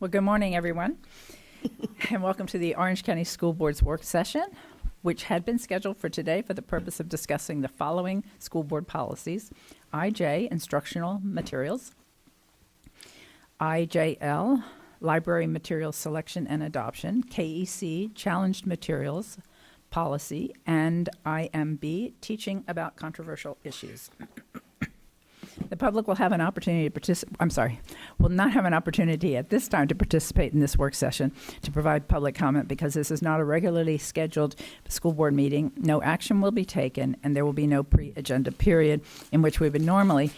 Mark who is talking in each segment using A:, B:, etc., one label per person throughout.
A: Well, good morning, everyone, and welcome to the Orange County School Board's work session, which had been scheduled for today for the purpose of discussing the following school board policies: IJ, instructional materials; IJL, library materials selection and adoption; KEC, challenged materials policy; and IMB, teaching about controversial issues. The public will have an opportunity to participate, will not have an opportunity at this time to participate in this work session to provide public comment because this is not a regularly scheduled school board meeting. No action will be taken, and there will be no pre-agenda period in which we would normally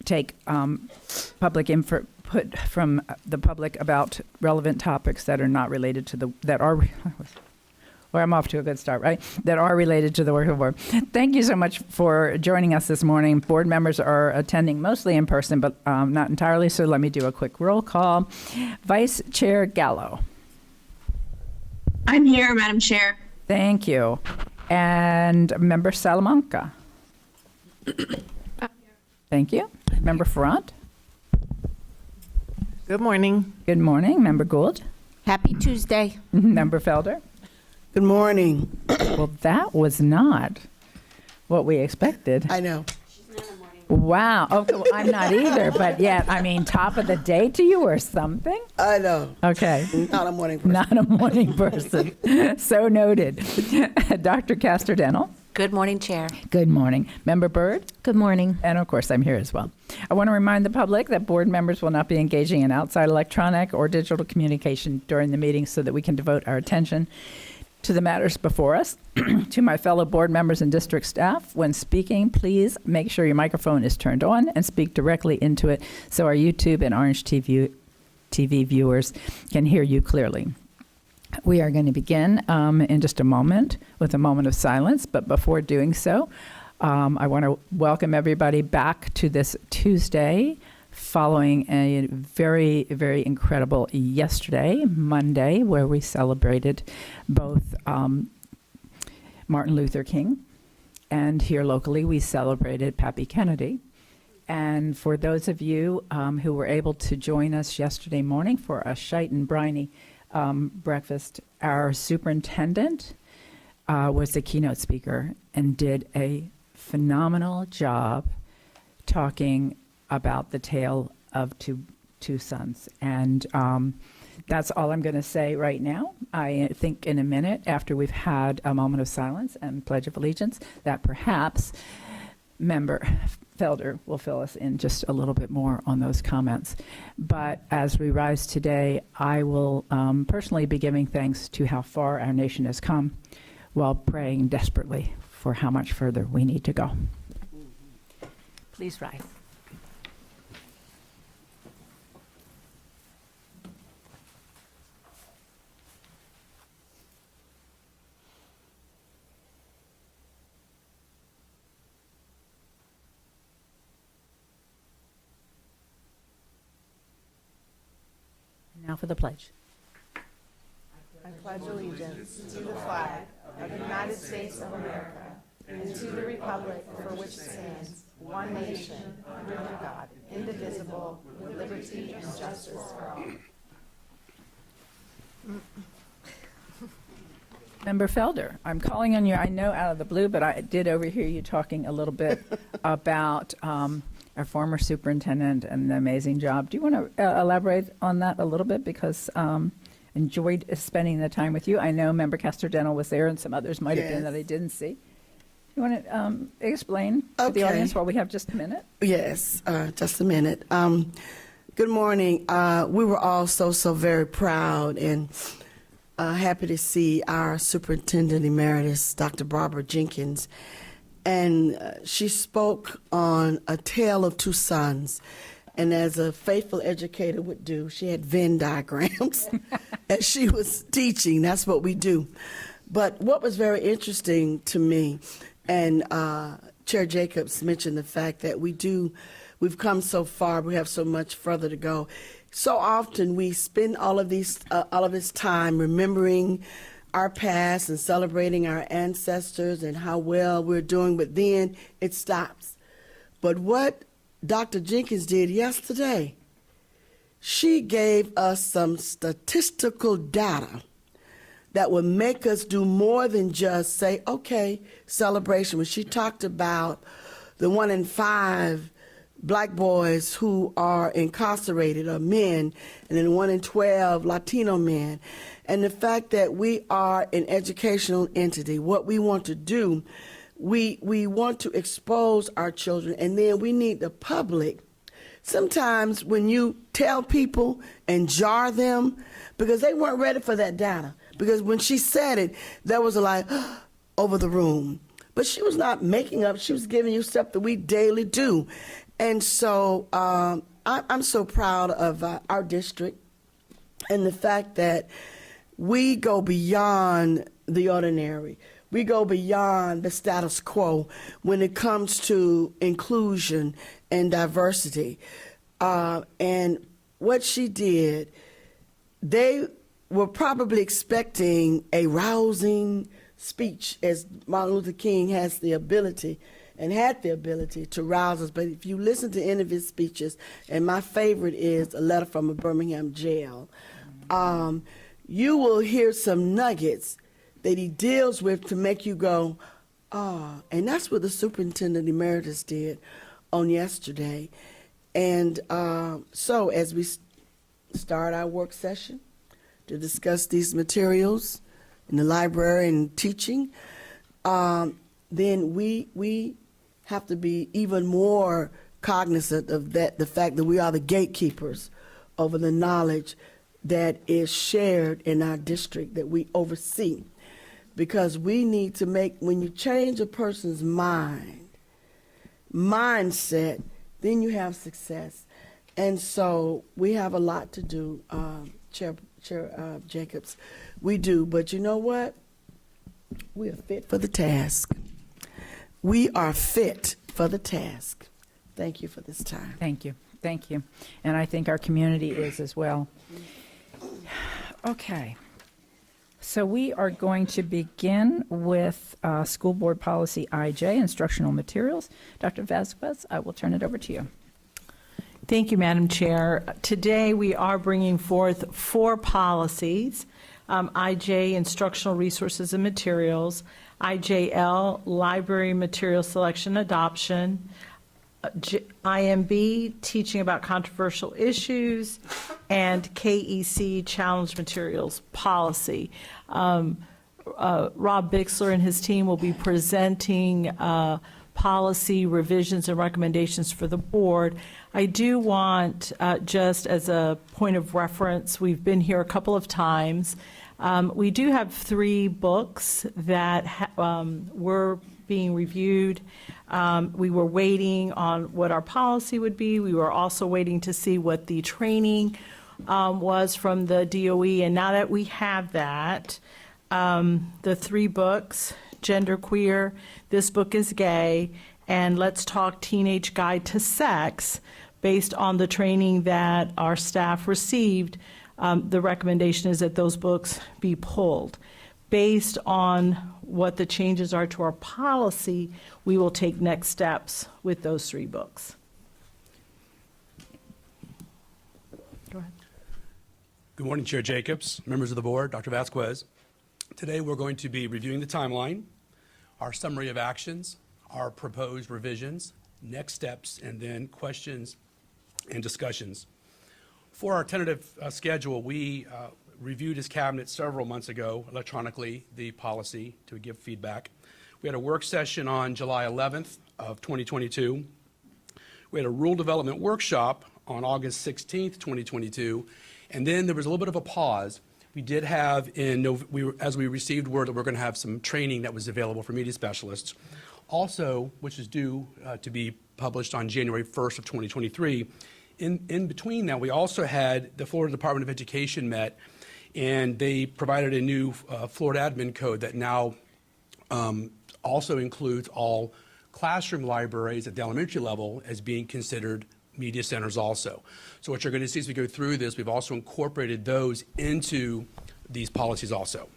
A: take public input from the public about relevant topics that are not related to I'm off to a good start, right? That are related to the work of the board. Thank you so much for joining us this morning. Board members are attending mostly in person, but not entirely, so let me do a quick roll call. Vice Chair Gallo.
B: I'm here, Madam Chair.
A: Thank you. And Member Salamanca. Thank you. Member Ferrant.
C: Good morning.
A: Good morning. Member Gould.
C: Happy Tuesday.
A: Member Felder.
D: Good morning.
A: Well, that was not what we expected.
D: I know.
A: Wow. Okay, well, I'm not either, but yet, I mean, top of the day to you or something?
D: I know.
A: Okay.
D: Not a morning person.
A: Not a morning person. So noted. Dr. Castor-Dental.
C: Good morning, Chair.
A: Good morning. Member Byrd.
C: Good morning.
A: And of course, I'm here as well. I want to remind the public that board members will not be engaging in outside electronic or digital communication during the meeting so that we can devote our attention to the matters before us. To my fellow board members and district staff, when speaking, please make sure your microphone is turned on and speak directly into it so our YouTube and Orange TV viewers can hear you clearly. We are going to begin in just a moment with a moment of silence, but before doing so, I want to welcome everybody back to this Tuesday following a very, very incredible yesterday, Monday, where we celebrated both Martin Luther King, and here locally we celebrated Pappy Kennedy. And for those of you who were able to join us yesterday morning for a shite and briny breakfast, our superintendent was the keynote speaker and did a phenomenal job talking about the tale of two sons. And that's all I'm going to say right now. I think in a minute, after we've had a moment of silence and Pledge of Allegiance, that perhaps Member Felder will fill us in just a little bit more on those comments. But as we rise today, I will personally be giving thanks to how far our nation has come while praying desperately for how much further we need to go. Please rise. Now for the pledge.
E: I pledge allegiance to the flag of the United States of America and to the republic for which it stands, one nation, under God, indivisible, with liberty and justice for all.
A: Member Felder, I'm calling on you, I know out of the blue, but I did overhear you talking a little bit about our former superintendent and the amazing job. Do you want to elaborate on that a little bit? Because enjoyed spending the time with you. I know Member Castor-Dental was there and some others might have been that I didn't see. You want to explain to the audience while we have just a minute?
D: Yes, just a minute. Good morning. We were all so very proud and happy to see our Superintendent Emeritus, Dr. Barbara Jenkins. And she spoke on a tale of two sons. And as a faithful educator would do, she had Venn diagrams as she was teaching. That's what we do. But what was very interesting to me, and Chair Jacobs mentioned the fact that we've come so far, we have so much further to go. So often we spend all of this time remembering our past and celebrating our ancestors and how well we're doing, but then it stops. But what Dr. Jenkins did yesterday, she gave us some statistical data that would make us do more than just say, okay, celebration. When she talked about the 1 in 5 black boys who are incarcerated are men, and then 1 in 12 Latino men, and the fact that we are an educational entity, what we want to do, we want to expose our children, and then we need the public. Sometimes when you tell people and jar them, because they weren't ready for that data, because when she said it, there was a like over the room. But she was not making up, she was giving you stuff that we daily do. And so I'm so proud of our district and the fact that we go beyond the ordinary. We go beyond the status quo when it comes to inclusion and diversity. And what she did, they were probably expecting a rousing speech, as Martin Luther King has the ability and had the ability to rouse us. But if you listen to any of his speeches, and my favorite is a letter from a Birmingham jail, you will hear some nuggets that he deals with to make you go, ah. And that's what the superintendent emeritus did on yesterday. And so as we start our work session to discuss these materials in the library and teaching, then we have to be even more cognizant of that, the fact that we are the gatekeepers over the knowledge that is shared in our district that we oversee. Because we need to make, when you change a person's mindset, then you have success. And so we have a lot to do, Chair Jacobs. We do, but you know what? We are fit for the task. We are fit for the task. Thank you for this time.
A: Thank you. Thank you. And I think our community is as well. Okay. So we are going to begin with School Board Policy IJ, Instructional Materials. Dr. Vasquez, I will turn it over to you.
E: Thank you, Madam Chair. Today we are bringing forth 4 policies. IJ, Instructional Resources and Materials, IJL, Library Material Selection Adoption, IMB, Teaching About Controversial Issues, and KEC, Challenge Materials Policy. Rob Bixler and his team will be presenting policy revisions and recommendations for the board. I do want, just as a point of reference, we've been here a couple of times. We do have 3 books that were being reviewed. We were waiting on what our policy would be. We were also waiting to see what the training was from the DOE. And now that we have that, the 3 books, Genderqueer, This Book is Gay, and Let's Talk Teenage Guide to Sex, based on the training that our staff received, the recommendation is that those books be pulled. Based on what the changes are to our policy, we will take next steps with those 3 books. Go ahead.
F: Good morning, Chair Jacobs, members of the board, Dr. Vasquez. Today we're going to be reviewing the timeline, our summary of actions, our proposed revisions, next steps, and then questions and discussions. For our tentative schedule, we reviewed as cabinet several months ago electronically the policy to give feedback. We had a work session on July 11th of 2022. We had a rule development workshop on August 16th, 2022, and then there was a little bit of a pause. We did have as we received word that we're going to have some training that was available for media specialists. Also, which is due to be published on January 1st of 2023. In between that, we also had the Florida Department of Education met, and they provided a new Florida admin code that now also includes all classroom libraries at the elementary level as being considered media centers also. So what you're going to see as we go through this, we've also incorporated those into these policies also.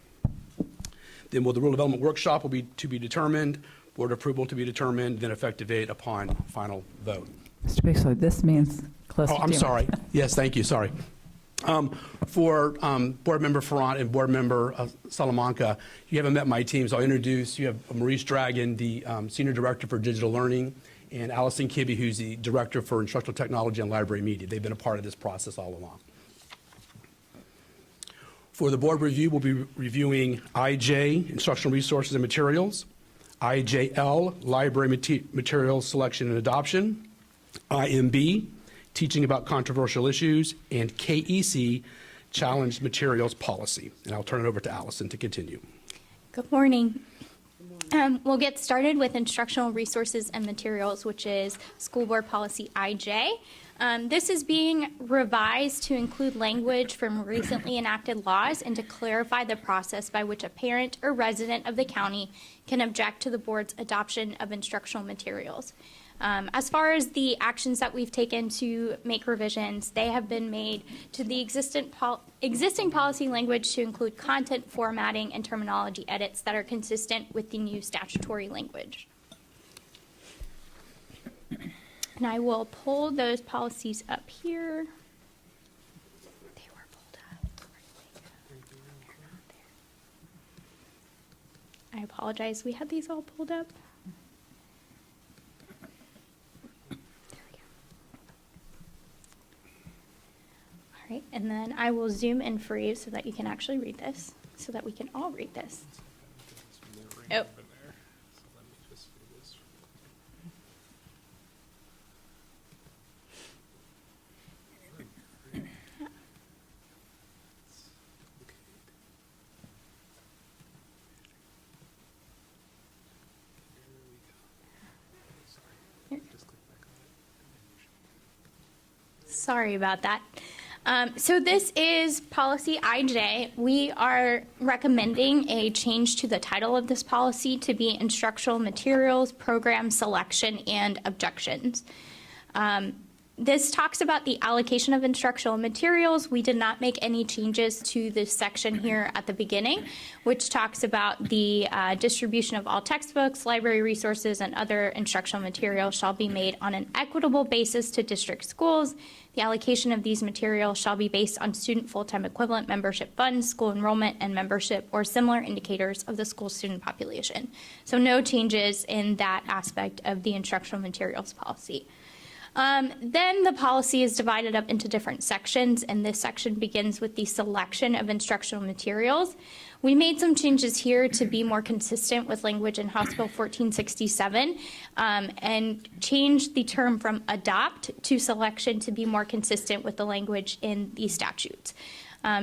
F: Then the rule development workshop will be to be determined, board approval to be determined, then effective date upon final vote.
A: Mr. Bixler, this means closer
F: Oh,
A: to
F: I'm
A: you.
F: sorry. Yes, thank you, sorry. For Board Member Ferrant and Board Member Salamanca, you haven't met my team, so I'll introduce. You have Maurice Dragon, the Senior Director for Digital Learning, and Allison Kibbe, who's the Director for Instructional Technology and Library Media. They've been a part of this process all along. For the board review, we'll be reviewing IJ, Instructional Resources and Materials, IJL, Library Materials Selection and Adoption, IMB, Teaching About Controversial Issues, and KEC, Challenged Materials Policy. And I'll turn it over to Allison to continue.
G: Good morning. We'll get started with instructional resources and materials, which is School Board Policy IJ. This is being revised to include language from recently enacted laws and to clarify the process by which a parent or resident of the county can object to the board's adoption of instructional materials. As far as the actions that we've taken to make revisions, they have been made to the existing policy language to include content formatting and terminology edits that are consistent with the new statutory language. And I will pull those policies up here. They were pulled up. I apologize, we had these all pulled up. All right, and then I will zoom in for you so that you can actually read this, so that we can all read this. Oh. Sorry about that. So this is policy IJ. We are recommending a change to the title of this policy to be instructional materials, program selection, and objections. This talks about the allocation of instructional materials. We did not make any changes to this section here at the beginning, which talks about the distribution of all textbooks, library resources, and other instructional materials shall be made on an equitable basis to district schools. The allocation of these materials shall be based on student full-time equivalent membership funds, school enrollment, and membership, or similar indicators of the school student population. So no changes in that aspect of the instructional materials policy. Then the policy is divided up into different sections, and this section begins with the selection of instructional materials. We made some changes here to be more consistent with language in House Bill 1467 and changed the term from adopt to selection to be more consistent with the language in the statutes.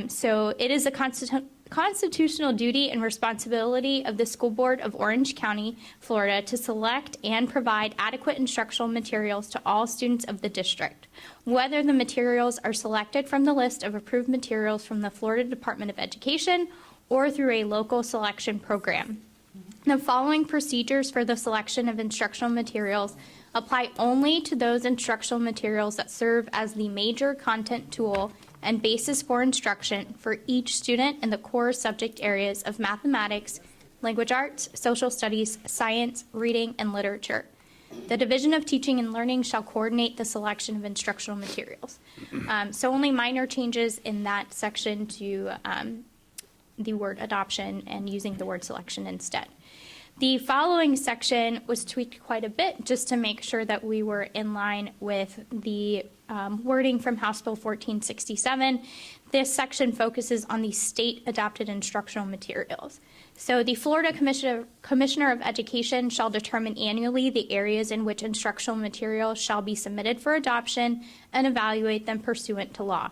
G: So it is a constitutional duty and responsibility of the School Board of Orange County, Florida, to select and provide adequate instructional materials to all students of the district, whether the materials are selected from the list of approved materials from the Florida Department of Education or through a local selection program. The following procedures for the selection of instructional materials apply only to those instructional materials that serve as the major content tool and basis for instruction for each student in the core subject areas of mathematics, language arts, social studies, science, reading, and literature. The Division of Teaching and Learning shall coordinate the selection of instructional materials. So only minor changes in that section to the word adoption and using the word selection instead. The following section was tweaked quite a bit just to make sure that we were in line with the wording from House Bill 1467. This section focuses on the state-adopted instructional materials. So the Florida Commissioner of Education shall determine annually the areas in which instructional materials shall be submitted for adoption and evaluate them pursuant to law.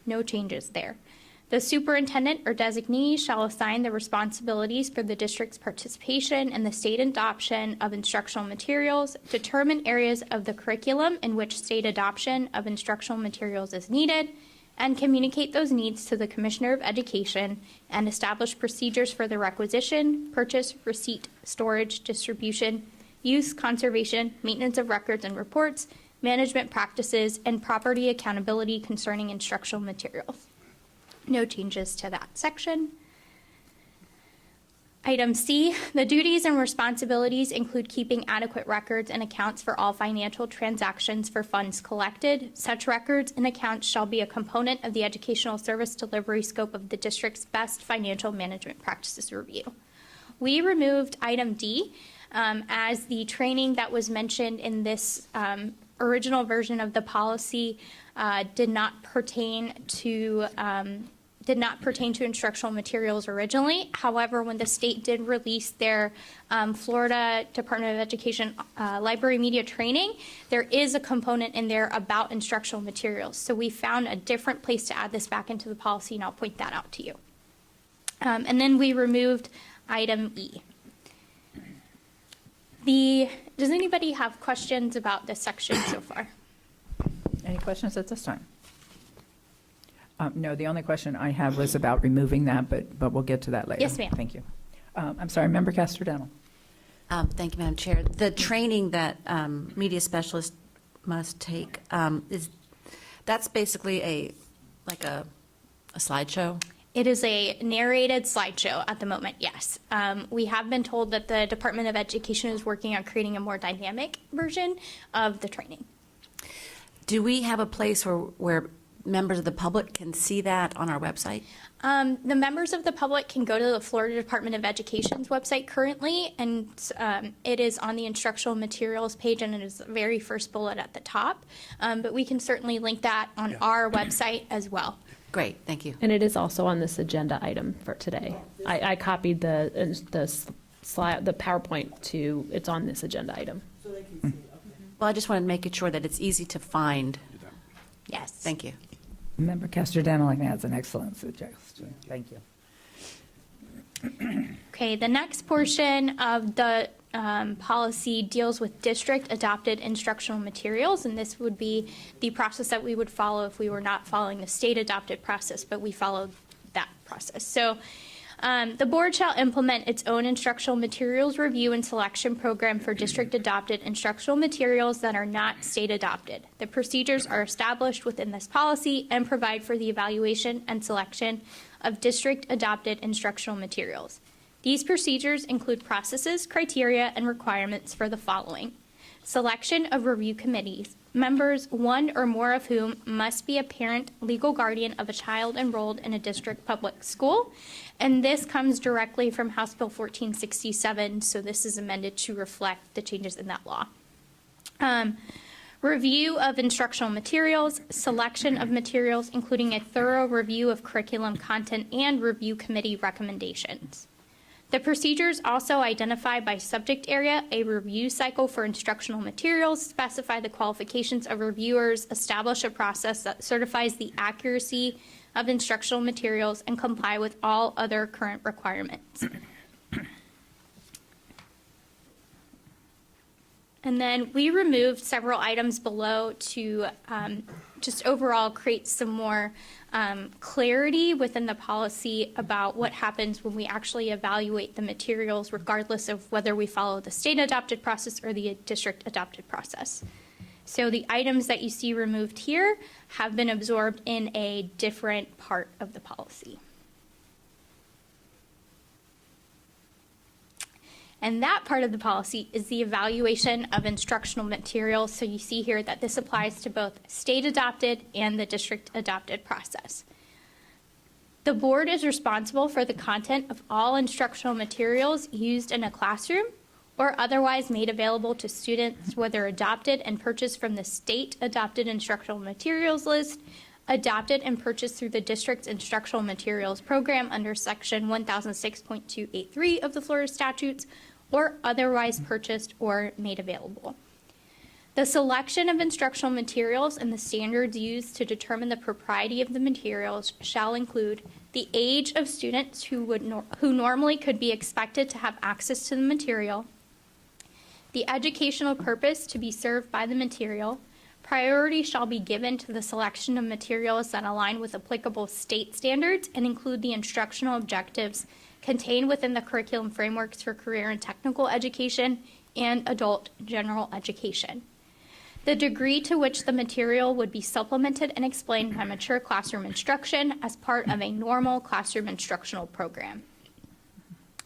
G: No changes there. The superintendent or designee shall assign the responsibilities for the district's participation in the state adoption of instructional materials, determine areas of the curriculum in which state adoption of instructional materials is needed, and communicate those needs to the Commissioner of Education and establish procedures for the requisition, purchase, receipt, storage, distribution, use, conservation, maintenance of records and reports, management practices, and property accountability concerning instructional materials. No changes to that section. Item C, the duties and responsibilities include keeping adequate records and accounts for all financial transactions for funds collected. Such records and accounts shall be a component of the educational service delivery scope of the district's best financial management practices review. We removed item D as the training that was mentioned in this original version of the policy did not pertain to instructional materials originally. However, when the state did release their Florida Department of Education library media training, there is a component in there about instructional materials. So we found a different place to add this back into the policy, and I'll point that out to you. And then we removed item E. Does anybody have questions about this section so far?
A: Any questions at this time? No, the only question I have was about removing that, but we'll get to that later.
G: Yes, ma'am.
A: Thank you. I'm sorry, Member Casterdental.
C: Thank you, Madam Chair. The training that media specialists must take, that's basically a slideshow?
G: It is a narrated slideshow at the moment, yes. We have been told that the Department of Education is working on creating a more dynamic version of the training.
C: Do we have a place where members of the public can see that on our website?
G: The members of the public can go to the Florida Department of Education's website currently, and it is on the instructional materials page, and it is the very first bullet at the top. But we can certainly link that on our website as well.
C: Great, thank you.
H: And it is also on this agenda item for today. I copied the slide, the PowerPoint to, it's on this agenda item.
C: Well, I just wanted to make sure that it's easy to find.
G: Yes.
C: Thank you.
A: Member Casterdental, I think that's an excellent suggestion. Thank you.
G: Okay, the next portion of the policy deals with district adopted instructional materials, and this would be the process that we would follow if we were not following the state adopted process, but we followed that process. So the board shall implement its own instructional materials review and selection program for district adopted instructional materials that are not state adopted. The procedures are established within this policy and provide for the evaluation and selection of district adopted instructional materials. These procedures include processes, criteria, and requirements for the following: selection of review committees, members, one or more of whom must be a parent, legal guardian of a child enrolled in a district public school. And this comes directly from House Bill 1467, so this is amended to reflect the changes in that law. Review of instructional materials, selection of materials, including a thorough review of curriculum content and review committee recommendations. The procedures also identify by subject area a review cycle for instructional materials, specify the qualifications of reviewers, establish a process that certifies the accuracy of instructional materials, and comply with all other current requirements. And then we removed several items below to just overall create some more clarity within the policy about what happens when we actually evaluate the materials, regardless of whether we follow the state adopted process or the district adopted process. So the items that you see removed here have been absorbed in a different part of the policy. And that part of the policy is the evaluation of instructional materials. So you see here that this applies to both state adopted and the district adopted process. The board is responsible for the content of all instructional materials used in a classroom or otherwise made available to students, whether adopted and purchased from the state adopted instructional materials list, adopted and purchased through the district's instructional materials program under section 1006.283 of the Florida statutes, or otherwise purchased or made available. The selection of instructional materials and the standards used to determine the propriety of the materials shall include the age of students who normally could be expected to have access to the material, the educational purpose to be served by the material. Priority shall be given to the selection of materials that align with applicable state standards and include the instructional objectives contained within the curriculum frameworks for career and technical education and adult general education. The degree to which the material would be supplemented and explained by mature classroom instruction as part of a normal classroom instructional program.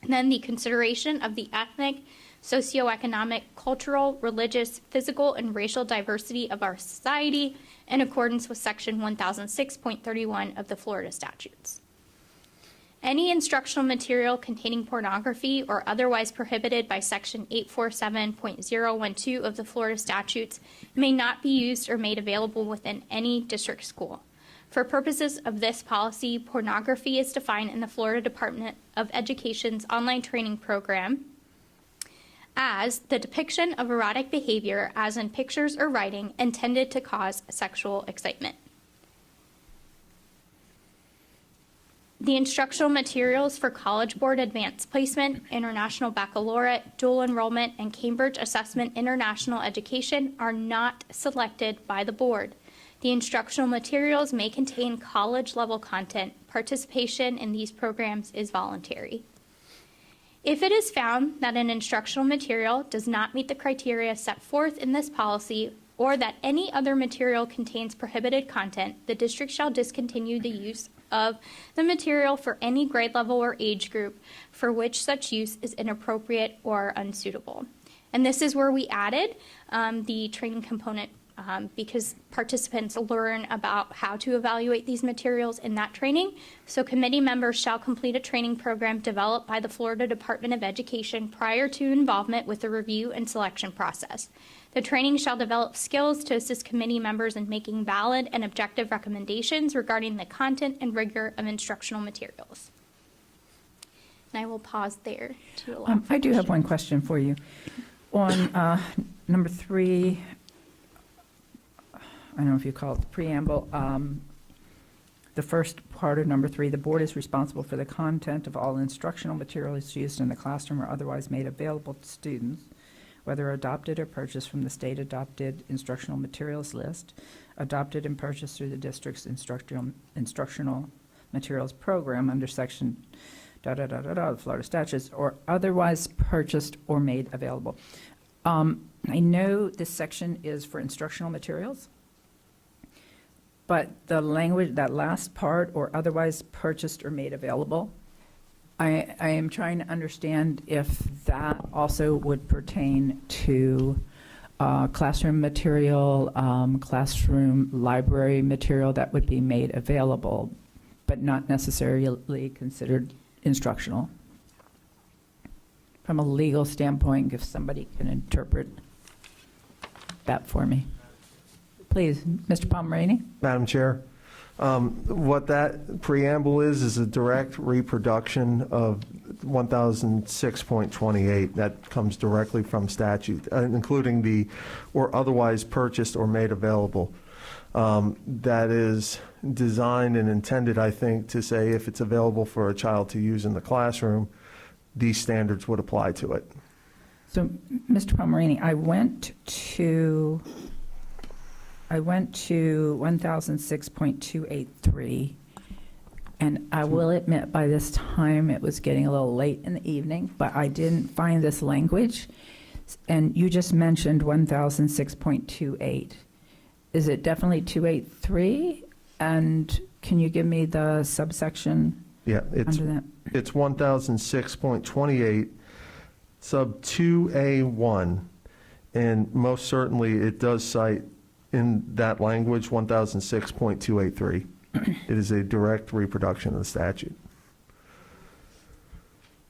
G: And then the consideration of the ethnic, socioeconomic, cultural, religious, physical, and racial diversity of our society in accordance with Section 1006.31 of the Florida statutes. Any instructional material containing pornography or otherwise prohibited by Section 847.012 of the Florida statutes may not be used or made available within any district school. For purposes of this policy, pornography is defined in the Florida Department of Education's online training program as the depiction of erotic behavior, as in pictures or writing, intended to cause sexual excitement. The instructional materials for College Board Advanced Placement, International Baccalaureate, Dual Enrollment, and Cambridge Assessment International Education are not selected by the board. The instructional materials may contain college-level content. Participation in these programs is voluntary. If it is found that an instructional material does not meet the criteria set forth in this policy, or that any other material contains prohibited content, the district shall discontinue the use of the material for any grade level or age group for which such use is inappropriate or unsuitable. And this is where we added the training component because participants learn about how to evaluate these materials in that training. So committee members shall complete a training program developed by the Florida Department of Education prior to involvement with the review and selection process. The training shall develop skills to assist committee members in making valid and objective recommendations regarding the content and rigor of instructional materials. And I will pause there to allow for
A: I do have
G: questions.
A: one question for you. On number 3, I don't know if you call it the preamble, the first part of number 3, the board is responsible for the content of all instructional materials used in the classroom or otherwise made available to students, whether adopted or purchased from the state adopted instructional materials list, adopted and purchased through the district's instructional materials program under section the Florida statutes, or otherwise purchased or made available. I know this section is for instructional materials, but the language, that last part, or otherwise purchased or made available, I am trying to understand if that also would pertain to classroom material, classroom library material that would be made available, but not necessarily considered instructional. From a legal standpoint, if somebody can interpret that for me. Please, Mr. Pomeraney.
I: Madam Chair, what that preamble is a direct reproduction of 1006.28. That comes directly from statute, including the or otherwise purchased or made available. That is designed and intended, I think, to say if it's available for a child to use in the classroom, these standards would apply to it.
A: So, Mr. Pomeraney, I went to 1006.283, and I will admit by this time it was getting a little late in the evening, but I didn't find this language. And you just mentioned 1006.28. Is it definitely 283? And can you give me the subsection
I: Yeah,
A: under that?
I: it's 1006.28, sub 2A1, and most certainly it does cite in that language 1006.283. It is a direct reproduction of the statute.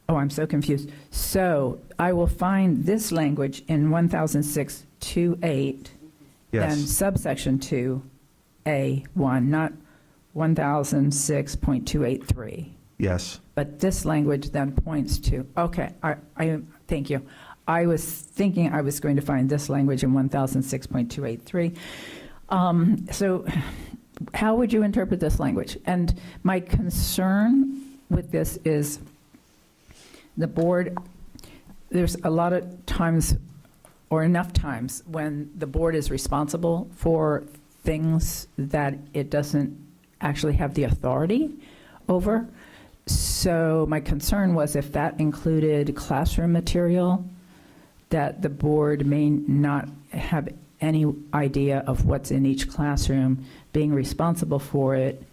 A: Oh, I'm so confused. So I will find this language in 1006.28 and
I: Yes,
A: subsection 2A1, not 1006.283.
I: yes.
A: But this language then points to, okay, I thank you. I was thinking I was going to find this language in 1006.283. So how would you interpret this language? And my concern with this is the board, there's a lot of times, or enough times, when the board is responsible for things that it doesn't actually have the authority over. So my concern was if that included classroom material, that the board may not have any idea of what's in each classroom, being responsible for it,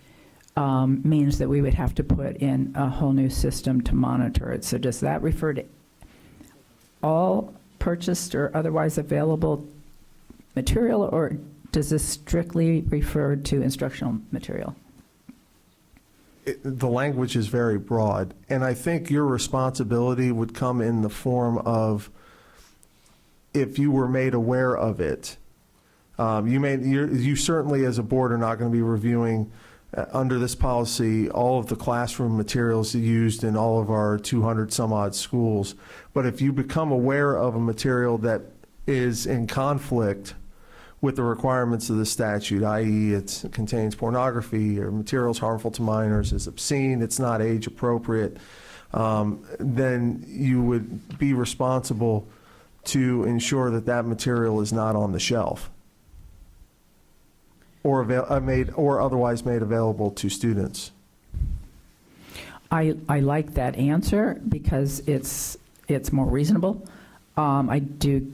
A: means that we would have to put in a whole new system to monitor it. So does that refer to all purchased or otherwise available material, or does this strictly refer to instructional material?
I: The language is very broad, and I think your responsibility would come in the form of if you were made aware of it. You certainly, as a board, are not going to be reviewing under this policy all of the classroom materials used in all of our 200 some odd schools. But if you become aware of a material that is in conflict with the requirements of the statute, i.e. it contains pornography or materials harmful to minors, is obscene, it's not age appropriate, then you would be responsible to ensure that that material is not on the shelf or otherwise made available to students.
A: I like that answer because it's more reasonable. I do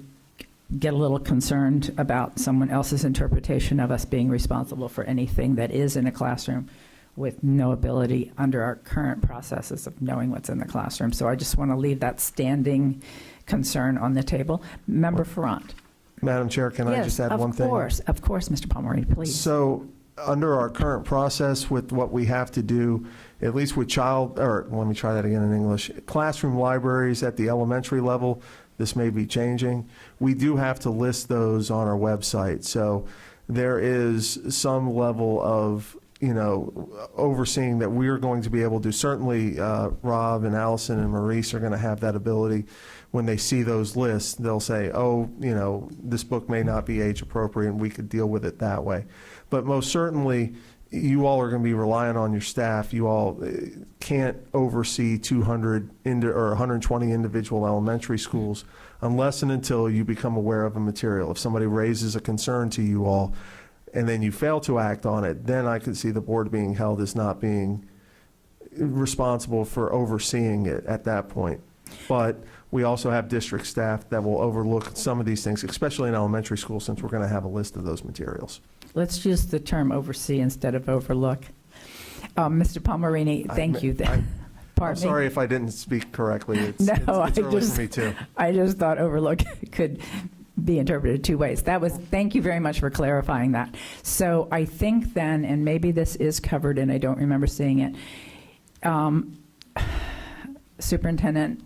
A: get a little concerned about someone else's interpretation of us being responsible for anything that is in a classroom with no ability under our current processes of knowing what's in the classroom. So I just want to leave that standing concern on the table. Member Ferrand.
I: Madam Chair, can I just add one thing?
A: Yes, of course, Mr. Palmerini, please.
I: So under our current process with what we have to do, at least with let me try that again in English, classroom libraries at the elementary level, this may be changing. We do have to list those on our website. So there is some level of, overseeing that we're going to be able to. Certainly Rob and Allison and Maurice are going to have that ability. When they see those lists, they'll say, oh, this book may not be age appropriate, and we could deal with it that way. But most certainly, you all are going to be relying on your staff. You all can't oversee 200 or 120 individual elementary schools unless and until you become aware of a material. If somebody raises a concern to you all and then you fail to act on it, then I could see the board being held as not being responsible for overseeing it at that point. But we also have district staff that will overlook some of these things, especially in elementary school, since we're going to have a list of those materials.
A: Let's use the term oversee instead of overlook. Mr. Palmerini, thank you.
I: I'm sorry if I didn't speak correctly. It's early for me too.
A: I just thought overlook could be interpreted two ways. Thank you very much for clarifying that. So I think then, and maybe this is covered and I don't remember seeing it, Superintendent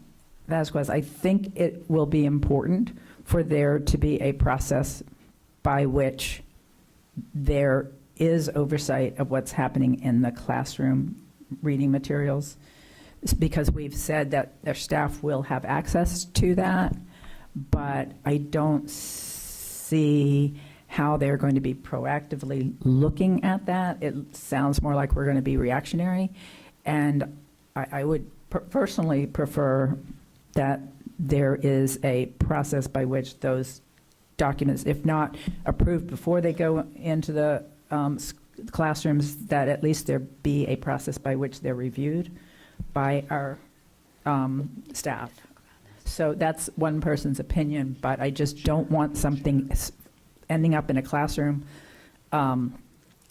A: Vasquez, I think it will be important for there to be a process by which there is oversight of what's happening in the classroom reading materials, because we've said that their staff will have access to that, but I don't see how they're going to be proactively looking at that. It sounds more like we're going to be reactionary, and I would personally prefer that there is a process by which those documents, if not approved before they go into the classrooms, that at least there be a process by which they're reviewed by our staff. So that's one person's opinion, but I just don't want something ending up in a classroom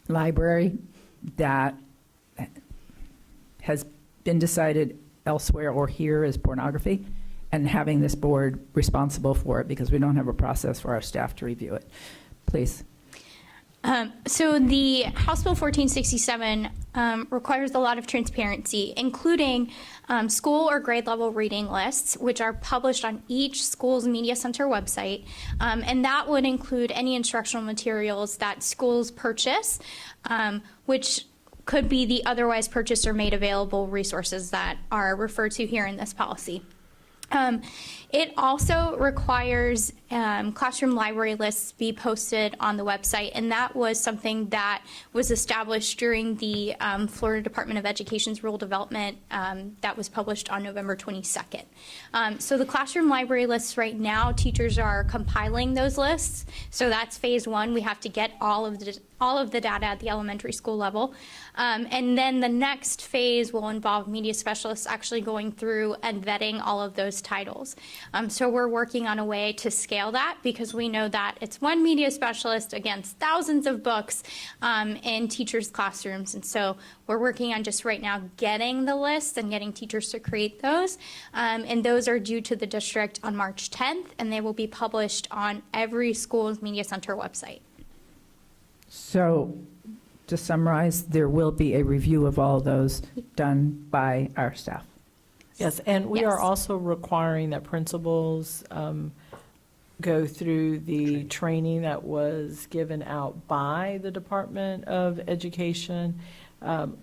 A: library that has been decided elsewhere or here as pornography, and having this board responsible for it because we don't have a process for our staff to review it. Please.
G: So the House Bill 1467 requires a lot of transparency, including school or grade level reading lists, which are published on each school's media center website. And that would include any instructional materials that schools purchase, which could be the otherwise purchased or made available resources that are referred to here in this policy. It also requires classroom library lists be posted on the website, and that was something that was established during the Florida Department of Education's rule development that was published on November 22nd. So the classroom library lists right now, teachers are compiling those lists. So that's phase one. We have to get all of all of the data at the elementary school level. And then the next phase will involve media specialists actually going through and vetting all of those titles. So we're working on a way to scale that because we know that it's one media specialist against thousands of books in teachers' classrooms. And so we're working on just right now getting the list and getting teachers to create those. And those are due to the district on March 10th, and they will be published on every school's media center website.
A: So, to summarize, there will be a review of all of those done by our staff.
E: Yes, and we are
G: Yes.
E: also requiring that principals go through the training that was given out by the Department of Education.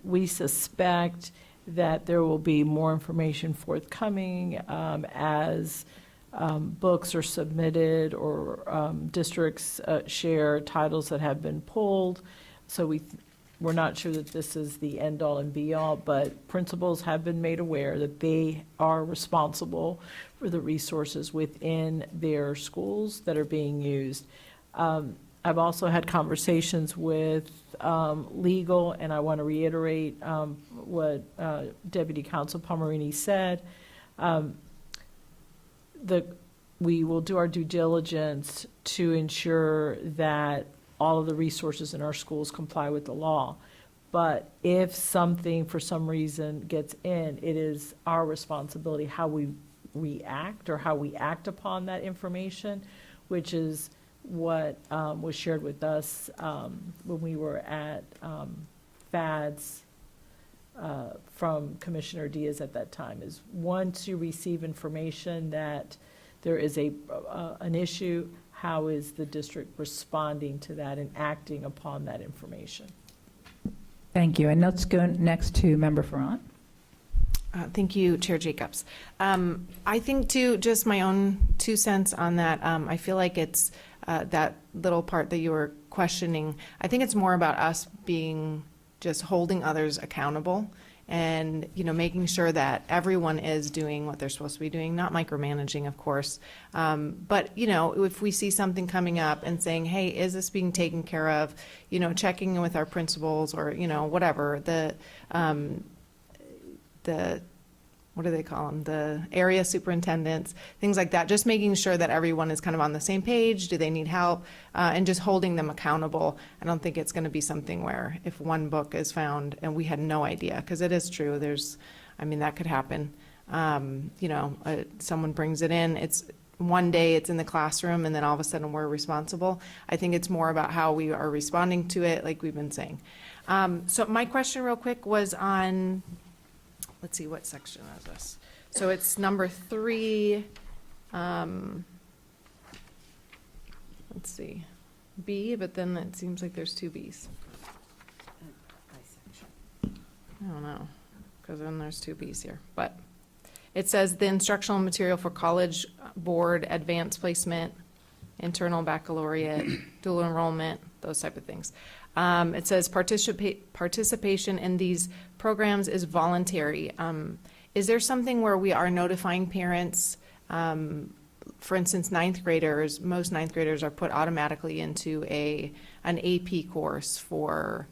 E: We suspect that there will be more information forthcoming as books are submitted or districts share titles that have been pulled. So we're not sure that this is the end-all and be-all, but principals have been made aware that they are responsible for the resources within their schools that are being used. I've also had conversations with legal, and I want to reiterate what Deputy Counsel Palmerini said. We will do our due diligence to ensure that all of the resources in our schools comply with the law. But if something, for some reason, gets in, it is our responsibility how we react or how we act upon that information, which is what was shared with us when we were at FADS from Commissioner Diaz at that time, is once you receive information that there is an issue, how is the district responding to that and acting upon that information?
A: Thank you. And let's go next to Member Ferrand.
J: Thank you, Chair Jacobs. I think, too, just my own 2 cents on that, I feel like it's that little part that you were questioning. I think it's more about us being just holding others accountable and, making sure that everyone is doing what they're supposed to be doing, not micromanaging, of course. But, if we see something coming up and saying, hey, is this being taken care of, checking in with our principals or, whatever, what do they call them? The area superintendents, things like that, just making sure that everyone is kind of on the same page. Do they need help? And just holding them accountable. I don't think it's going to be something where if one book is found and we had no idea, because it is true, that could happen. Someone brings it in, it's one day it's in the classroom and then all of a sudden we're responsible. I think it's more about how we are responding to it, like we've been saying. So my question real quick was on, let's see, what section is this? So it's number 3, let's see, B, but then it seems like there's 2 Bs. I don't know, because then there's 2 Bs here, but it says the instructional material for college board, advanced placement, internal baccalaureate, dual enrollment, those type of things. It says participation in these programs is voluntary. Is there something where we are notifying parents? For instance, most 9th graders are put automatically into an AP course for,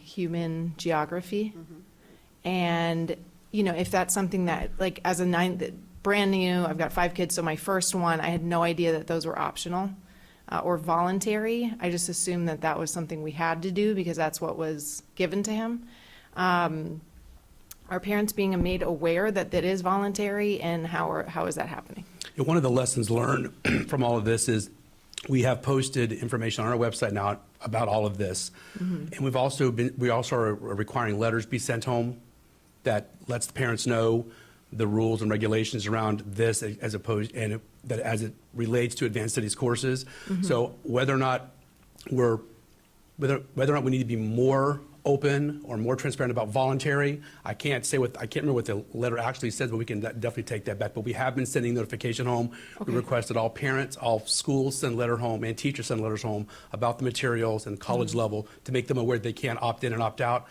J: human geography. Mm-hmm. And, if that's something that, like, as a 9th, brand new, I've got 5 kids, so my first one, I had no idea that those were optional. Or voluntary. I just assumed that was something we had to do because that's what was given to him. Are parents being made aware that that is voluntary, and how is that happening?
F: One of the lessons learned from all of this is we have posted information on our website now about all of this. Mm-hmm. And we also are requiring letters be sent home that lets the parents know the rules and regulations around this as it relates to advanced studies courses. Mm-hmm. So whether or not we need to be more open or more transparent about voluntary, I can't remember what the letter actually says, but we can definitely take that back. But we have been sending notification home. Okay. We requested all parents, all schools send letter home and teachers send letters home about the materials and college mm-hmm. level to make them aware they can opt in and opt out.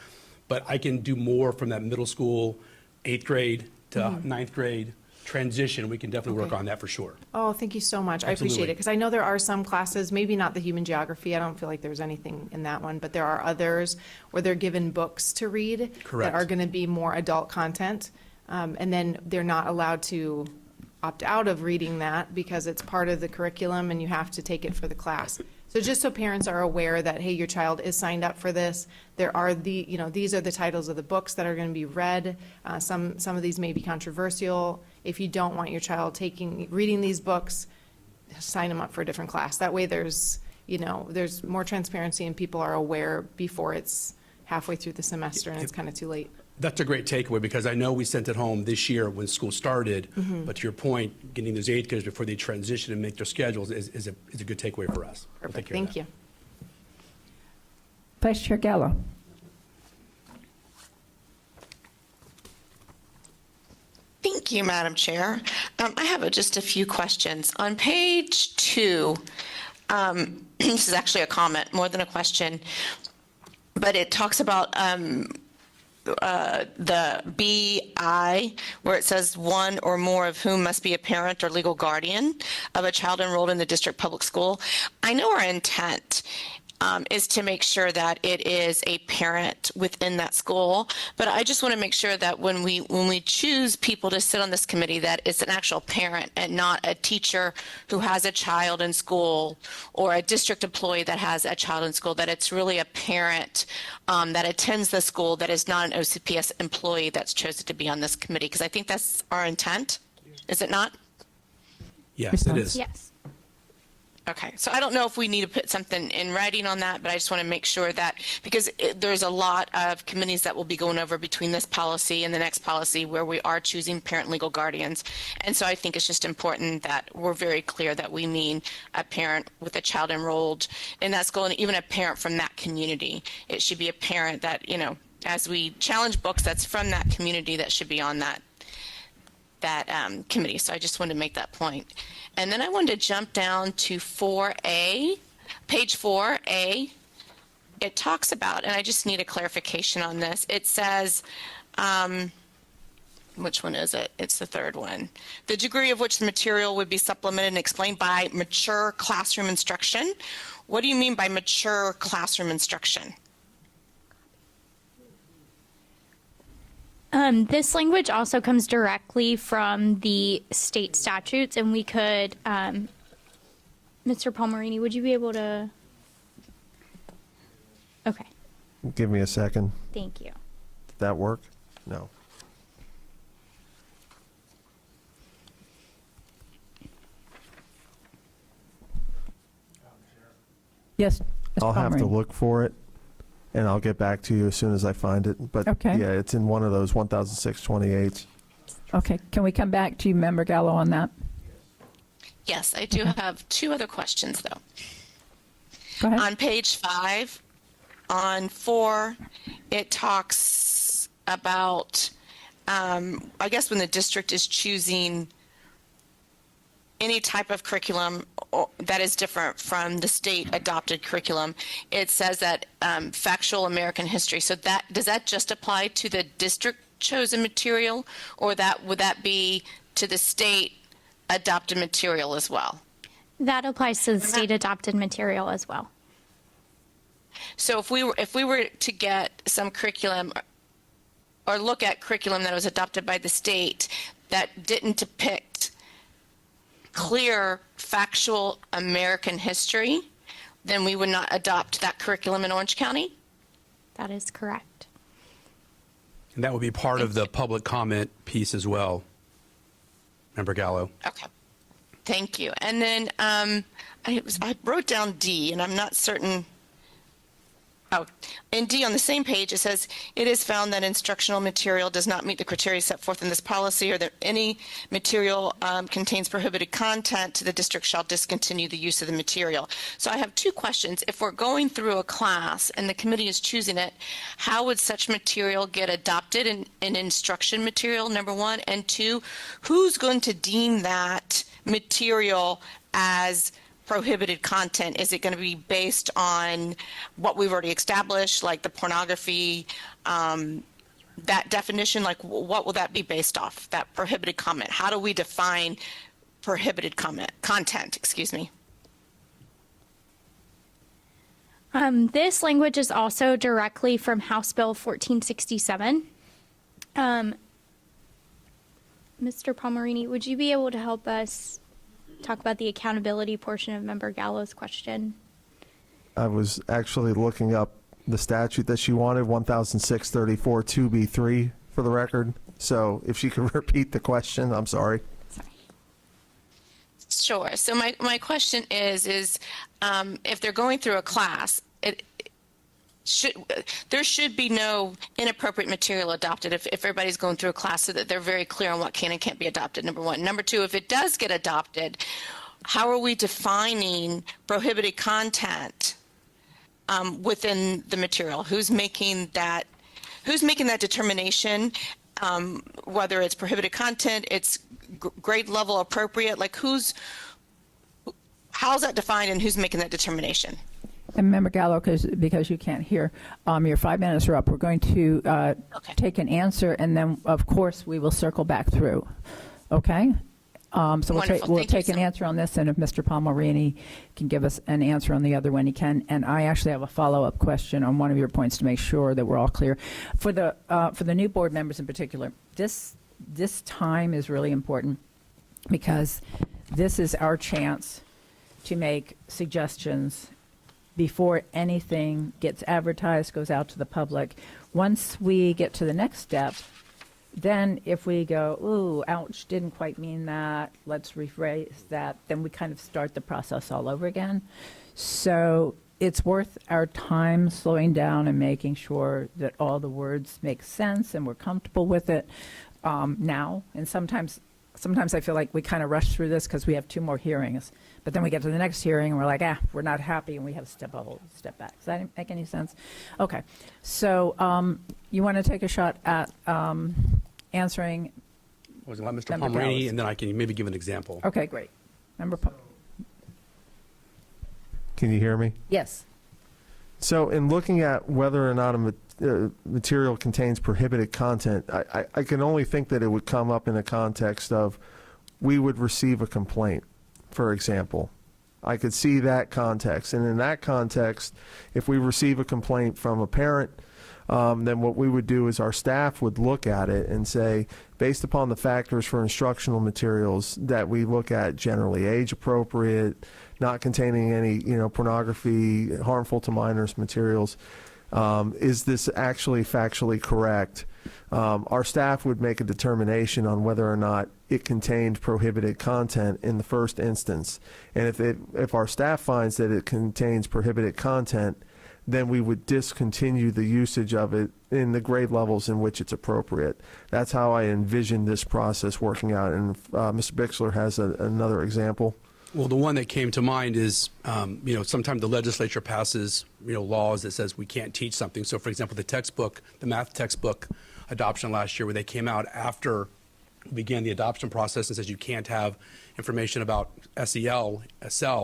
F: But I can do more from that middle school, 8th grade to mm-hmm. 9th grade transition, we can definitely work
J: Okay.
F: on that for sure.
J: Oh, thank you so much. I appreciate
F: Absolutely.
J: it. Because I know there are some classes, maybe not the human geography, I don't feel like there's anything in that one, but there are others where they're given books to read
F: Correct.
J: that are going to be more adult content. And then they're not allowed to opt out of reading that because it's part of the curriculum and you have to take it for the class. So just so parents are aware that, hey, your child is signed up for this, there are these are the titles of the books that are going to be read. Some of these may be controversial. If you don't want your child reading these books, sign them up for a different class. That way there's more transparency and people are aware before it's halfway through the semester and it's kind of too late.
F: That's a great takeaway, because I know we sent it home this year when school started, but to your point, getting those 8th graders before they transition and make their schedules is a good takeaway for us. We'll take
J: Perfect,
F: care of
J: thank
F: that.
J: you.
A: Vice Chair Gallo.
K: Thank you, Madam Chair. I have just a few questions. On page 2, this is actually a comment more than a question, but it talks about the BI, where it says one or more of whom must be a parent or legal guardian of a child enrolled in the district public school. I know our intent is to make sure that it is a parent within that school, but I just want to make sure that when we choose people to sit on this committee, that it's an actual parent and not a teacher who has a child in school or a district employee that has a child in school, that it's really a parent that attends the school that is not an OCPS employee that's chosen to be on this committee, because I think that's our intent, is it not?
F: Yes, it is.
G: Yes.
K: Okay, so I don't know if we need to put something in writing on that, but I just want to make sure that, because there's a lot of committees that will be going over between this policy and the next policy where we are choosing parent legal guardians. And so I think it's just important that we're very clear that we mean a parent with a child enrolled in that school, and even a parent from that community. It should be a parent that, as we challenge books, that's from that community that should be on that committee. So I just wanted to make that point. And then I wanted to jump down to 4A, page 4A. It talks about, and I just need a clarification on this. It says, which one is it? It's the third one. The degree of which the material would be supplemented and explained by mature classroom instruction. What do you mean by mature classroom instruction?
G: This language also comes directly from the state statutes, and we could, Mr. Palmerini, would you be able to? Okay,
I: Give me a second.
G: thank you.
I: Did that work? No.
A: Yes, Mr.
I: I'll have to
A: Palmerini.
I: look for it, and I'll get back to you as soon as I find it. But
A: Okay.
I: yeah, it's in one of those 100628s.
A: Okay, can we come back to you, Member Gallo, on that?
K: Yes, I do have 2 other questions, though.
A: Go ahead.
K: On page 5, on 4, it talks about, I guess, when the district is choosing any type of curriculum that is different from the state adopted curriculum, it says that factual American history. So does that just apply to the district chosen material, or would that be to the state adopted material as well?
G: That applies to the state adopted material as well.
K: So if we were to get some curriculum or look at curriculum that was adopted by the state that didn't depict clear factual American history, then we would not adopt that curriculum in Orange County?
G: That is correct.
F: And that would be part of the public comment piece as well, Member Gallo.
K: Okay. Thank you. And then I wrote down D, and I'm not certain. Oh, in D on the same page, it says, it is found that instructional material does not meet the criteria set forth in this policy, or that any material contains prohibited content, the district shall discontinue the use of the material. So I have 2 questions. If we're going through a class and the committee is choosing it, how would such material get adopted in instruction material, number 1? And 2, who's going to deem that material as prohibited content? Is it going to be based on what we've already established, like the pornography that definition, like what will that be based off, that prohibited comment? How do we define prohibited content, excuse me?
G: This language is also directly from House Bill 1467. Mr. Palmerini, would you be able to help us talk about the accountability portion of Member Gallo's question?
I: I was actually looking up the statute that she wanted, 1006-34 2B3 for the record. So if she could repeat the question, I'm sorry.
K: Sure. So my question is if they're going through a class, there should be no inappropriate material adopted if everybody's going through a class, so that they're very clear on what can and can't be adopted, number one. Number two, if it does get adopted, how are we defining prohibited content within the material? Who's making that determination, whether it's prohibited content, it's grade level appropriate, like how's that defined and who's making that determination?
A: And Member Gallo, because you can't hear, your 5 minutes are up. We're going to take an answer, and then, of course, we will circle back through. Okay? So we'll take an answer on this, and if Mr. Palmerini can give us an answer on the other one, he can. And I actually have a follow-up question on one of your points to make sure that we're all clear. For the new board members in particular, this time is really important, because this is our chance to make suggestions before anything gets advertised, goes out to the public. Once we get to the next step, then if we go, ooh, ouch, didn't quite mean that, let's rephrase that, then we kind of start the process all over again. So it's worth our time slowing down and making sure that all the words make sense and we're comfortable with it now. And sometimes I feel like we kind of rush through this because we have 2 more hearings. But then we get to the next hearing and we're like, we're not happy, and we have to step back. Does that make any sense? Okay. So you want to take a shot at answering?
F: I was going to let Mr.
A: Member
F: Palmerini,
A: Gallo's.
F: and then I can maybe give an example.
A: Okay, great.
I: Can you hear me?
A: Yes.
I: So in looking at whether or not a material contains prohibited content, I can only think that it would come up in the context of we would receive a complaint, for example. I could see that context. And in that context, if we receive a complaint from a parent, then what we would do is our staff would look at it and say, based upon the factors for instructional materials that we look at, generally age appropriate, not containing any pornography, harmful to minors materials, is this actually factually correct? Our staff would make a determination on whether or not it contained prohibited content in the first instance. And if our staff finds that it contains prohibited content, then we would discontinue the usage of it in the grade levels in which it's appropriate. That's how I envision this process working out. And Mr. Bixler has another example.
F: Well, the one that came to mind is, sometimes the legislature passes, laws that says we can't teach something. So, for example, the math textbook adoption last year, where they came out after we began the adoption process and says you can't have information about SEL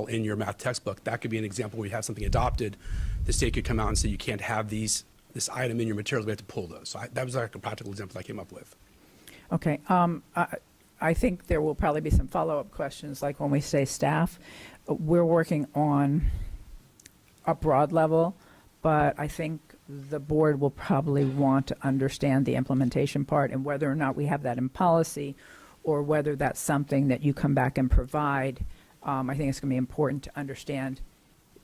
F: in your math textbook. That could be an example where you have something adopted. The state could come out and say you can't have this item in your materials. We have to pull those. So that was like a practical example I came up with.
A: Okay. I think there will probably be some follow-up questions, like when we say staff. We're working on a broad level, but I think the board will probably want to understand the implementation part and whether or not we have that in policy, or whether that's something that you come back and provide. I think it's going to be important to understand,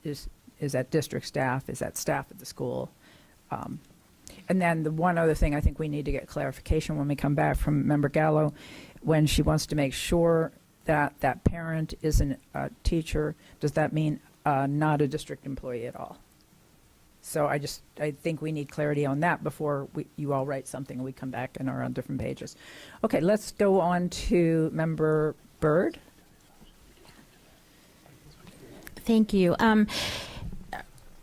A: is that district staff, is that staff at the school? And then the one other thing I think we need to get clarification when we come back from Member Gallo, when she wants to make sure that that parent isn't a teacher, does that mean not a district employee at all? So I think we need clarity on that before you all write something and we come back and are on different pages. Okay, let's go on to Member Byrd.
L: Thank you. I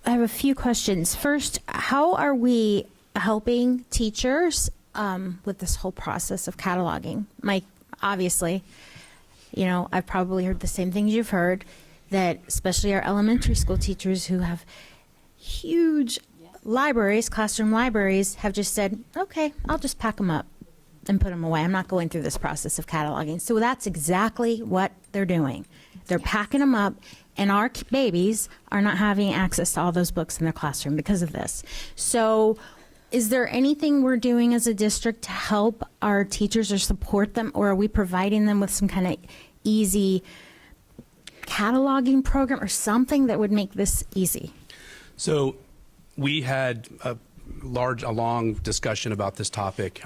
L: have a few questions. First, how are we helping teachers with this whole process of cataloging? Obviously, I've probably heard the same things you've heard, that especially our elementary school teachers who have huge libraries, classroom libraries, have just said, okay, I'll just pack them up and put them away. I'm not going through this process of cataloging. So that's exactly what they're doing. They're packing them up, and our babies are not having access to all those books in their classroom because of this. So is there anything we're doing as a district to help our teachers or support them, or are we providing them with some kind of easy cataloging program or something that would make this easy?
F: So we had a long discussion about this topic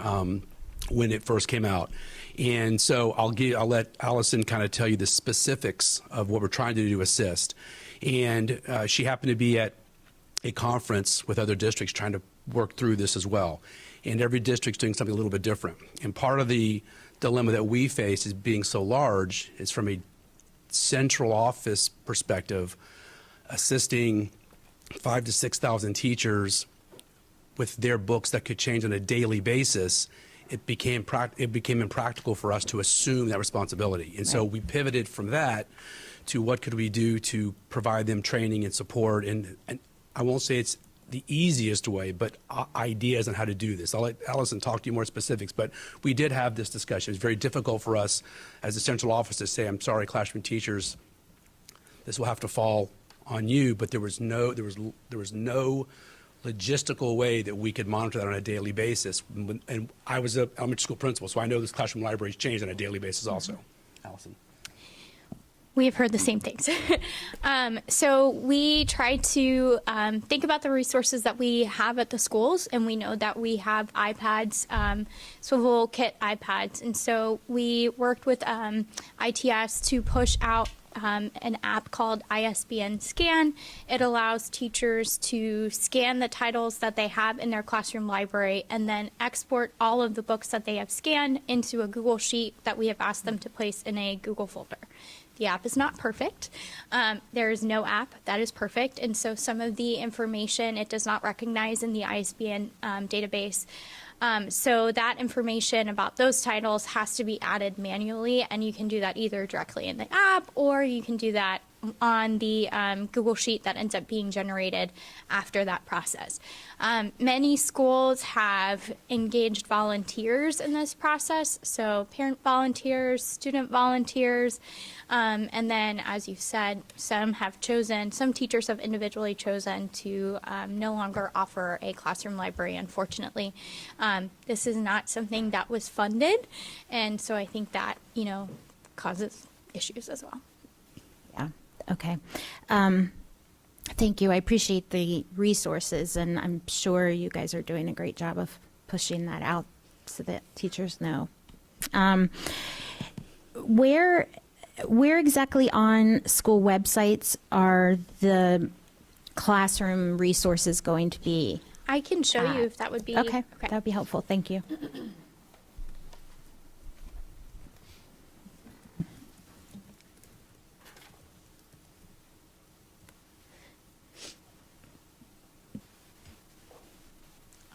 F: when it first came out. And so I'll let Allison kind of tell you the specifics of what we're trying to do to assist. And she happened to be at a conference with other districts trying to work through this as well. And every district's doing something a little bit different. And part of the dilemma that we face is being so large is from a central office perspective, assisting 5,000 to 6,000 teachers with their books that could change on a daily basis. It became impractical for us to assume that responsibility. And so we pivoted from that to what could we do to provide them training and support. And I won't say it's the easiest way, but ideas on how to do this. I'll let Allison talk to you more specifics, but we did have this discussion. It's very difficult for us as a central office to say, I'm sorry, classroom teachers, this will have to fall on you, but there was no logistical way that we could monitor that on a daily basis. And I was an elementary school principal, so I know this classroom libraries change on a daily basis also. Allison.
G: We have heard the same things. So we try to think about the resources that we have at the schools, and we know that we have iPads, swivel kit iPads. And so we worked with ITS to push out an app called ISBN Scan. It allows teachers to scan the titles that they have in their classroom library and then export all of the books that they have scanned into a Google Sheet that we have asked them to place in a Google folder. The app is not perfect. There is no app that is perfect, and so some of the information it does not recognize in the ISBN database. So that information about those titles has to be added manually, and you can do that either directly in the app or you can do that on the Google Sheet that ends up being generated after that process. Many schools have engaged volunteers in this process, so parent volunteers, student volunteers, and then, as you said, some teachers have individually chosen to no longer offer a classroom library, unfortunately. This is not something that was funded, and so I think that, causes issues as well.
L: Yeah. Okay. Thank you. I appreciate the resources, and I'm sure you guys are doing a great job of pushing that out so that teachers know. Where exactly on school websites are the classroom resources going to be?
G: I can show you if that would be
L: okay. That would be helpful. Thank you.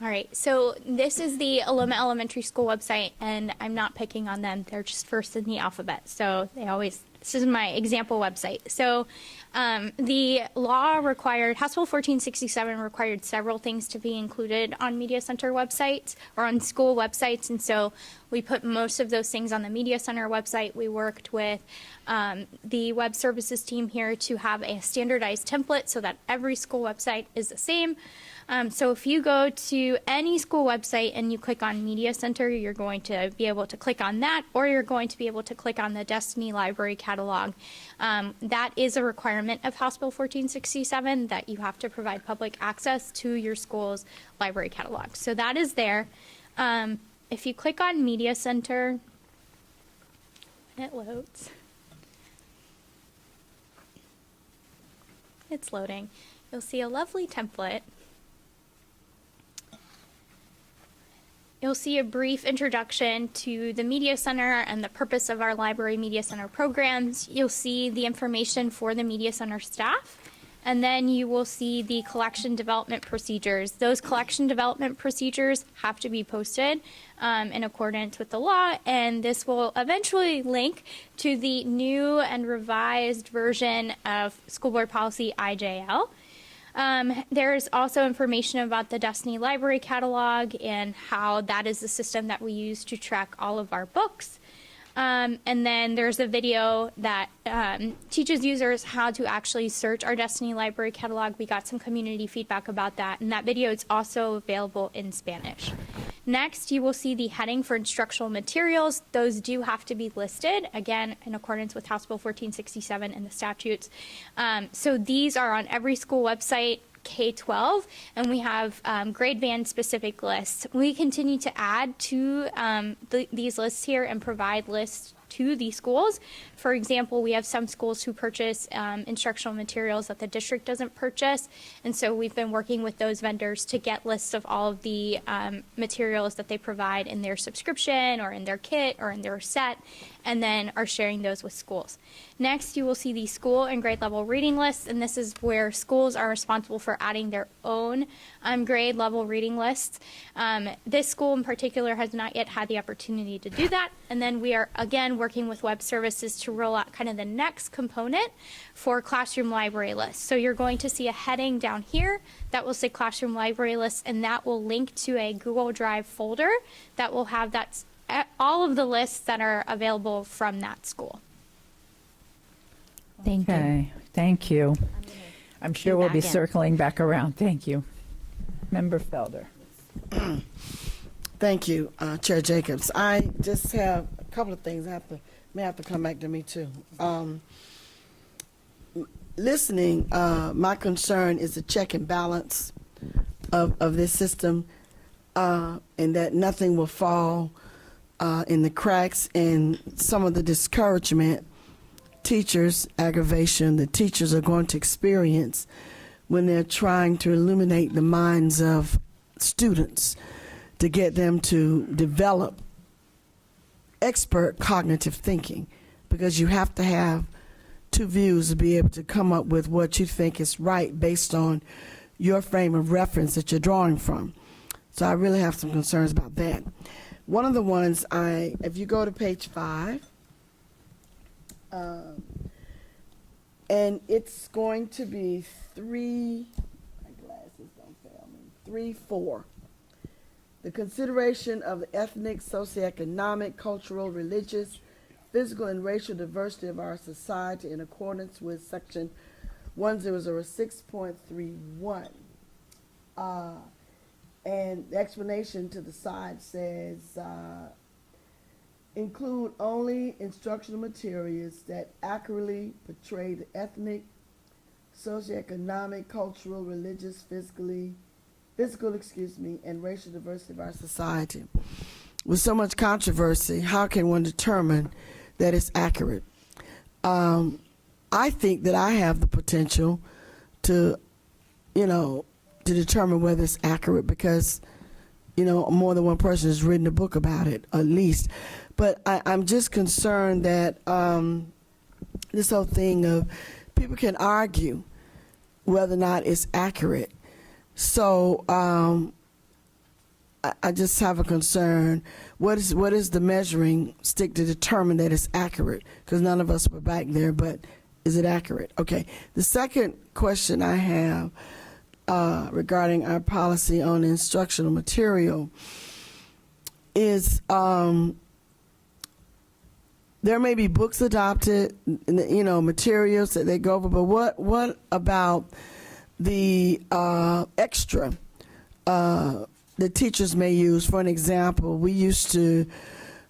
G: All right, so this is the Aloma Elementary School website, and I'm not picking on them. They're just first in the alphabet, so this is my example website. So the law required, House Bill 1467 required several things to be included on Media Center websites or on school websites, and so we put most of those things on the Media Center website. We worked with the web services team here to have a standardized template so that every school website is the same. So if you go to any school website and you click on Media Center, you're going to be able to click on that, or you're going to be able to click on the Destiny Library Catalog. That is a requirement of House Bill 1467 that you have to provide public access to your school's library catalog. So that is there. If you click on Media Center, it loads. It's loading. You'll see a lovely template. You'll see a brief introduction to the Media Center and the purpose of our Library Media Center programs. You'll see the information for the Media Center staff, and then you will see the collection development procedures. Those collection development procedures have to be posted in accordance with the law, and this will eventually link to the new and revised version of School Board Policy IJL. There's also information about the Destiny Library Catalog and how that is the system that we use to track all of our books. And then there's a video that teaches users how to actually search our Destiny Library Catalog. We got some community feedback about that, and that video is also available in Spanish. Next, you will see the heading for instructional materials. Those do have to be listed, again, in accordance with House Bill 1467 and the statutes. So these are on every school website, K-12, and we have grade band specific lists. We continue to add to these lists here and provide lists to the schools. For example, we have some schools who purchase instructional materials that the district doesn't purchase, and so we've been working with those vendors to get lists of all of the materials that they provide in their subscription or in their kit or in their set, and then are sharing those with schools. Next, you will see the school and grade level reading lists, and this is where schools are responsible for adding their own grade level reading lists. This school in particular has not yet had the opportunity to do that, and then we are again working with web services to roll out kind of the next component for classroom library lists. So you're going to see a heading down here that will say classroom library lists, and that will link to a Google Drive folder that will have all of the lists that are available from that school.
L: Thank you.
A: Okay, thank you. I'm sure we'll be
L: back in.
A: circling back around. Thank you. Member Felder.
D: Thank you, Chair Jacobs. I just have a couple of things may have to come back to me too. Listening, my concern is the check and balance of this system, and that nothing will fall in the cracks, and some of the discouragement teachers, aggravation the teachers are going to experience when they're trying to illuminate the minds of students to get them to develop expert cognitive thinking, because you have to have two views to be able to come up with what you think is right based on your frame of reference that you're drawing from. So I really have some concerns about that. One of the ones if you go to page 5, and it's going to be 3, my glasses don't fail me, 3-4. The consideration of the ethnic, socioeconomic, cultural, religious, physical, and racial diversity of our society in accordance with section 1006.31. And the explanation to the side says, include only instructional materials that accurately portray the ethnic, socioeconomic, cultural, religious, physical, and racial diversity of our society. With so much controversy, how can one determine that it's accurate? I think that I have the potential to determine whether it's accurate because, more than one person has written a book about it, at least. But I'm just concerned that this whole thing of people can argue whether or not it's accurate. So I just have a concern. What is the measuring stick to determine that it's accurate? Because none of us were back there, but is it accurate? Okay. The second question I have regarding our policy on instructional material is there may be books adopted, materials that they go over, but what about the extra the teachers may use? For an example, we used to,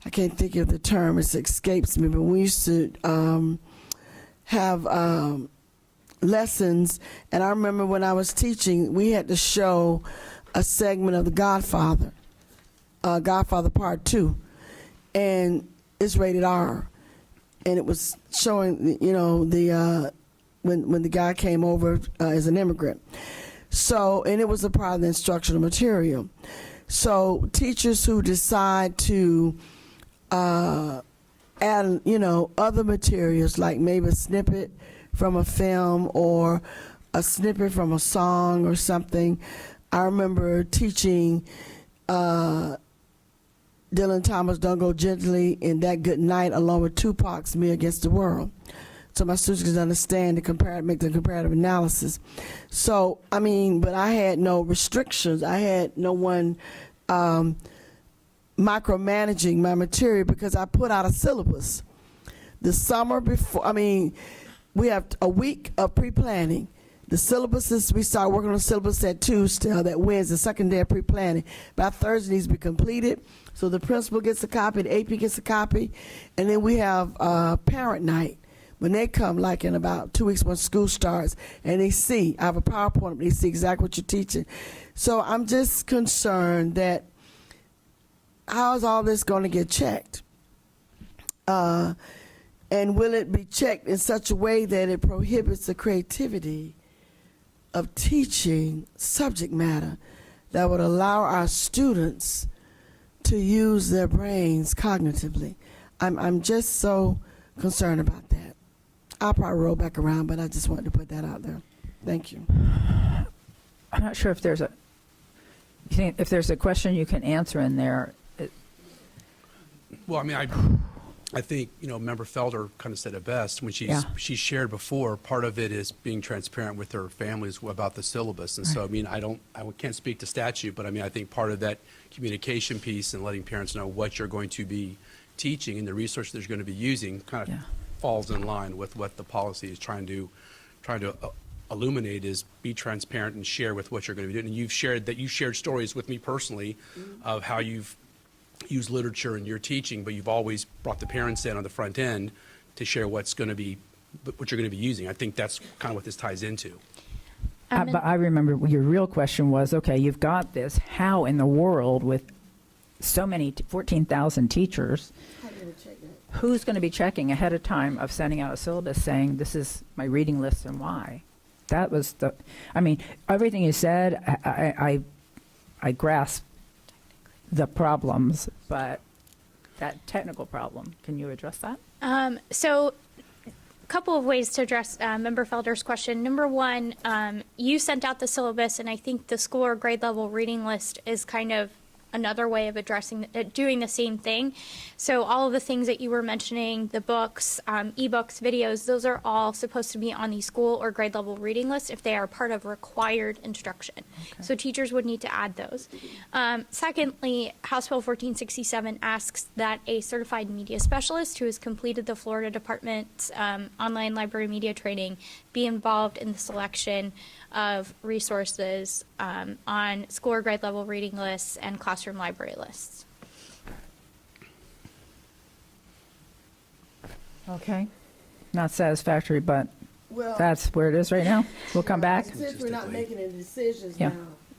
D: I can't think of the term, it escapes me, but we used to have lessons, and I remember when I was teaching, we had to show a segment of The Godfather, Godfather Part 2, and it's rated R, and it was showing, the when the guy came over as an immigrant. So, and it was a part of the instructional material. So teachers who decide to add, other materials, like maybe a snippet from a film or a snippet from a song or something. I remember teaching Dylan Thomas' Don't Go Gently and That Good Night along with Tupac's Me Against the World. so my students can understand make the comparative analysis. So, I mean, but I had no restrictions. I had no one micromanaging my material because I put out a syllabus. The summer before, I mean, we have a week of pre-planning. The syllabus is, we start working on the syllabus that Tuesday, that Wednesday, second day of pre-planning. By Thursday, it needs to be completed. So the principal gets a copy, the AP gets a copy, and then we have parent night. When they come, like in about 2 weeks when school starts, and they see, I have a PowerPoint, they see exactly what you're teaching. So I'm just concerned that how is all this going to get checked? And will it be checked in such a way that it prohibits the creativity of teaching subject matter that would allow our students to use their brains cognitively? I'm just so concerned about that. I'll probably roll back around, but I just wanted to put that out there. Thank you.
A: I'm not sure if there's a question you can answer in there.
F: Well, I mean, I think, Member Felder kind of said it best when she shared before. Part of it is being transparent with their families about the syllabus. And so, I mean, I can't speak to statute, but I mean, I think part of that communication piece and letting parents know what you're going to be teaching and the resources they're going to be using kind of falls in line with what the policy is trying to illuminate, is be transparent and share with what you're going to be doing. And you've shared stories with me personally of how you've use literature in your teaching, but you've always brought the parents in on the front end to share what you're going to be using. I think that's kind of what this ties into.
A: But I remember your real question was, okay, you've got this. How in the world, with so many, 14,000 teachers, who's going to be checking ahead of time of sending out a syllabus saying, this is my reading list and why? That was everything you said, I grasp the problems, but that technical problem, can you address that?
G: So a couple of ways to address Member Felder's question. Number one, you sent out the syllabus, and I think the school or grade level reading list is kind of another way of doing the same thing. So all of the things that you were mentioning, the books, ebooks, videos, those are all supposed to be on the school or grade level reading list if they are part of required instruction. Okay. So teachers would need to add those. Secondly, House Bill 1467 asks that a certified media specialist who has completed the Florida Department's online library media training be involved in the selection of resources on school or grade level reading lists and classroom library lists.
A: Okay. Not satisfactory, but that's where it is right now. We'll come back.
D: Since we're not making any decisions now,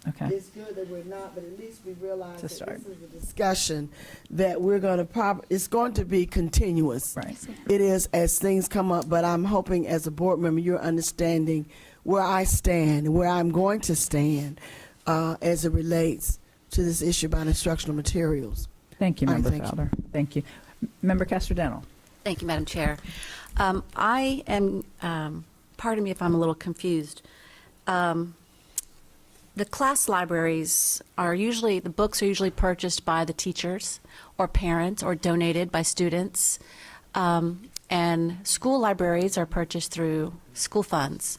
D: it's good that we're not, but at least we realize that this is a discussion that we're going to it's going to be continuous.
A: Right.
D: It is as things come up, but I'm hoping as a board member you're understanding where I stand and where I'm going to stand as it relates to this issue about instructional materials.
A: Thank you, Member Felder. Thank you. Member Castrodano.
C: Thank you, Madam Chair. I am, pardon me if I'm a little confused. The class libraries the books are usually purchased by the teachers or parents or donated by students. And school libraries are purchased through school funds.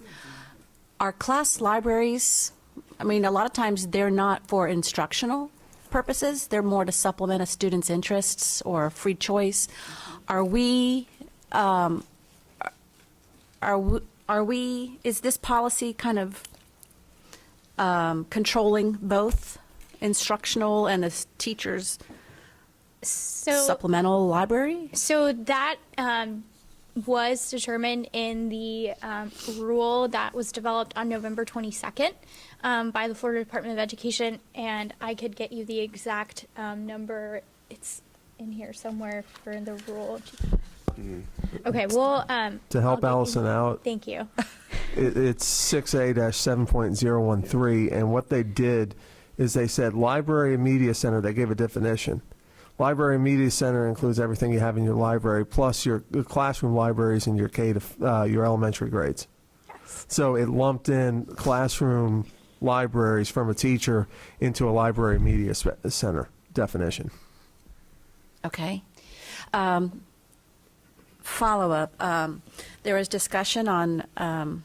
C: Our class libraries, a lot of times they're not for instructional purposes. They're more to supplement a student's interests or free choice. Is this policy kind of controlling both instructional and the teacher's supplemental library?
G: So that was determined in the rule that was developed on November 22nd by the Florida Department of Education, and I could get you the exact number. It's in here somewhere for the rule. Okay, well,
I: to help Allison out,
G: thank you.
I: It's 6A-7.013, and what they did is they said library and media center. They gave a definition. Library and media center includes everything you have in your library, plus your classroom libraries in your your elementary grades.
G: Yes.
I: So it lumped in classroom libraries from a teacher into a library media center definition.
C: Okay. follow-up. There was discussion on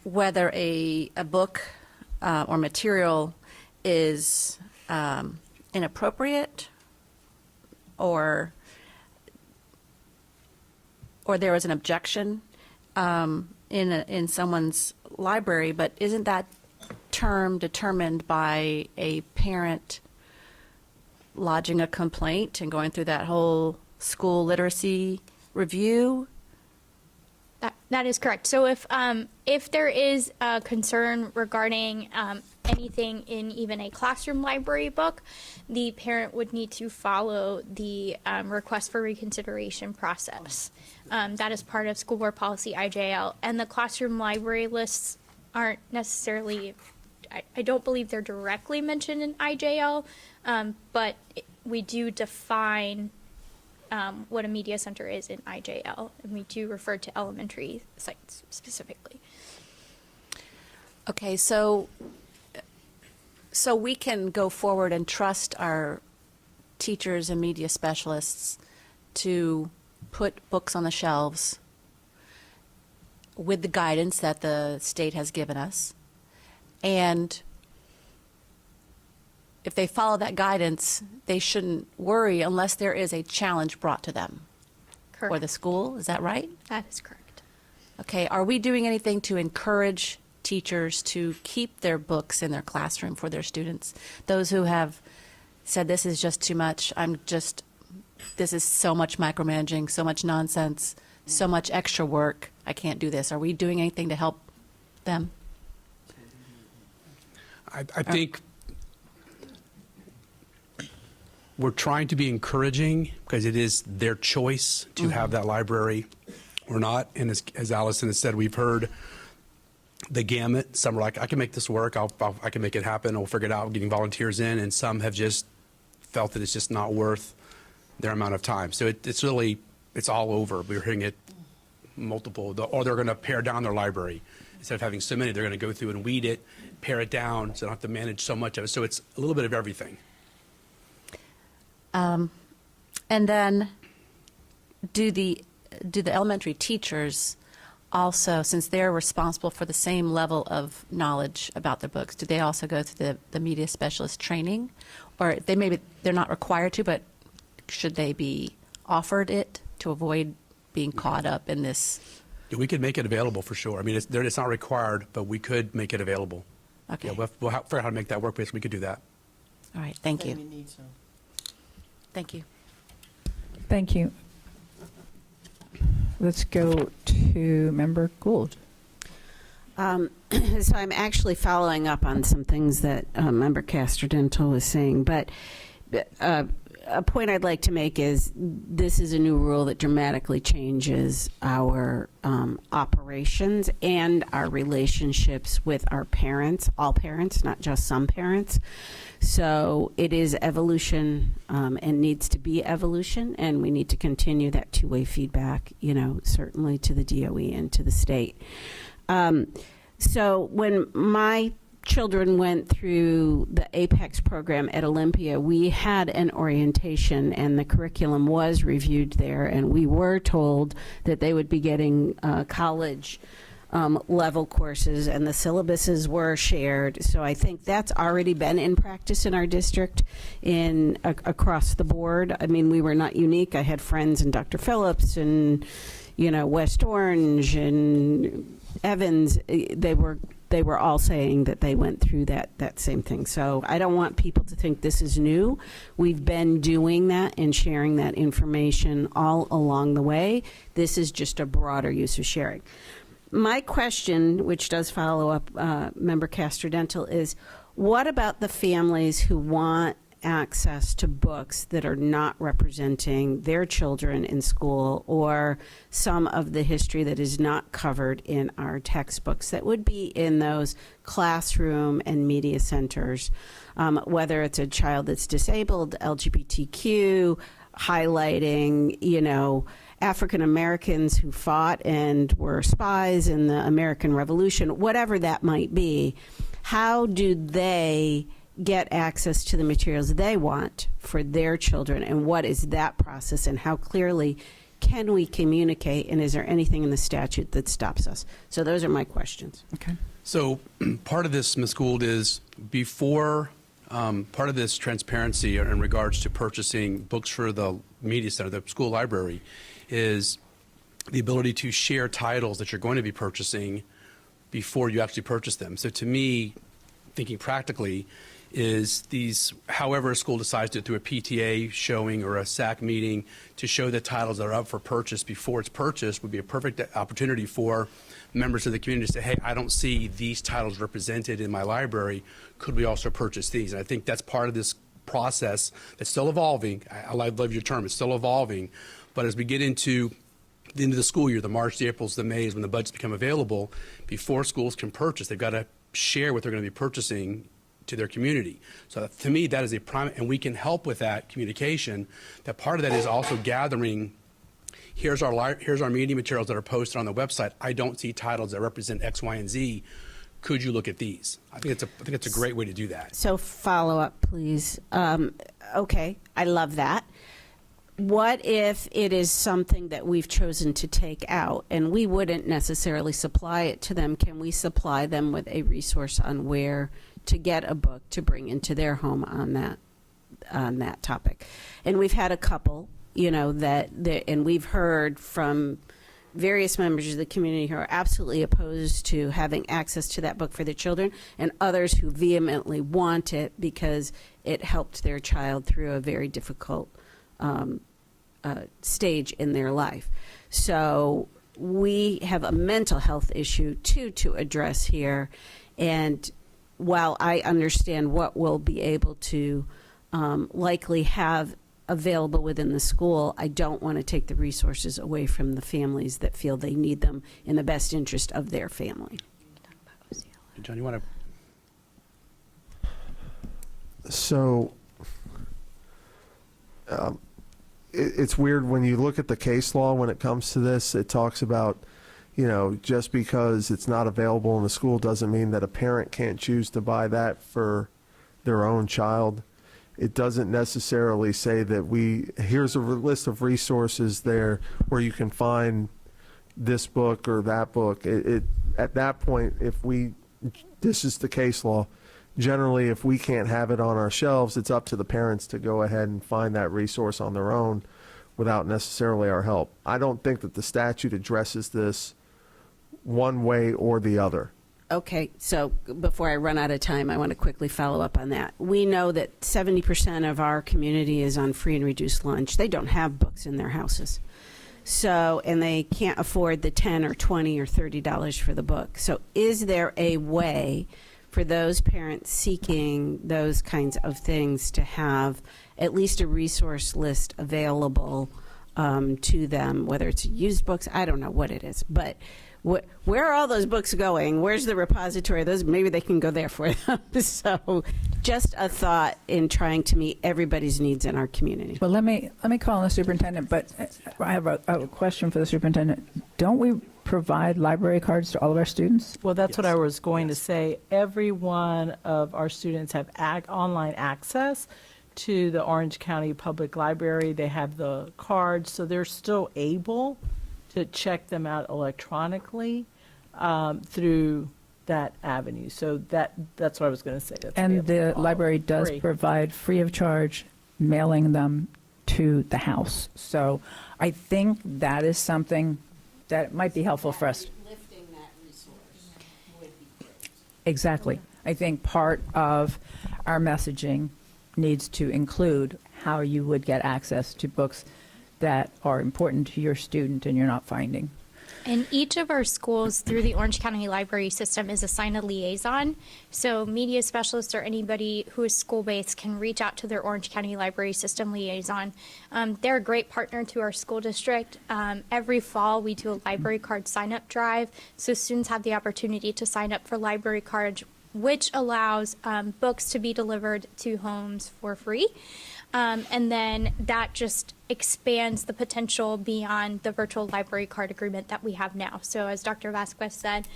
C: whether a book or material is inappropriate or there was an objection in someone's library, but isn't that term determined by a parent lodging a complaint and going through that whole school literacy review?
G: That is correct. So if there is a concern regarding anything in even a classroom library book, the parent would need to follow the request for reconsideration process. That is part of School Board Policy IJL, and the classroom library lists aren't necessarily, I don't believe they're directly mentioned in IJL, but we do define what a media center is in IJL, and we do refer to elementary sites specifically.
C: Okay, so we can go forward and trust our teachers and media specialists to put books on the shelves with the guidance that the state has given us. And if they follow that guidance, they shouldn't worry unless there is a challenge brought to them.
G: Correct.
C: Or the school, is that right?
G: That is correct.
C: Okay, are we doing anything to encourage teachers to keep their books in their classroom for their students? Those who have said, this is just too much, this is so much micromanaging, so much nonsense, so much extra work, I can't do this. Are we doing anything to help them?
F: I think we're trying to be encouraging because it is their choice to have that library or not. And as Allison has said, we've heard the gamut. Some are like, I can make this work. I can make it happen. We'll figure it out, getting volunteers in. And some have just felt that it's just not worth their amount of time. So it's really, it's all over. We're hearing it multiple, or they're going to pare down their library. Instead of having so many, they're going to go through and weed it, pare it down, so they don't have to manage so much of it. So it's a little bit of everything.
C: And then do the elementary teachers also, since they're responsible for the same level of knowledge about the books, do they also go through the media specialist training? Or they're not required to, but should they be offered it to avoid being caught up in this?
F: Yeah, we could make it available for sure. I mean, it's not required, but we could make it available.
C: Okay.
F: Yeah, we'll figure out how to make that work, but we could do that.
C: All right, thank you. Thank you.
A: Thank you. Let's go to Member Gould.
M: So I'm actually following up on some things that Member Castor-Dental was saying, but a point I'd like to make is this is a new rule that dramatically changes our operations and our relationships with our parents, all parents, not just some parents. So it is evolution and needs to be evolution, and we need to continue that two-way feedback, certainly to the DOE and to the state. So when my children went through the Apex program at Olympia, we had an orientation and the curriculum was reviewed there, and we were told that they would be getting college level courses, and the syllabuses were shared. So I think that's already been in practice in our district across the board. I mean, we were not unique. I had friends in Dr. Phillips and West Orange and Evans. They were all saying that they went through that same thing. So I don't want people to think this is new. We've been doing that and sharing that information all along the way. This is just a broader use of sharing. My question, which does follow up Member Castor-Dental, is what about the families who want access to books that are not representing their children in school, or some of the history that is not covered in our textbooks that would be in those classroom and media centers, whether it's a child that's disabled, LGBTQ, highlighting, African Americans who fought and were spies in the American Revolution, whatever that might be. How do they get access to the materials they want for their children, and what is that process, and how clearly can we communicate, and is there anything in the statute that stops us? So those are my questions.
A: Okay.
F: So part of this, Ms. Gould, is before part of this transparency in regards to purchasing books for the media center, the school library, is the ability to share titles that you're going to be purchasing before you actually purchase them. So to me, thinking practically, is these, however a school decides to do it through a PTA showing or a SAC meeting to show the titles that are up for purchase before it's purchased would be a perfect opportunity for members of the community to say, hey, I don't see these titles represented in my library. Could we also purchase these? And I think that's part of this process that's still evolving. I love your term, it's still evolving. But as we get into the end of the school year, the March, the Aprils, the Mays, when the budgets become available, before schools can purchase, they've got to share what they're going to be purchasing to their community. So to me, that is a prime, and we can help with that communication. That part of that is also gathering, here's our media materials that are posted on the website. I don't see titles that represent X, Y, and Z. Could you look at these? I think it's a great way to do that.
M: So follow up, please. Okay, I love that. What if it is something that we've chosen to take out and we wouldn't necessarily supply it to them? Can we supply them with a resource on where to get a book to bring into their home on that topic? And we've had a couple, and we've heard from various members of the community who are absolutely opposed to having access to that book for their children, and others who vehemently want it because it helped their child through a very difficult stage in their life. So we have a mental health issue too to address here, and while I understand what we'll be able to likely have available within the school, I don't want to take the resources away from the families that feel they need them in the best interest of their family.
F: John, you want to?
I: So it's weird when you look at the case law when it comes to this. It talks about, just because it's not available in the school doesn't mean that a parent can't choose to buy that for their own child. It doesn't necessarily say that here's a list of resources there where you can find this book or that book. At that point, this is the case law. Generally, if we can't have it on our shelves, it's up to the parents to go ahead and find that resource on their own without necessarily our help. I don't think that the statute addresses this one way or the other.
M: Okay, so before I run out of time, I want to quickly follow up on that. We know that 70% of our community is on free and reduced lunch. They don't have books in their houses. So, and they can't afford the $10 or $20 or $30 for the book. So is there a way for those parents seeking those kinds of things to have at least a resource list available to them, whether it's used books, I don't know what it is, but where are all those books going? Where's the repository of those? Maybe they can go there for them. So just a thought in trying to meet everybody's needs in our community.
A: Well, let me call on the superintendent, but I have a question for the superintendent. Don't we provide library cards to all of our students?
N: Well, that's what I was going to say. Every one of our students have online access to the Orange County Public Library. They have the cards, so they're still able to check them out electronically through that avenue. So that's what I was going to say.
A: And the library does provide free of charge mailing them to the house. So I think that is something that might be helpful for us.
M: Lifting that resource would be great.
A: Exactly. I think part of our messaging needs to include how you would get access to books that are important to your student and you're not finding.
G: And each of our schools through the Orange County Library System is assigned a liaison. So media specialists or anybody who is school-based can reach out to their Orange County Library System liaison. They're a great partner to our school district. Every fall we do a library card sign-up drive. So students have the opportunity to sign up for library cards, which allows books to be delivered to homes for free. And then that just expands the potential beyond the virtual library card agreement that we have now. So as Dr. Vasquez said,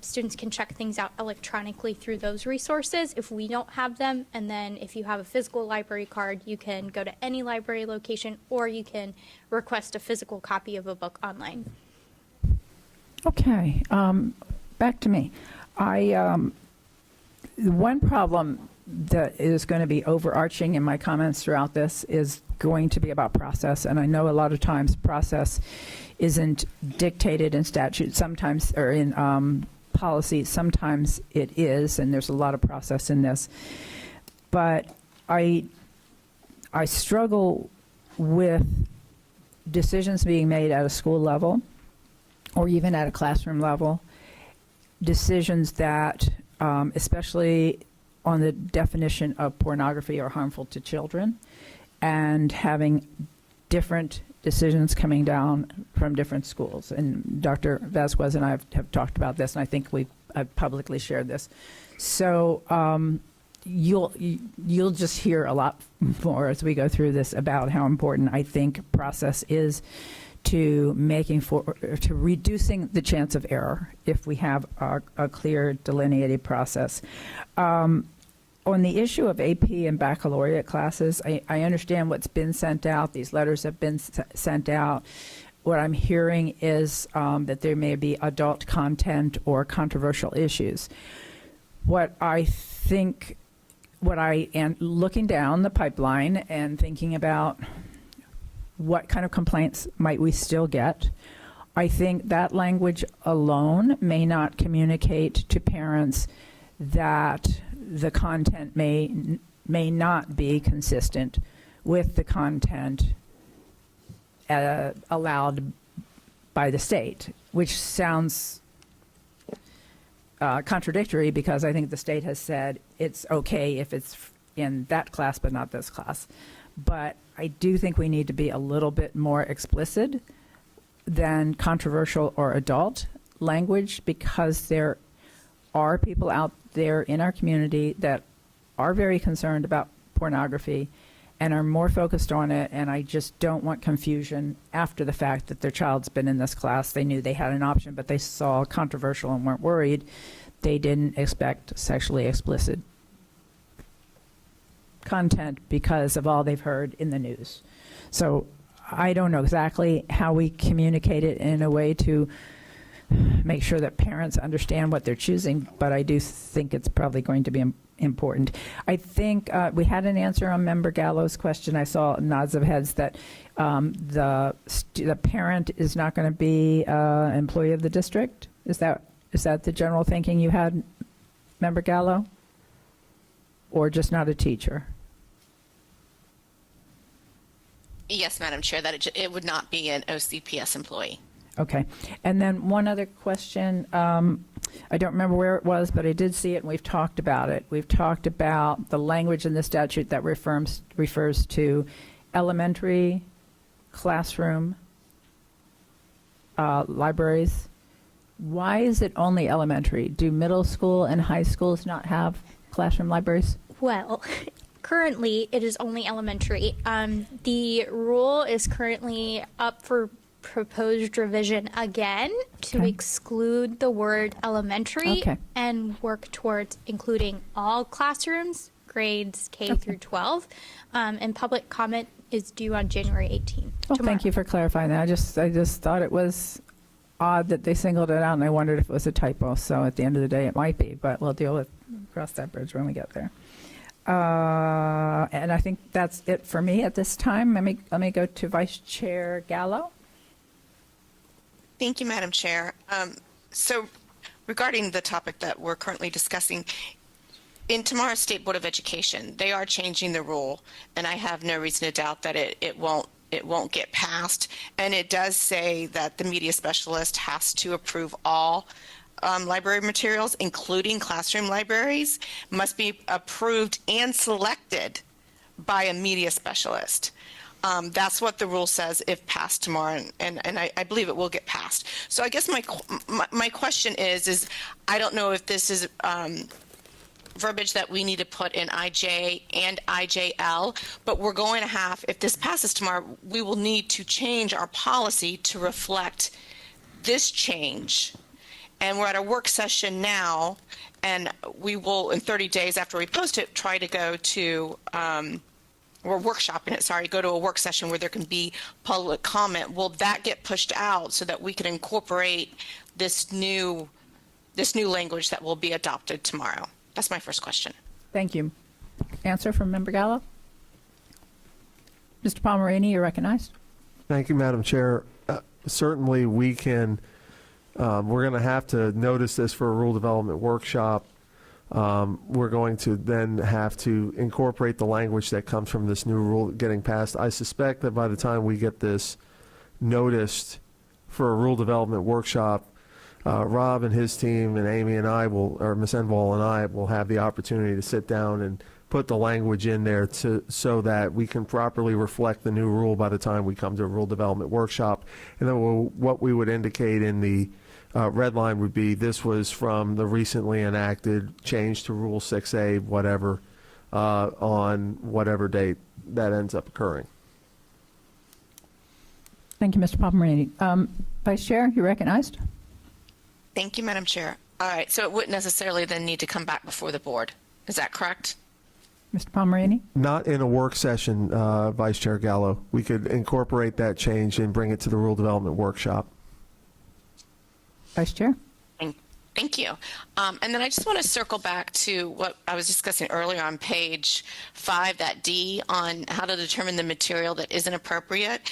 G: students can check things out electronically through those resources if we don't have them. And then if you have a physical library card, you can go to any library location, or you can request a physical copy of a book online.
A: Okay, back to me. One problem that is going to be overarching in my comments throughout this is going to be about process. And I know a lot of times process isn't dictated in statute, sometimes, or in policy, sometimes it is, and there's a lot of process in this. But I struggle with decisions being made at a school level or even at a classroom level, decisions that, especially on the definition of pornography or harmful to children, and having different decisions coming down from different schools. And Dr. Vasquez and I have talked about this, and I think I've publicly shared this. So you'll just hear a lot more as we go through this about how important I think process is to reducing the chance of error if we have a clear delineated process. On the issue of AP and baccalaureate classes, I understand what's been sent out. These letters have been sent out. What I'm hearing is that there may be adult content or controversial issues. What I am looking down the pipeline and thinking about what kind of complaints might we still get, I think that language alone may not communicate to parents that the content may not be consistent with the content allowed by the state, which sounds contradictory, because I think the state has said it's okay if it's in that class but not this class. But I do think we need to be a little bit more explicit than controversial or adult language, because there are people out there in our community that are very concerned about pornography and are more focused on it, and I just don't want confusion after the fact that their child's been in this class. They knew they had an option, but they saw controversial and weren't worried. They didn't expect sexually explicit content because of all they've heard in the news. So I don't know exactly how we communicate it in a way to make sure that parents understand what they're choosing, but I do think it's probably going to be important. I think we had an answer on Member Gallo's question. I saw nods of heads that the parent is not going to be an employee of the district. Is that the general thinking you had, Member Gallo? Or just not a teacher?
K: Yes, Madam Chair, that it would not be an OCPS employee.
A: Okay. And then one other question. I don't remember where it was, but I did see it, and we've talked about it. We've talked about the language in the statute that refers to elementary classroom libraries. Why is it only elementary? Do middle school and high schools not have classroom libraries?
G: Well, currently it is only elementary. The rule is currently up for proposed revision again to exclude the word elementary and work towards including all classrooms, grades K through 12. And public comment is due on January 18th.
A: Well, thank you for clarifying that. I just thought it was odd that they singled it out, and I wondered if it was a typo. So at the end of the day, it might be, but we'll cross that bridge when we get there. And I think that's it for me at this time. Let me go to Vice Chair Gallo.
K: Thank you, Madam Chair. So regarding the topic that we're currently discussing, in tomorrow's State Board of Education, they are changing the rule, and I have no reason to doubt that it won't get passed. And it does say that the media specialist has to approve all library materials, including classroom libraries, must be approved and selected by a media specialist. That's what the rule says if passed tomorrow, and I believe it will get passed. So I guess my question is I don't know if this is verbiage that we need to put in IJ and IJL, but we're going to have, if this passes tomorrow, we will need to change our policy to reflect this change. And we're at a work session now, and we will, in 30 days after we post it, try to go to, we're workshopping it, sorry, go to a work session where there can be public comment. Will that get pushed out so that we can incorporate this new language that will be adopted tomorrow? That's my first question.
A: Thank you. Answer from Member Gallo? Mr. Palmerini, you're recognized.
I: Thank you, Madam Chair. Certainly, we can. We're going to have to notice this for a rule development workshop. We're going to then have to incorporate the language that comes from this new rule getting passed. I suspect that by the time we get this noticed for a rule development workshop, Rob and his team and Amy and I will, or Ms. Enval and I will have the opportunity to sit down and put the language in there so that we can properly reflect the new rule by the time we come to a rule development workshop. And then what we would indicate in the red line would be this was from the recently enacted change to Rule 6A, whatever, on whatever date that ends up occurring.
A: Thank you, Mr. Palmerini. Vice Chair, you're recognized.
K: Thank you, Madam Chair. All right, so it wouldn't necessarily then need to come back before the board. Is that correct?
A: Mr. Palmerini?
I: Not in a work session, Vice Chair Gallo. We could incorporate that change and bring it to the rule development workshop.
A: Vice Chair?
K: Thank you. And then I just want to circle back to what I was discussing earlier on page 5, that D, on how to determine the material that isn't appropriate.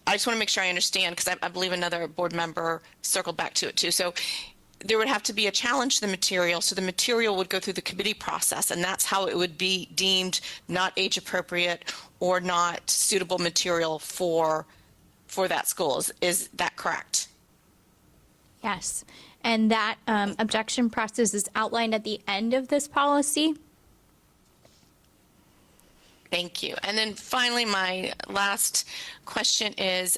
K: I just want to make sure I understand, because I believe another board member circled back to it too. So there would have to be a challenge to the material, so the material would go through the committee process, and that's how it would be deemed not age appropriate or not suitable material for that school. Is that correct?
G: Yes. And that objection process is outlined at the end of this policy.
K: Thank you. And then finally, my last question is,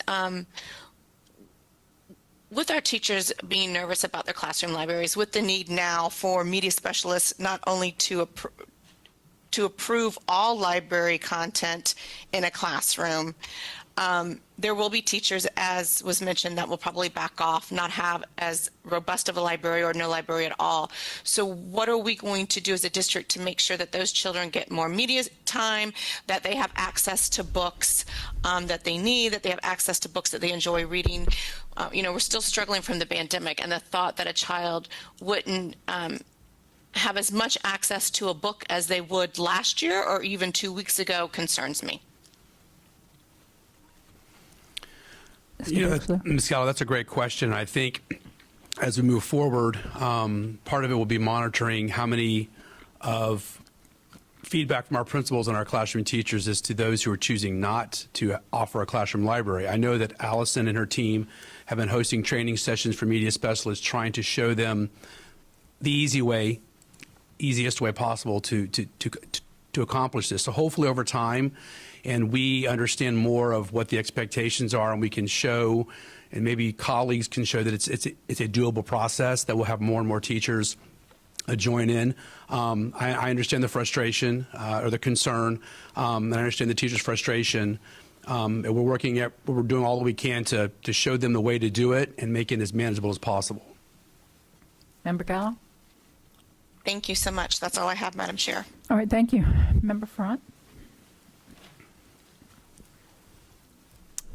K: with our teachers being nervous about their classroom libraries, with the need now for media specialists not only to approve all library content in a classroom, there will be teachers, as was mentioned, that will probably back off, not have as robust of a library or no library at all. So what are we going to do as a district to make sure that those children get more media time, that they have access to books that they need, that they have access to books that they enjoy reading? We're still struggling from the pandemic, and the thought that a child wouldn't have as much access to a book as they would last year or even 2 weeks ago concerns me.
F: Ms. Gallo, that's a great question. I think as we move forward, part of it will be monitoring how many of feedback from our principals and our classroom teachers as to those who are choosing not to offer a classroom library. I know that Allison and her team have been hosting training sessions for media specialists, trying to show them the easiest way possible to accomplish this. So hopefully over time, and we understand more of what the expectations are, and we can show, and maybe colleagues can show that it's a doable process, that we'll have more and more teachers join in. I understand the frustration or the concern, and I understand the teachers' frustration. And we're doing all that we can to show them the way to do it and make it as manageable as possible.
A: Member Gallo?
K: Thank you so much. That's all I have, Madam Chair.
A: All right, thank you. Member Front?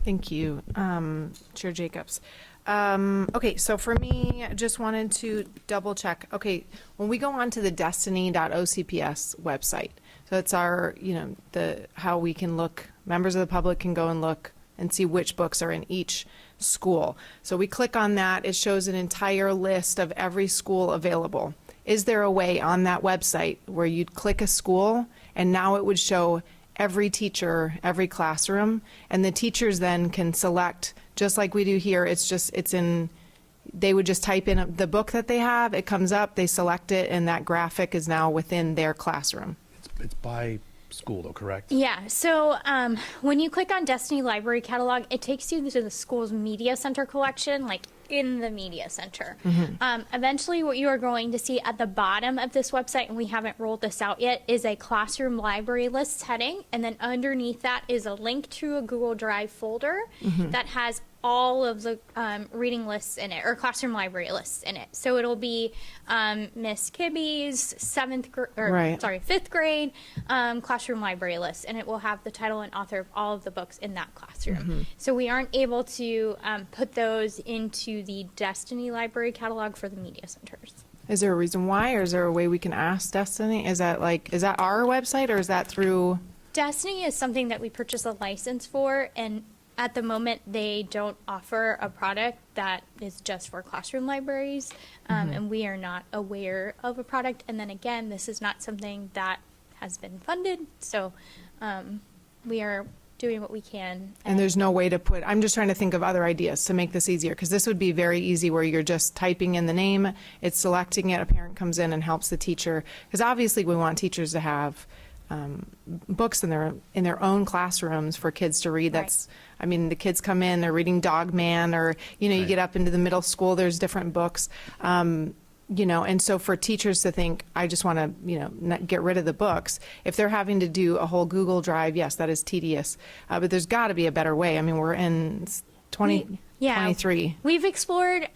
J: Thank you, Chair Jacobs. Okay, so for me, I just wanted to double check. Okay, when we go on to the destiny.ocps website, so it's our, how we can look, members of the public can go and look and see which books are in each school. So we click on that, it shows an entire list of every school available. Is there a way on that website where you'd click a school and now it would show every teacher, every classroom, and the teachers then can select, just like we do here, they would just type in the book that they have, it comes up, they select it, and that graphic is now within their classroom.
F: It's by school, though, correct?
G: Yeah, so when you click on Destiny Library Catalog, it takes you to the school's media center collection, like in the media center. Eventually, what you are going to see at the bottom of this website, and we haven't rolled this out yet, is a classroom library lists heading, and then underneath that is a link to a Google Drive folder that has all of the reading lists in it, or classroom library lists in it. So it'll be Miss Kibbe's fifth grade classroom library list, and it will have the title and author of all of the books in that classroom. So we aren't able to put those into the Destiny Library Catalog for the media centers.
J: Is there a reason why, or is there a way we can ask Destiny? Is that our website, or is that through?
G: Destiny is something that we purchase a license for, and at the moment, they don't offer a product that is just for classroom libraries, and we are not aware of a product. And then again, this is not something that has been funded, so we are doing what we can.
J: And there's no way to put, I'm just trying to think of other ideas to make this easier, because this would be very easy where you're just typing in the name, it's selecting it, a parent comes in and helps the teacher, because obviously we want teachers to have books in their own classrooms for kids to read. That's, I mean, the kids come in, they're reading Dog Man, or, you get up into the middle school, there's different books, and so for teachers to think, I just want to, not get rid of the books, if they're having to do a whole Google Drive, yes, that is tedious, but there's got to be a better way. I mean, we're in 2023.
G: We've explored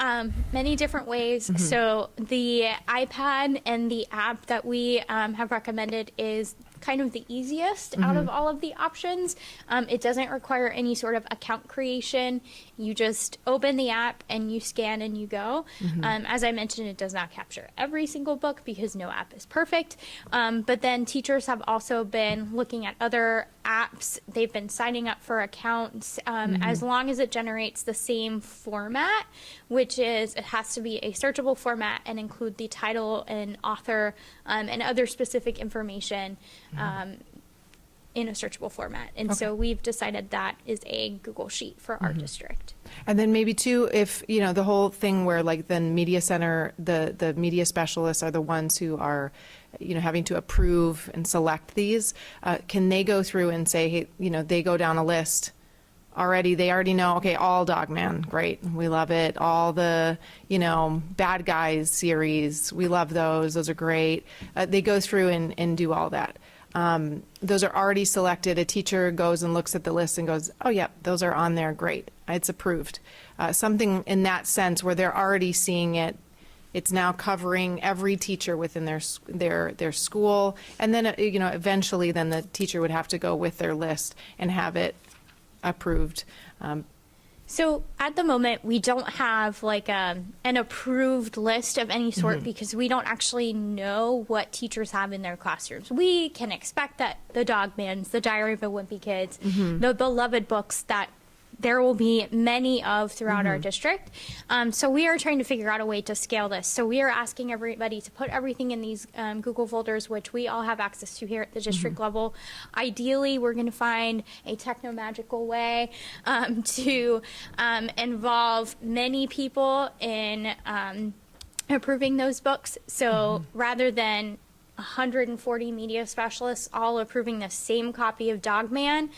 G: many different ways. So the iPad and the app that we have recommended is kind of the easiest out of all of the options. It doesn't require any sort of account creation. You just open the app and you scan and you go. As I mentioned, it does not capture every single book because no app is perfect. But then teachers have also been looking at other apps. They've been signing up for accounts as long as it generates the same format, which is it has to be a searchable format and include the title and author and other specific information in a searchable format. And so we've decided that is a Google Sheet for our district.
J: And then maybe too, if, the whole thing where like the media center, the media specialists are the ones who are, having to approve and select these, can they go through and say, hey, they go down a list already, they already know, okay, all Dog Man, great, we love it. All the, Bad Guys series, we love those are great. They go through and do all that. Those are already selected. A teacher goes and looks at the list and goes, oh, yeah, those are on there. Great. It's approved. Something in that sense where they're already seeing it. It's now covering every teacher within their school. And then, eventually then the teacher would have to go with their list and have it approved.
G: So at the moment, we don't have like an approved list of any sort because we don't actually know what teachers have in their classrooms. We can expect that the Dog Mans, the Diary of a Wimpy Kids, the beloved books that there will be many of throughout our district. So we are trying to figure out a way to scale this. So we are asking everybody to put everything in these Google folders, which we all have access to here at the district level. Ideally, we're going to find a techno-magical way to involve many people in approving those books. So rather than 140 media specialists all approving the same copy of Dog Man,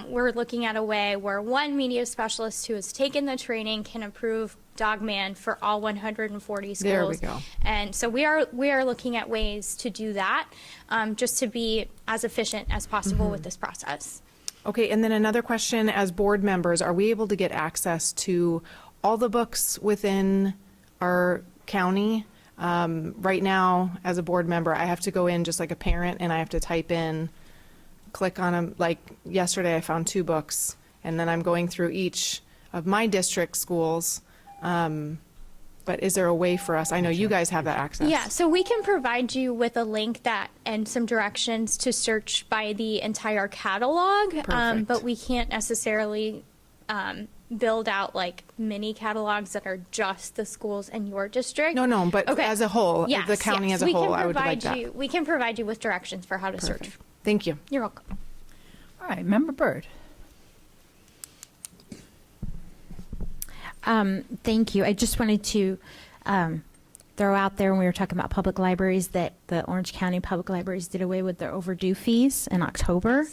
G: we're looking at a way where one media specialist who has taken the training can approve Dog Man for all 140 schools.
J: There we go.
G: And so we are looking at ways to do that, just to be as efficient as possible with this process.
J: Okay, and then another question, as board members, are we able to get access to all the books within our county? Right now, as a board member, I have to go in just like a parent and I have to type in, click on them. Like yesterday, I found 2 books, and then I'm going through each of my district schools. But is there a way for us? I know you guys have that access.
G: Yeah, so we can provide you with a link that and some directions to search by the entire catalog, but we can't necessarily build out like mini catalogs that are just the schools in your district.
J: No, but as a whole, the county as a whole, I would like that.
G: We can provide you with directions for how to search.
J: Thank you.
G: You're welcome.
A: All right, Member Byrd.
L: Thank you. I just wanted to throw out there when we were talking about public libraries that the Orange County Public Libraries did away with their overdue fees in October,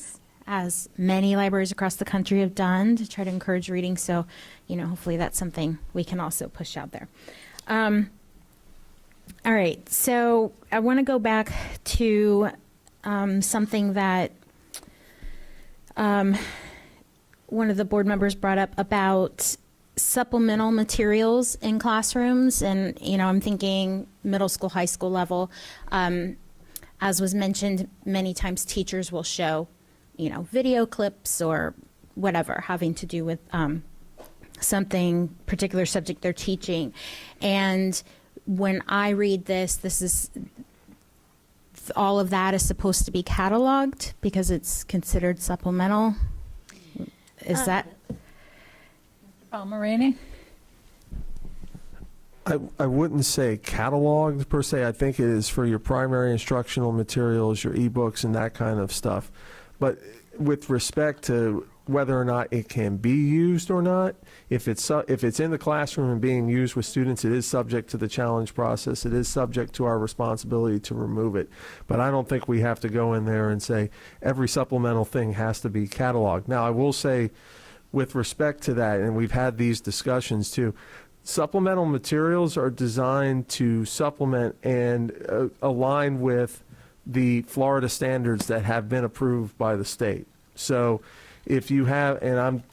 L: as many libraries across the country have done to try to encourage reading. So, hopefully that's something we can also push out there. All right, so I want to go back to something that one of the board members brought up about supplemental materials in classrooms. And, I'm thinking middle school, high school level. As was mentioned, many times teachers will show, video clips or whatever having to do with something, particular subject they're teaching. And when I read this is all of that is supposed to be cataloged because it's considered supplemental. Is that?
A: Palmerini?
I: I wouldn't say cataloged per se. I think it is for your primary instructional materials, your ebooks, and that kind of stuff. But with respect to whether or not it can be used or not, if it's in the classroom and being used with students, it is subject to the challenge process. It is subject to our responsibility to remove it. But I don't think we have to go in there and say every supplemental thing has to be cataloged. Now, I will say, with respect to that, and we've had these discussions too, supplemental materials are designed to supplement and align with the Florida standards that have been approved by the state. So if you have, and I'm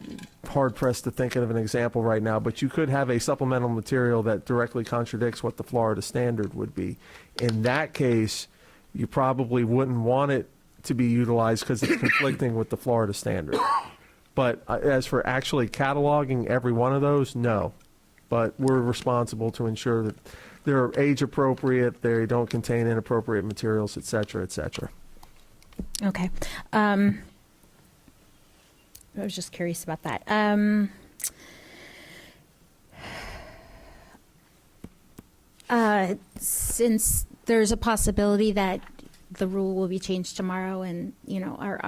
I: hard-pressed to think of an example right now, but you could have a supplemental material that directly contradicts what the Florida standard would be. In that case, you probably wouldn't want it to be utilized because it's conflicting with the Florida standard. But as for actually cataloging every one of those, no. But we're responsible to ensure that they're age-appropriate, they don't contain inappropriate materials, et cetera, et cetera.
L: Okay. I was just curious about that. Since there's a possibility that the rule will be changed tomorrow, and our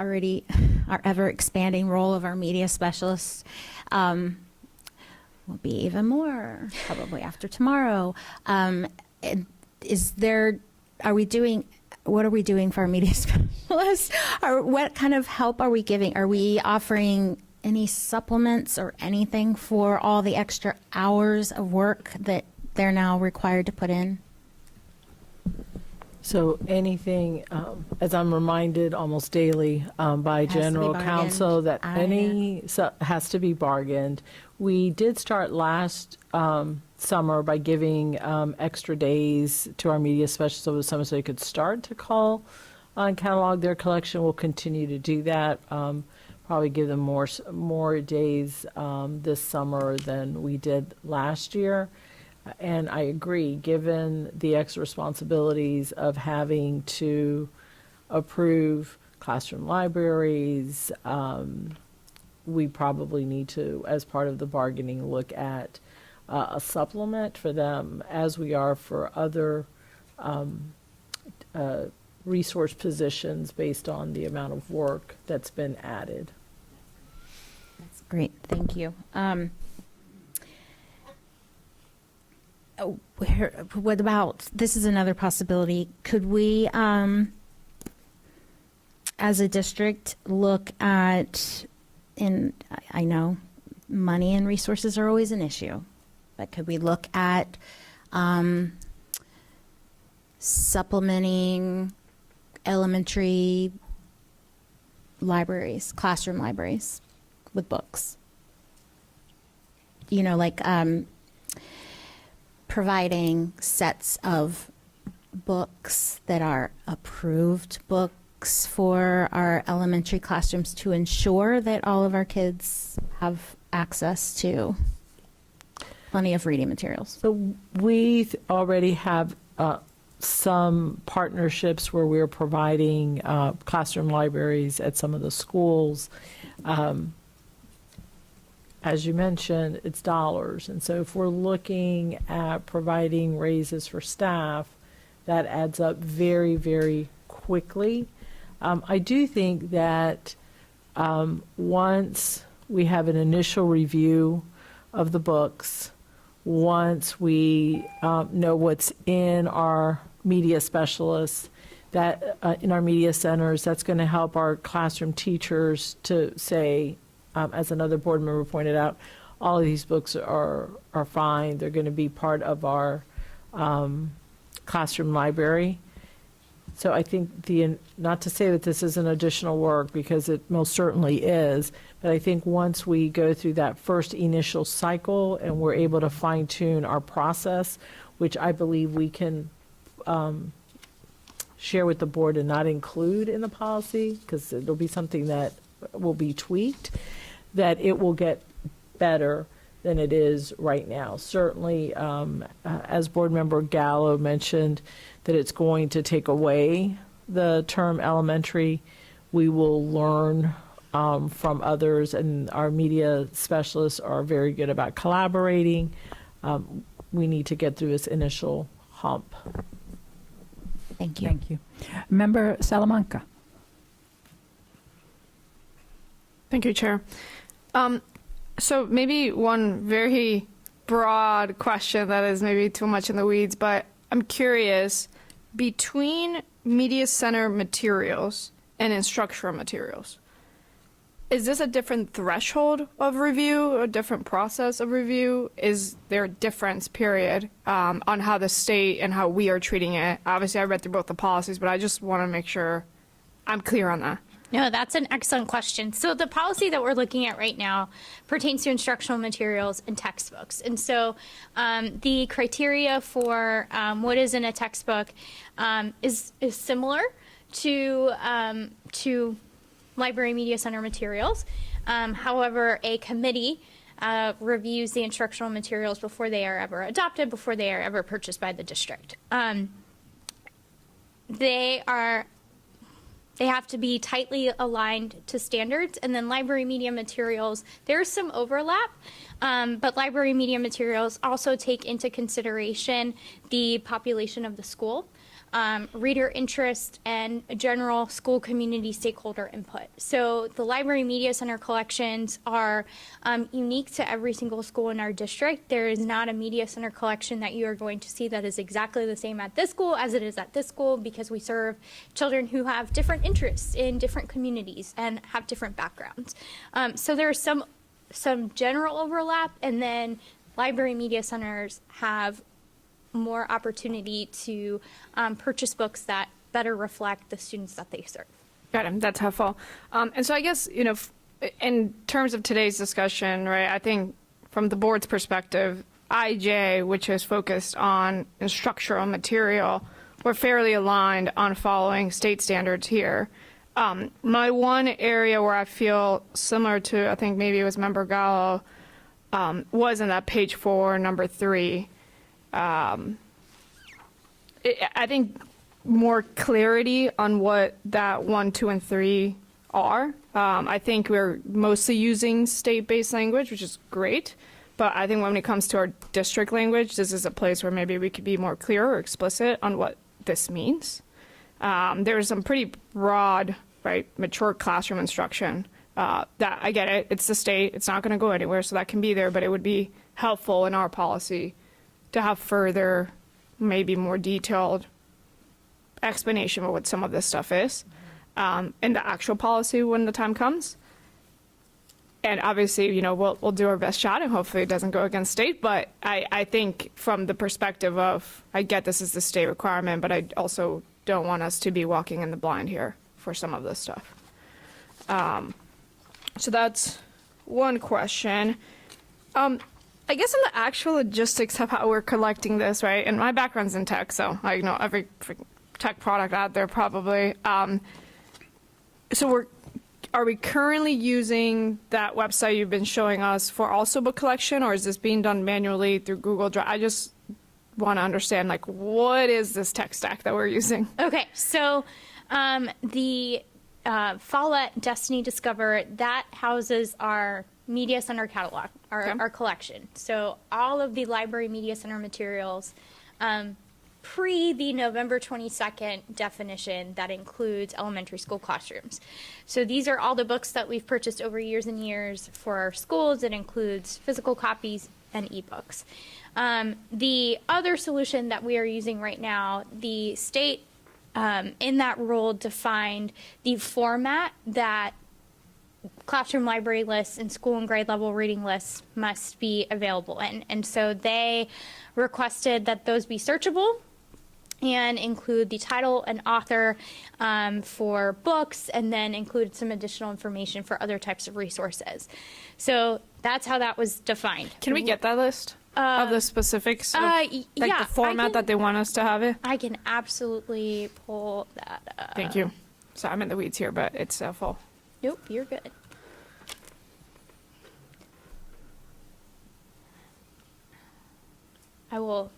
L: ever expanding role of our media specialists will be even more probably after tomorrow. What are we doing for our media specialists? What kind of help are we giving? Are we offering any supplements or anything for all the extra hours of work that they're now required to put in?
N: So anything, as I'm reminded almost daily by general counsel, that has to be bargained. We did start last summer by giving extra days to our media specialists over the summer so they could start to call and catalog their collection. We'll continue to do that. Probably give them more days this summer than we did last year. And I agree, given the extra responsibilities of having to approve classroom libraries, we probably need to, as part of the bargaining, look at a supplement for them, as we are for other resource positions based on the amount of work that's been added.
L: That's great, thank you. What about, this is another possibility, could we, as a district, look at, and I know money and resources are always an issue, but could we look at supplementing elementary libraries, classroom libraries, with books? Providing sets of books that are approved books for our elementary classrooms to ensure that all of our kids have access to plenty of reading materials.
N: So we already have some partnerships where we're providing classroom libraries at some of the schools. As you mentioned, it's dollars. And so if we're looking at providing raises for staff, that adds up very, very quickly. I do think that once we have an initial review of the books, once we know what's in our media specialists, that in our media centers, that's going to help our classroom teachers to say, as another board member pointed out, all of these books are fine. They're going to be part of our classroom library. So I think not to say that this isn't additional work, because it most certainly is, but I think once we go through that first initial cycle and we're able to fine tune our process, which I believe we can share with the board and not include in the policy, because it'll be something that will be tweaked, that it will get better than it is right now. Certainly, as Board Member Gallo mentioned, that it's going to take away the term elementary. We will learn from others, and our media specialists are very good about collaborating. We need to get through this initial hump.
L: Thank you.
A: Thank you. Member Salamanca.
O: Thank you, Chair. So maybe one very broad question that is maybe too much in the weeds, but I'm curious, between media center materials and instructional materials, is this a different threshold of review, a different process of review? Is there a difference, period, on how the state and how we are treating it? Obviously, I read through both the policies, but I just want to make sure I'm clear on that.
G: No, that's an excellent question. So the policy that we're looking at right now pertains to instructional materials and textbooks. And so the criteria for what is in a textbook is similar to library media center materials. However, a committee reviews the instructional materials before they are ever adopted, before they are ever purchased by the district. They have to be tightly aligned to standards. And then library media materials, there's some overlap, but library media materials also take into consideration the population of the school, reader interest, and general school community stakeholder input. So the library media center collections are unique to every single school in our district. There is not a media center collection that you are going to see that is exactly the same at this school as it is at this school, because we serve children who have different interests in different communities and have different backgrounds. So there's some general overlap, and then library media centers have more opportunity to purchase books that better reflect the students that they serve.
O: Got it. That's helpful. And so I guess, you know, in terms of today's discussion, right, I think from the board's perspective, IJ, which is focused on instructional material, we're fairly aligned on following state standards here. My one area where I feel similar to, I think maybe it was Member Gallo, was in that page 4, number 3. I think more clarity on what that 1, 2, and 3 are. I think we're mostly using state-based language, which is great. But I think when it comes to our district language, this is a place where maybe we could be more clear or explicit on what this means. There's some pretty broad, right, mature classroom instruction that, I get it, it's the state, it's not going to go anywhere, so that can be there, but it would be helpful in our policy to have further, maybe more detailed explanation of what some of this stuff is in the actual policy when the time comes. And obviously, you know, we'll do our best shot, and hopefully it doesn't go against state. But I think from the perspective of, I get this is the state requirement, but I also don't want us to be walking in the blind here for some of this stuff. So that's one question. I guess in the actual logistics of how we're collecting this, right? And my background's in tech, so I know every tech product out there probably. So are we currently using that website you've been showing us for also book collection, or is this being done manually through Google Drive? I just want to understand, like, what is this tech stack that we're using?
G: Okay, so the Follett Destiny Discover, that houses our Media Center catalog, our collection. So all of the library Media Center materials, pre the November 22nd definition that includes elementary school classrooms. So these are all the books that we've purchased over years and years for our schools. It includes physical copies, and ebooks. The other solution that we are using right now, the state in that rule defined the format that classroom library lists and school and grade level reading lists must be available in. And so they requested that those be searchable and include the title and author for books, and then include some additional information for other types of resources. So that's how that was defined.
O: Can we get that list of the specifics, of,
G: yeah,
O: the format that they want us to have it?
G: I can absolutely pull that up.
O: Thank you. So I'm in the weeds here, but it's full.
G: Nope, you're good. I will.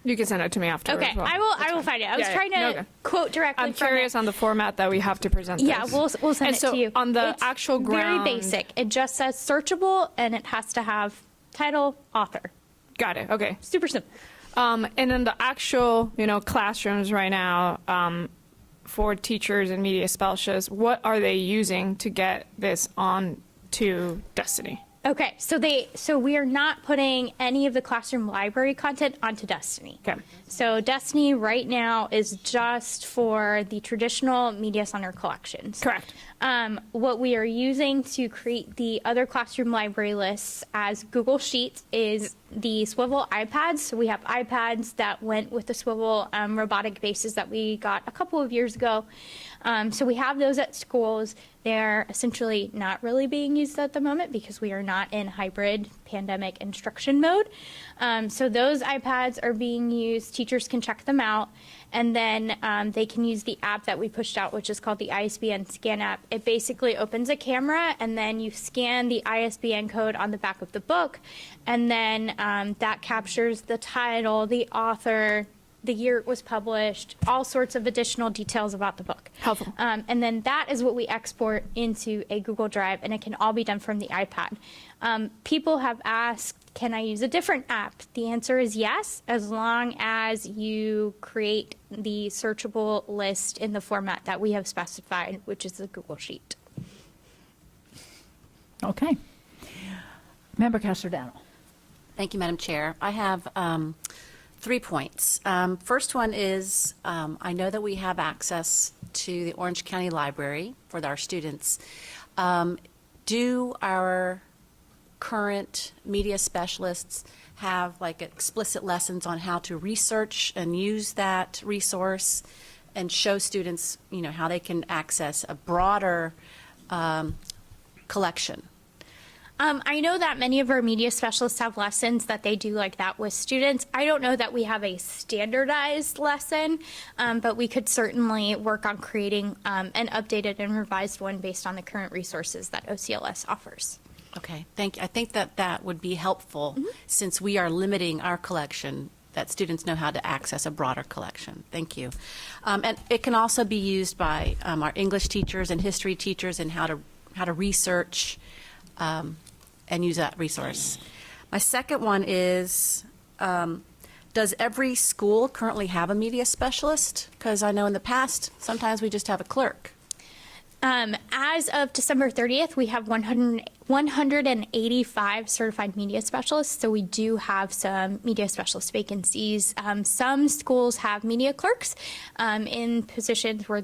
O: You can send it to me after.
G: Okay,
O: as well.
G: I will find it. I was trying to quote directly.
O: I'm
G: from
O: curious
G: it.
O: on the format that we have to present.
G: Yeah,
O: this.
G: we'll send
O: and
G: it
O: so
G: to you.
O: On the
G: It's
O: actual ground,
G: very basic. It just says searchable, and it has to have title, author.
O: Got it. Okay.
G: Super simple.
O: And in the actual, classrooms right now, for teachers and media specialists, what are they using to get this on to Destiny?
G: Okay, so we are not putting any of the classroom library content onto Destiny.
O: Okay.
G: So Destiny right now is just for the traditional Media Center collections.
O: Correct.
G: What we are using to create the other classroom library lists as Google Sheets is the swivel iPads. So we have iPads that went with the swivel robotic bases that we got a couple of years ago. So we have those at schools. They're essentially not really being used at the moment because we are not in hybrid pandemic instruction mode. So those iPads are being used. Teachers can check them out. And then they can use the app that we pushed out, which is called the ISBN Scan app. It basically opens a camera, and then you scan the ISBN code on the back of the book. And then that captures the title, the author, the year it was published, all sorts of additional details about the book.
O: Helpful.
G: And then that is what we export into a Google Drive, and it can all be done from the iPad. People have asked, can I use a different app? The answer is yes, as long as you create the searchable list in the format that we have specified, which is the Google Sheet.
A: Okay. Member Castrodano.
C: Thank you, Madam Chair. I have 3 points. First one is I know that we have access to the Orange County Library for our students. Do our current media specialists have like explicit lessons on how to research and use that resource and show students, how they can access a broader collection?
G: I know that many of our media specialists have lessons that they do like that with students. I don't know that we have a standardized lesson, but we could certainly work on creating an updated and revised one based on the current resources that OCLS offers.
C: Okay, thank you. I think that would be helpful since we are limiting our collection, that students know how to access a broader collection. Thank you. And it can also be used by our English teachers and history teachers in how to research and use that resource. My second one is, does every school currently have a media specialist? Because I know in the past, sometimes we just have a clerk.
G: As of December 30th, we have 185 certified media specialists, so we do have some media specialist vacancies. Some schools have media clerks in positions where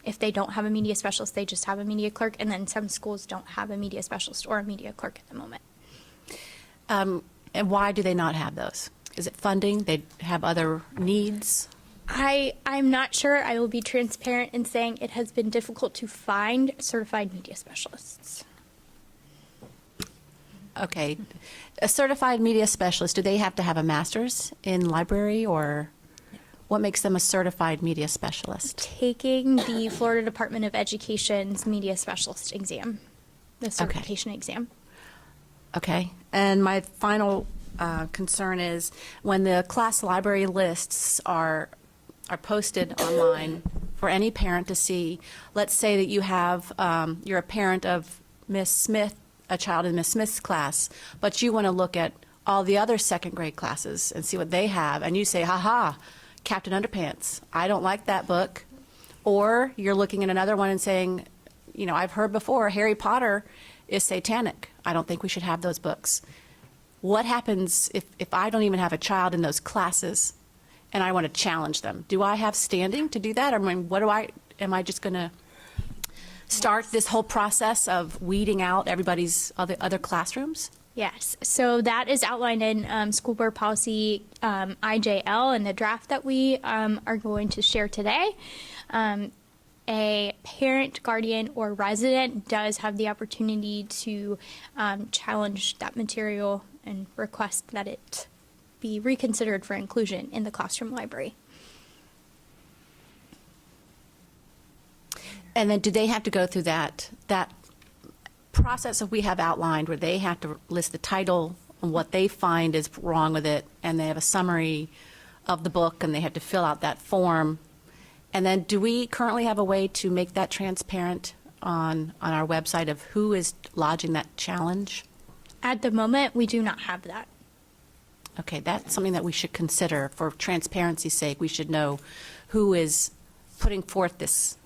G: if they don't have a media specialist, they just have a media clerk, and then some schools don't have a media specialist or a media clerk at the moment.
C: And why do they not have those? Is it funding? They have other needs?
G: I'm not sure. I will be transparent in saying it has been difficult to find certified media specialists.
C: Okay. A certified media specialist, do they have to have a master's in library, or what makes them a certified media specialist?
G: Taking the Florida Department of Education's media specialist exam, the certification exam.
C: Okay. And my final concern is when the class library lists are posted online for any parent to see. Let's say that you have, you're a parent of Miss Smith, a child in Miss Smith's class, but you want to look at all the other second grade classes and see what they have, and you say, ha, Captain Underpants, I don't like that book. Or you're looking at another one and saying, I've heard before Harry Potter is satanic. I don't think we should have those books. What happens if I don't even have a child in those classes and I want to challenge them? Do I have standing to do that? Or am I just going to start this whole process of weeding out everybody's other classrooms?
G: Yes, so that is outlined in School Board Policy IJL in the draft that we are going to share today. A parent, guardian, or resident does have the opportunity to challenge that material and request that it be reconsidered for inclusion in the classroom library.
C: And then do they have to go through that process that we have outlined where they have to list the title and what they find is wrong with it, and they have a summary of the book, and they have to fill out that form? And then do we currently have a way to make that transparent on our website of who is lodging that challenge?
G: At the moment, we do not have that.
C: Okay, that's something that we should consider for transparency's sake. We should know who is putting forth this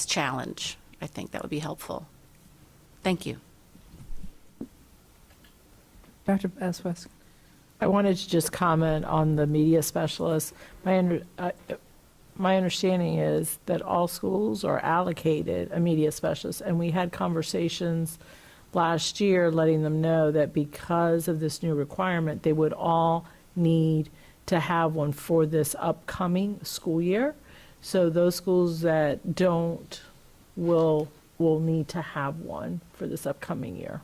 C: challenge. I think that would be helpful. Thank you.
A: Dr. Vasquez.
N: I wanted to just comment on the media specialist. My understanding is that all schools are allocated a media specialist, and we had conversations last year letting them know that because of this new requirement, they would all need to have one for this upcoming school year. So those schools that don't will need to have one for this upcoming year.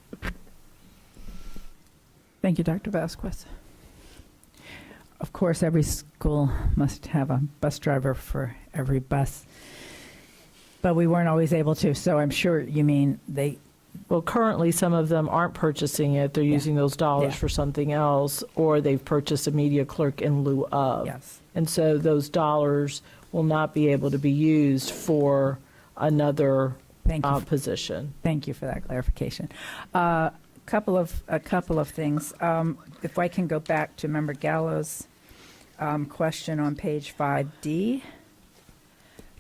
A: Thank you, Dr. Vasquez. Of course, every school must have a bus driver for every bus, but we weren't always able to, so I'm sure you mean they...
N: Well, currently, some of them aren't purchasing it. They're using those dollars for something else, or they've purchased a media clerk in lieu of.
A: Yes.
N: And so those dollars will not be able to be used for another position.
A: Thank you for that clarification. A couple of things. If I can go back to Member Gallo's question on page 5D,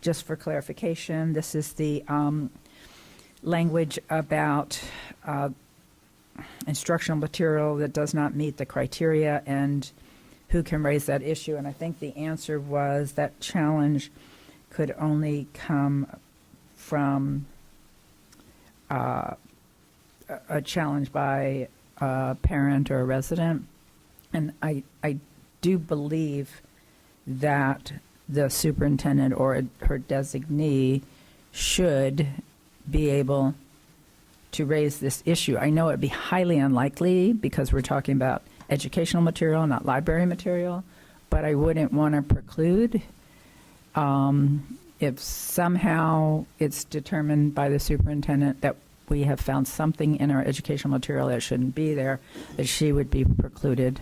A: just for clarification, this is the language about instructional material that does not meet the criteria and who can raise that issue. And I think the answer was that challenge could only come from a challenge by a parent or a resident. And I do believe that the superintendent or her designee should be able to raise this issue. I know it'd be highly unlikely because we're talking about educational material, not library material, but I wouldn't want to preclude if somehow it's determined by the superintendent that we have found something in our educational material that shouldn't be there, that she would be precluded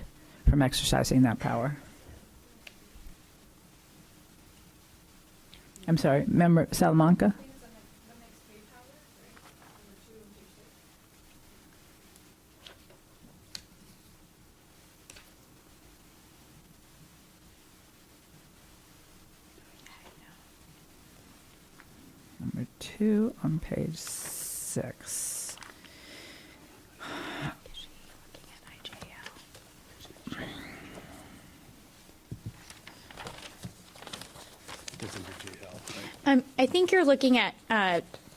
A: from exercising that power. I'm sorry, Member Salamanca? Number 2 on page 6.
G: I think you're looking at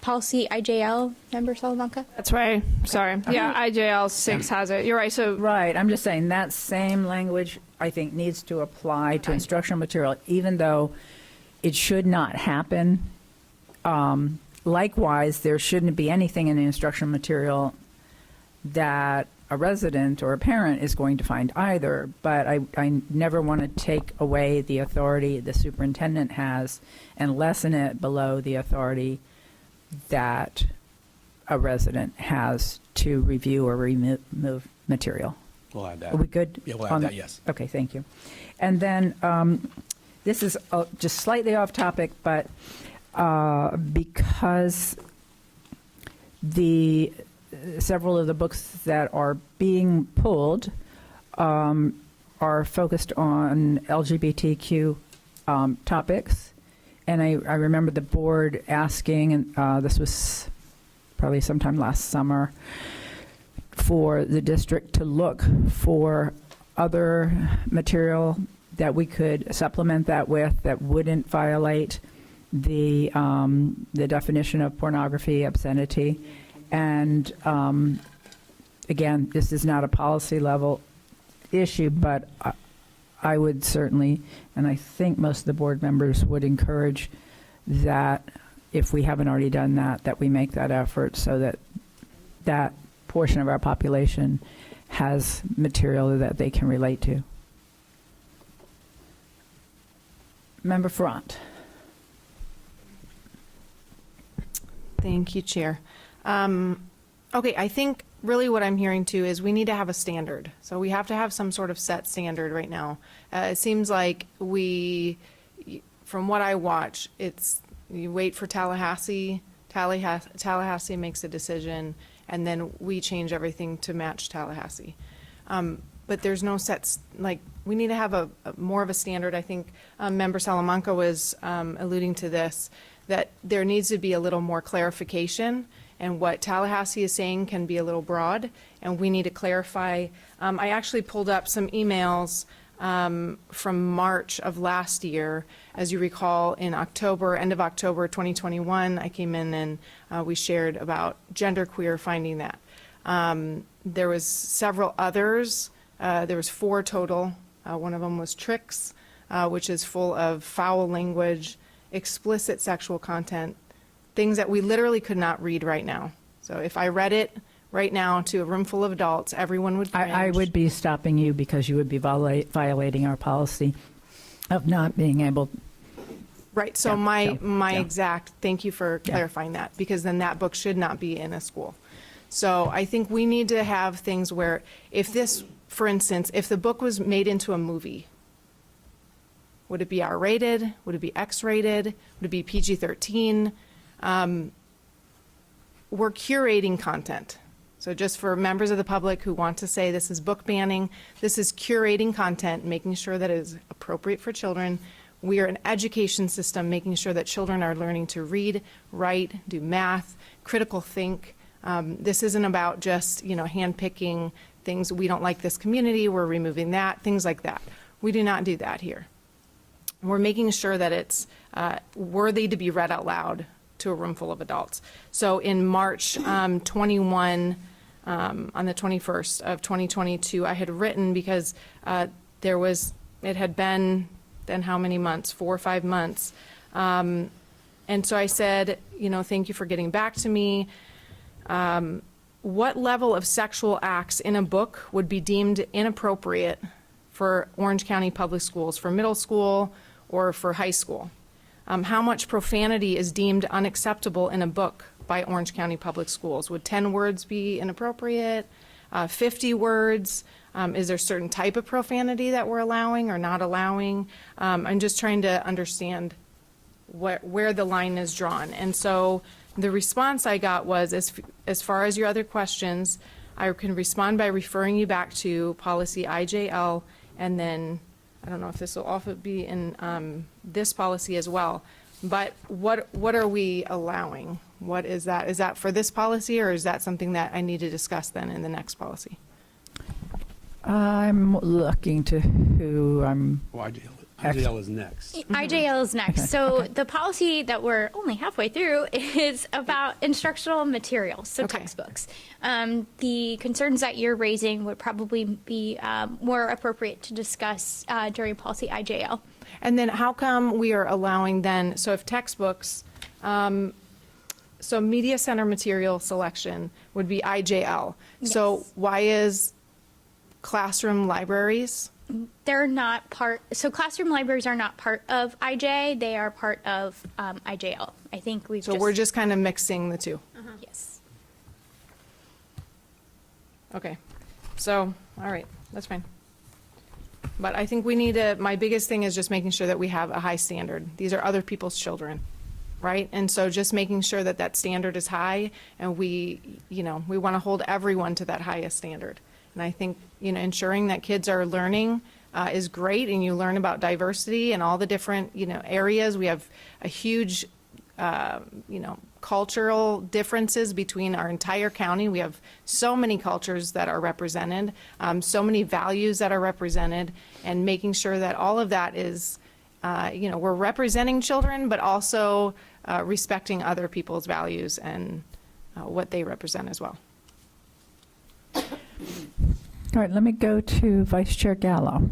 G: policy IJL, Member Salamanca?
O: That's right. Sorry. Yeah, IJL 6 has it. You're right. So
A: Right. I'm just saying that same language, I think, needs to apply to instructional material, even though it should not happen. Likewise, there shouldn't be anything in the instructional material that a resident or a parent is going to find either, but I never want to take away the authority the superintendent has and lessen it below the authority that a resident has to review or remove material.
F: We'll add that.
A: Are we good?
F: Yeah, we'll add that, yes.
A: Okay, thank you. And then this is just slightly off topic, but because several of the books that are being pulled are focused on LGBTQ topics. And I remember the board asking, and this was probably sometime last summer, for the district to look for other material that we could supplement that with that wouldn't violate the definition of pornography, obscenity. And again, this is not a policy level issue, but I would certainly, and I think most of the board members would encourage that if we haven't already done that, that we make that effort so that that portion of our population has material that they can relate to. Member Front.
J: Thank you, Chair. Okay, I think really what I'm hearing too is we need to have a standard. So we have to have some sort of set standard right now. It seems like from what I watch, you wait for Tallahassee makes a decision, and then we change everything to match Tallahassee. But there's no sets, we need to have a more of a standard. I think Member Salamanca was alluding to this, that there needs to be a little more clarification, and what Tallahassee is saying can be a little broad, and we need to clarify. I actually pulled up some emails from March of last year. As you recall, in end of October 2021, I came in and we shared about genderqueer finding that. There was several others. There was 4 total. One of them was tricks, which is full of foul language, explicit sexual content, things that we literally could not read right now. So if I read it right now to a room full of adults, everyone would cringe.
A: I would be stopping you because you would be violating our policy of not being able.
J: Right. So exact, thank you for clarifying that, because then that book should not be in a school. So I think we need to have things where if this, for instance, if the book was made into a movie, would it be R-rated? Would it be X-rated? Would it be PG-13? We're curating content. So just for members of the public who want to say this is book banning, this is curating content, making sure that it is appropriate for children. We are an education system, making sure that children are learning to read, write, do math, critical think. This isn't about just, handpicking things. We don't like this community, we're removing that, things like that. We do not do that here. We're making sure that it's worthy to be read out loud to a room full of adults. So in March 21, on the 21st of 2022, I had written, because it had been then how many months, 4 or 5 months. And so I said, thank you for getting back to me. What level of sexual acts in a book would be deemed inappropriate for Orange County Public Schools, for middle school or for high school? How much profanity is deemed unacceptable in a book by Orange County Public Schools? Would 10 words be inappropriate? 50 words? Is there a certain type of profanity that we're allowing or not allowing? I'm just trying to understand where the line is drawn. And so the response I got was, as far as your other questions, I can respond by referring you back to policy IJL, and then I don't know if this will also be in this policy as well, but what are we allowing? What is that? Is that for this policy, or is that something that I need to discuss then in the next policy?
A: I'm looking to who I'm.
F: Well, IJL is next.
G: IJL is next. So the policy that we're only halfway through is about instructional materials, so textbooks. The concerns that you're raising would probably be more appropriate to discuss during policy IJL.
J: And then how come we are allowing then, so if textbooks, so media center material selection would be IJL. Yes. So why is classroom libraries?
G: They're not part, so classroom libraries are not part of IJ, they are part of IJL. I think
J: we're just kind of mixing the two.
G: Yes.
J: Okay, so, all right, that's fine. But I think we need my biggest thing is just making sure that we have a high standard. These are other people's children, right? And so just making sure that that standard is high, and we want to hold everyone to that highest standard. And I think, ensuring that kids are learning is great, and you learn about diversity and all the different, areas. We have a huge cultural differences between our entire county. We have so many cultures that are represented, so many values that are represented, and making sure that all of that is, we're representing children, but also respecting other people's values and what they represent as well.
A: All right, let me go to Vice Chair Gallo.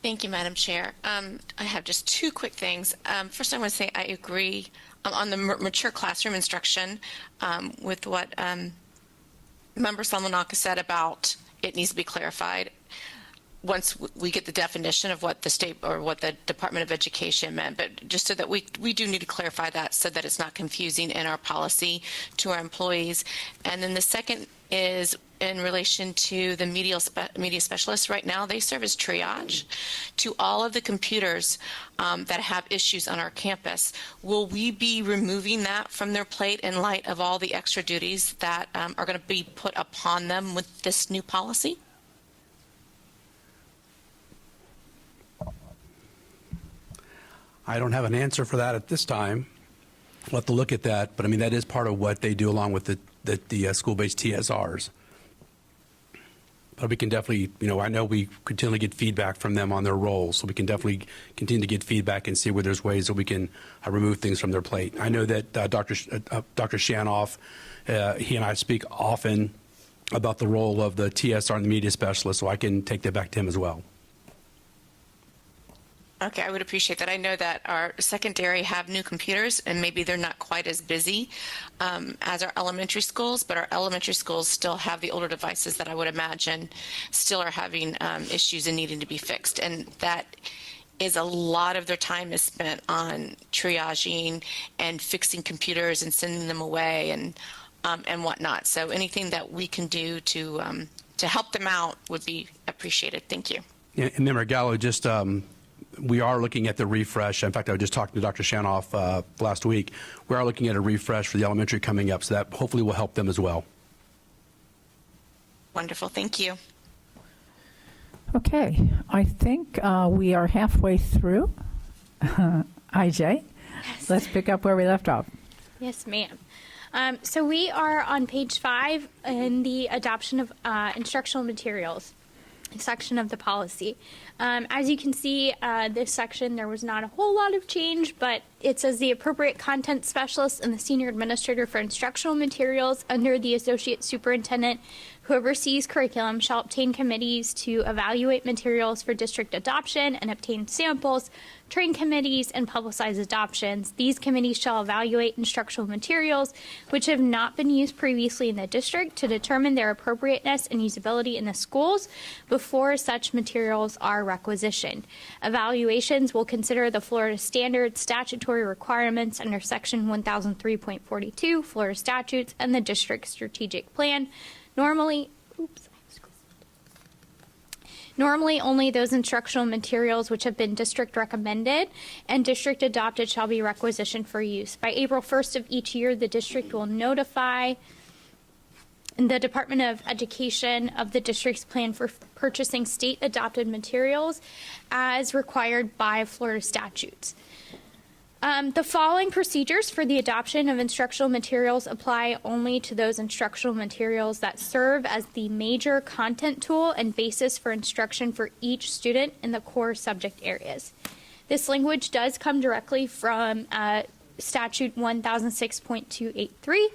K: Thank you, Madam Chair. I have just two quick things. First, I want to say I agree on the mature classroom instruction with what Member Salmonaka said about it needs to be clarified once we get the definition of what the state or what the Department of Education meant, but just so that we do need to clarify that so that it's not confusing in our policy to our employees. And then the second is in relation to the media specialists. Right now, they serve as triage to all of the computers that have issues on our campus. Will we be removing that from their plate in light of all the extra duties that are going to be put upon them with this new policy?
F: I don't have an answer for that at this time. We'll have to look at that, but I mean, that is part of what they do along with the school-based TSRs. But we can definitely, I know we continually get feedback from them on their roles, so we can definitely continue to get feedback and see where there's ways that we can remove things from their plate. I know that Dr. Shanoff, he and I speak often about the role of the TSR and the media specialist, so I can take that back to him as well.
K: Okay, I would appreciate that. I know that our secondary have new computers, and maybe they're not quite as busy as our elementary schools, but our elementary schools still have the older devices that I would imagine still are having issues and needing to be fixed. And that is a lot of their time is spent on triaging and fixing computers and sending them away and whatnot. So anything that we can do to help them out would be appreciated. Thank you.
F: Yeah, and Member Gallo, just we are looking at the refresh. In fact, I was just talking to Dr. Shanoff last week. We are looking at a refresh for the elementary coming up, so that hopefully will help them as well.
K: Wonderful. Thank you.
A: Okay, I think we are halfway through. IJ,
G: Yes.
A: let's pick up where we left off.
G: Yes, ma'am. So we are on page 5 in the adoption of instructional materials section of the policy. As you can see, this section, there was not a whole lot of change, but it says the appropriate content specialist and the senior administrator for instructional materials under the associate superintendent who oversees curriculum shall obtain committees to evaluate materials for district adoption and obtain samples, train committees, and publicize adoptions. These committees shall evaluate instructional materials which have not been used previously in the district to determine their appropriateness and usability in the schools before such materials are requisitioned. Evaluations will consider the Florida standard statutory requirements under Section 1003.42 Florida statutes and the district strategic plan. Normally, only those instructional materials which have been district recommended and district adopted shall be requisitioned for use. By April 1st of each year, the district will notify the Department of Education of the district's plan for purchasing state adopted materials as required by Florida statutes. The following procedures for the adoption of instructional materials apply only to those instructional materials that serve as the major content tool and basis for instruction for each student in the core subject areas. This language does come directly from Statute 1006.283.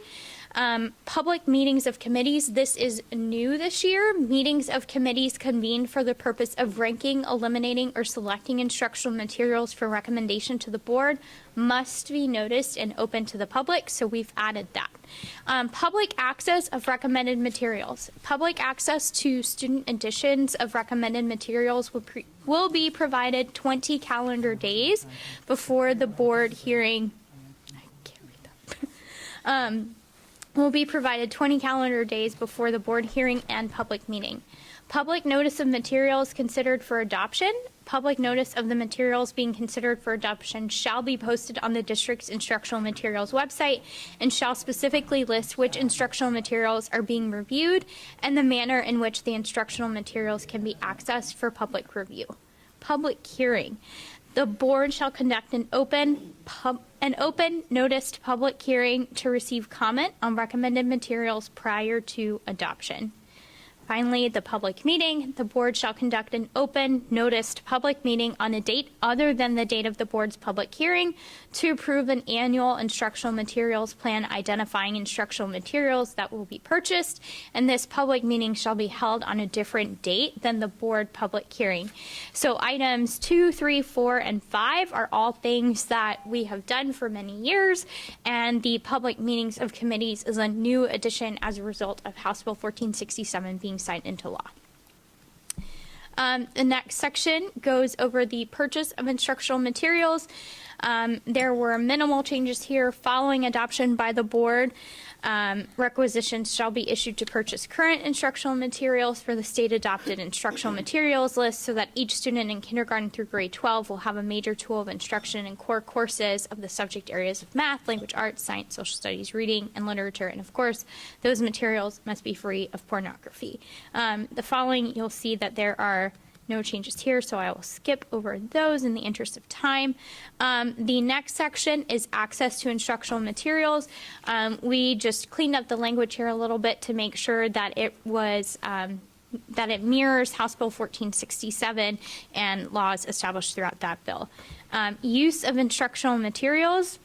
G: Public meetings of committees. This is new this year. Meetings of committees convened for the purpose of ranking, eliminating, or selecting instructional materials for recommendation to the board must be noticed and open to the public, so we've added that. Public access of recommended materials. Public access to student editions of recommended materials will be provided 20 calendar days before the board hearing. I can't read that. Will be provided 20 calendar days before the board hearing and public meeting. Public notice of materials considered for adoption. Public notice of the materials being considered for adoption shall be posted on the district's instructional materials website and shall specifically list which instructional materials are being reviewed and the manner in which the instructional materials can be accessed for public review. Public hearing. The board shall conduct an open noticed public hearing to receive comment on recommended materials prior to adoption. Finally, the public meeting. The board shall conduct an open noticed public meeting on a date other than the date of the board's public hearing to approve an annual instructional materials plan identifying instructional materials that will be purchased, and this public meeting shall be held on a different date than the board public hearing. So items 2, 3, 4, and 5 are all things that we have done for many years, and the public meetings of committees is a new addition as a result of House Bill 1467 being signed into law. The next section goes over the purchase of instructional materials. There were minimal changes here following adoption by the board. Requisitions shall be issued to purchase current instructional materials for the state-adopted instructional materials list so that each student in kindergarten through grade 12 will have a major tool of instruction in core courses of the subject areas of math, language arts, science, social studies, reading, and literature. And of course, those materials must be free of pornography. The following, you'll see that there are no changes here, so I will skip over those in the interest of time. The next section is access to instructional materials. We just cleaned up the language here a little bit to make sure that it was that it mirrors House Bill 1467 and laws established throughout that bill. Use of instructional materials.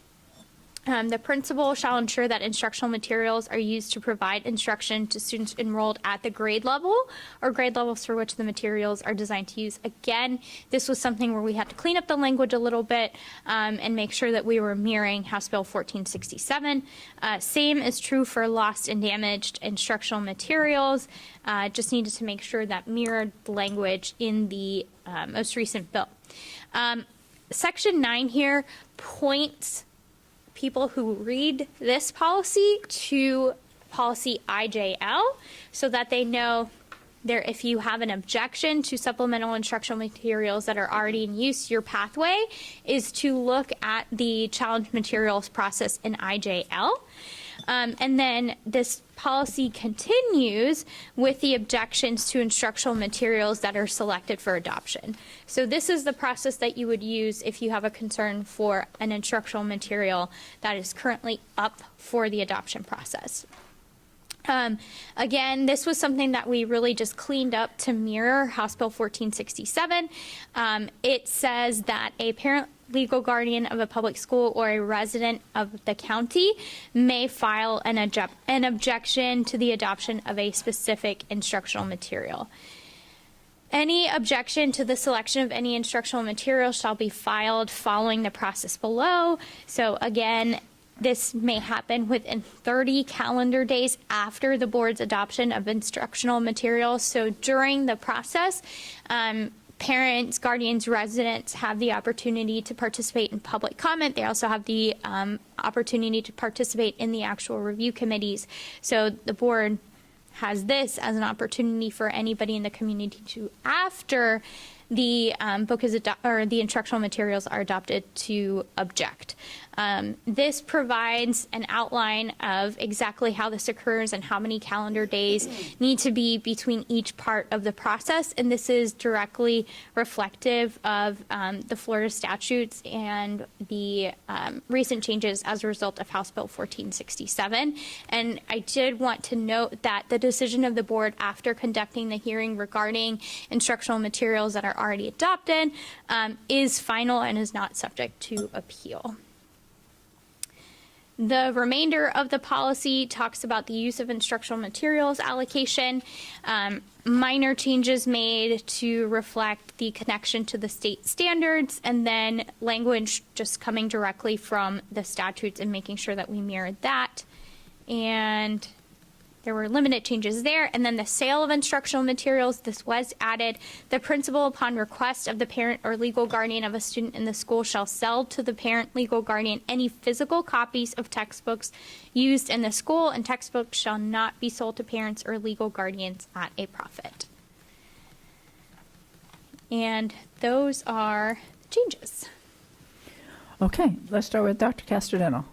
G: The principal shall ensure that instructional materials are used to provide instruction to students enrolled at the grade level or grade levels for which the materials are designed to use. Again, this was something where we had to clean up the language a little bit and make sure that we were mirroring House Bill 1467. Same is true for lost and damaged instructional materials. Just needed to make sure that mirrored the language in the most recent bill. Section 9 here points people who read this policy to policy IJL so that they know there, if you have an objection to supplemental instructional materials that are already in use, your pathway is to look at the challenge materials process in IJL. And then this policy continues with the objections to instructional materials that are selected for adoption. So this is the process that you would use if you have a concern for an instructional material that is currently up for the adoption process. Again, this was something that we really just cleaned up to mirror House Bill 1467. It says that a parent, legal guardian of a public school, or a resident of the county may file an objection to the adoption of a specific instructional material. Any objection to the selection of any instructional material shall be filed following the process below. So again, this may happen within 30 calendar days after the board's adoption of instructional materials. So during the process, parents, guardians, residents have the opportunity to participate in public comment. They also have the opportunity to participate in the actual review committees. So the board has this as an opportunity for anybody in the community to, after the book is or the instructional materials are adopted, to object. This provides an outline of exactly how this occurs and how many calendar days need to be between each part of the process. And this is directly reflective of the Florida statutes and the recent changes as a result of House Bill 1467. And I did want to note that the decision of the board after conducting the hearing regarding instructional materials that are already adopted is final and is not subject to appeal. The remainder of the policy talks about the use of instructional materials allocation, minor changes made to reflect the connection to the state standards, and then language just coming directly from the statutes and making sure that we mirrored that. And there were limited changes there. And then the sale of instructional materials, this was added. The principal, upon request of the parent or legal guardian of a student in the school, shall sell to the parent, legal guardian, any physical copies of textbooks used in the school, and textbooks shall not be sold to parents or legal guardians at a profit. And those are the changes.
A: Okay, let's start with Dr. Castrodeno.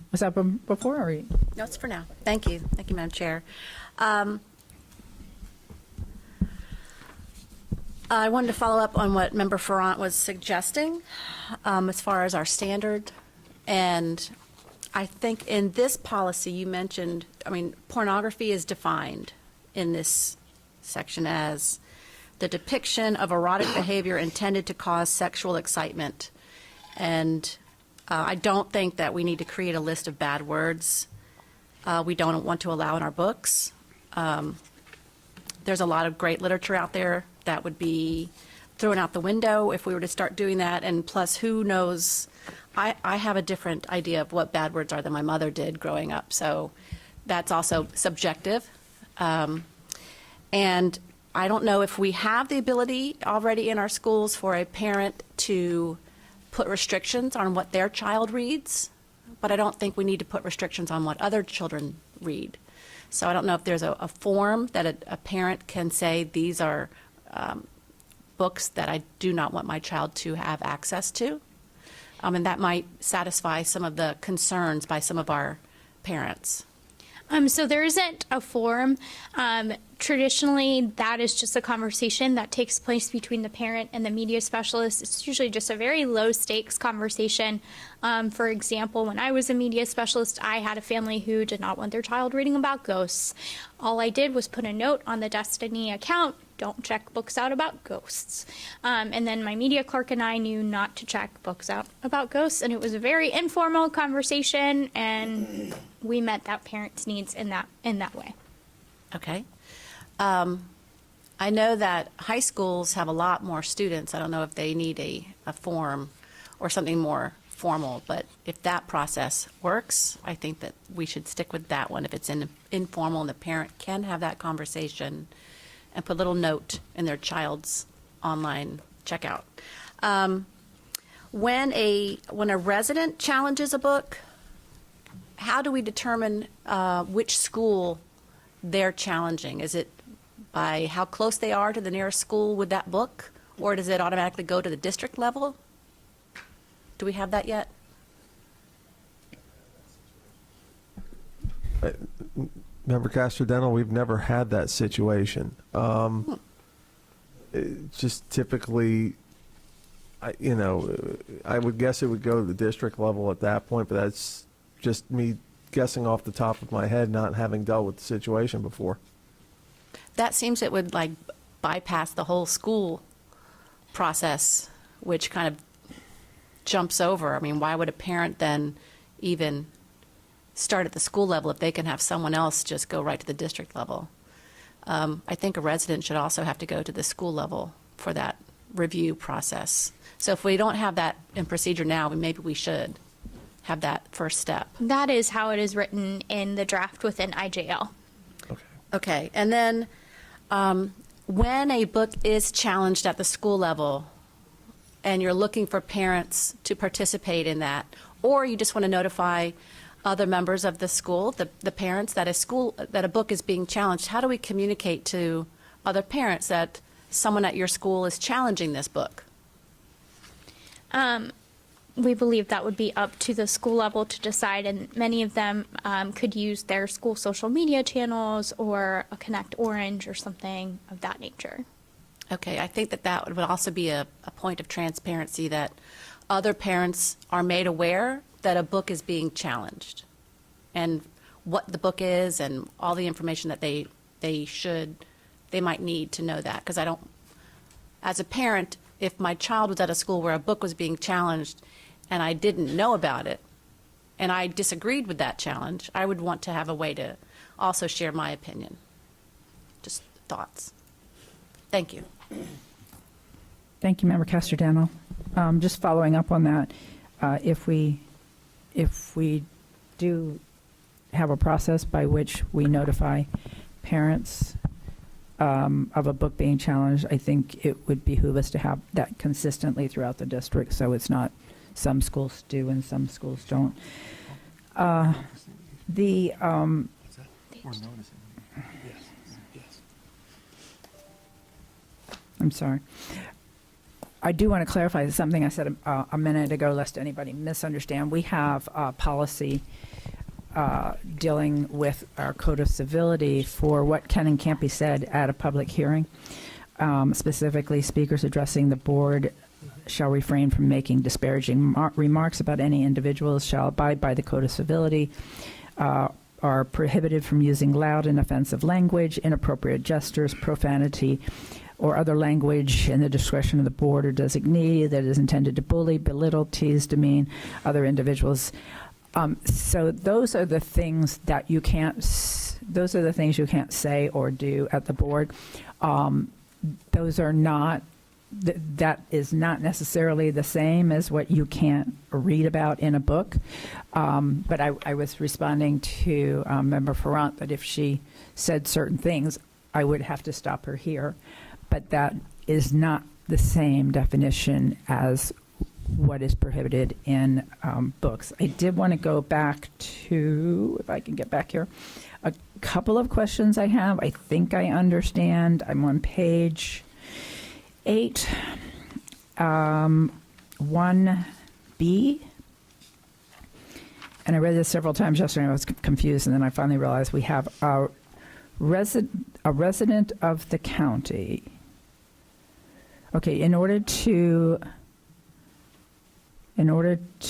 A: Was that before or?
C: No, it's for now. Thank you. Thank you, Madam Chair. I wanted to follow up on what Member Ferrant was suggesting as far as our standard. And I think in this policy you mentioned, pornography is defined in this section as the depiction of erotic behavior intended to cause sexual excitement. And I don't think that we need to create a list of bad words we don't want to allow in our books. There's a lot of great literature out there that would be thrown out the window if we were to start doing that. And plus, who knows? I have a different idea of what bad words are than my mother did growing up. So that's also subjective. And I don't know if we have the ability already in our schools for a parent to put restrictions on what their child reads, but I don't think we need to put restrictions on what other children read. So I don't know if there's a form that a parent can say, these are books that I do not want my child to have access to. And that might satisfy some of the concerns by some of our parents.
G: So there isn't a form. Traditionally, that is just a conversation that takes place between the parent and the media specialist. It's usually just a very low stakes conversation. For example, when I was a media specialist, I had a family who did not want their child reading about ghosts. All I did was put a note on the Destiny account, don't check books out about ghosts. And then my media clerk and I knew not to check books out about ghosts. And it was a very informal conversation, and we met that parent's needs in that way.
C: Okay. I know that high schools have a lot more students. I don't know if they need a form or something more formal, but if that process works, I think that we should stick with that one. If it's informal and the parent can have that conversation and put a little note in their child's online checkout. When a resident challenges a book, how do we determine which school they're challenging? Is it by how close they are to the nearest school with that book, or does it automatically go to the district level? Do we have that yet?
I: Member Castrodental, we've never had that situation. Just typically, I would guess it would go to the district level at that point, but that's just me guessing off the top of my head, not having dealt with the situation before.
C: That seems it would bypass the whole school process, which kind of jumps over. Why would a parent then even start at the school level if they can have someone else just go right to the district level? I think a resident should also have to go to the school level for that review process. So if we don't have that in procedure now, maybe we should have that first step.
G: That is how it is written in the draft within IJL.
C: Okay, and then when a book is challenged at the school level and you're looking for parents to participate in that, or you just want to notify other members of the school, the parents that a book is being challenged, how do we communicate to other parents that someone at your school is challenging this book?
G: We believe that would be up to the school level to decide, and many of them could use their school social media channels or a Connect Orange or something of that nature.
C: Okay, I think that would also be a point of transparency, that other parents are made aware that a book is being challenged and what the book is and all the information that they might need to know that. Because as a parent, if my child was at a school where a book was being challenged and I didn't know about it and I disagreed with that challenge, I would want to have a way to also share my opinion. Just thoughts. Thank you.
A: Thank you, Member Castrodental. Just following up on that, if we do have a process by which we notify parents of a book being challenged, I think it would behoove us to have that consistently throughout the district, so it's not some schools do and some schools don't. I'm sorry. I do want to clarify something I said a minute ago, lest anybody misunderstand. We have a policy dealing with our code of civility for what can and can't be said at a public hearing. Specifically, speakers addressing the board shall refrain from making disparaging remarks about any individuals, shall abide by the code of civility, are prohibited from using loud and offensive language, inappropriate gestures, profanity, or other language in the discretion of the board or designee that is intended to bully, belittle, tease, demean other individuals. So those are the things that you can't. Those are the things you can't say or do at the board. Those are not. That is not necessarily the same as what you can't read about in a book. But I was responding to Member Ferrant that if she said certain things, I would have to stop her here. But that is not the same definition as what is prohibited in books. I did want to go back to, if I can get back here, a couple of questions I have. I think I understand. I'm on page 8, 1B. And I read this several times yesterday and I was confused, and then I finally realized we have a resident of the county. Okay, in order to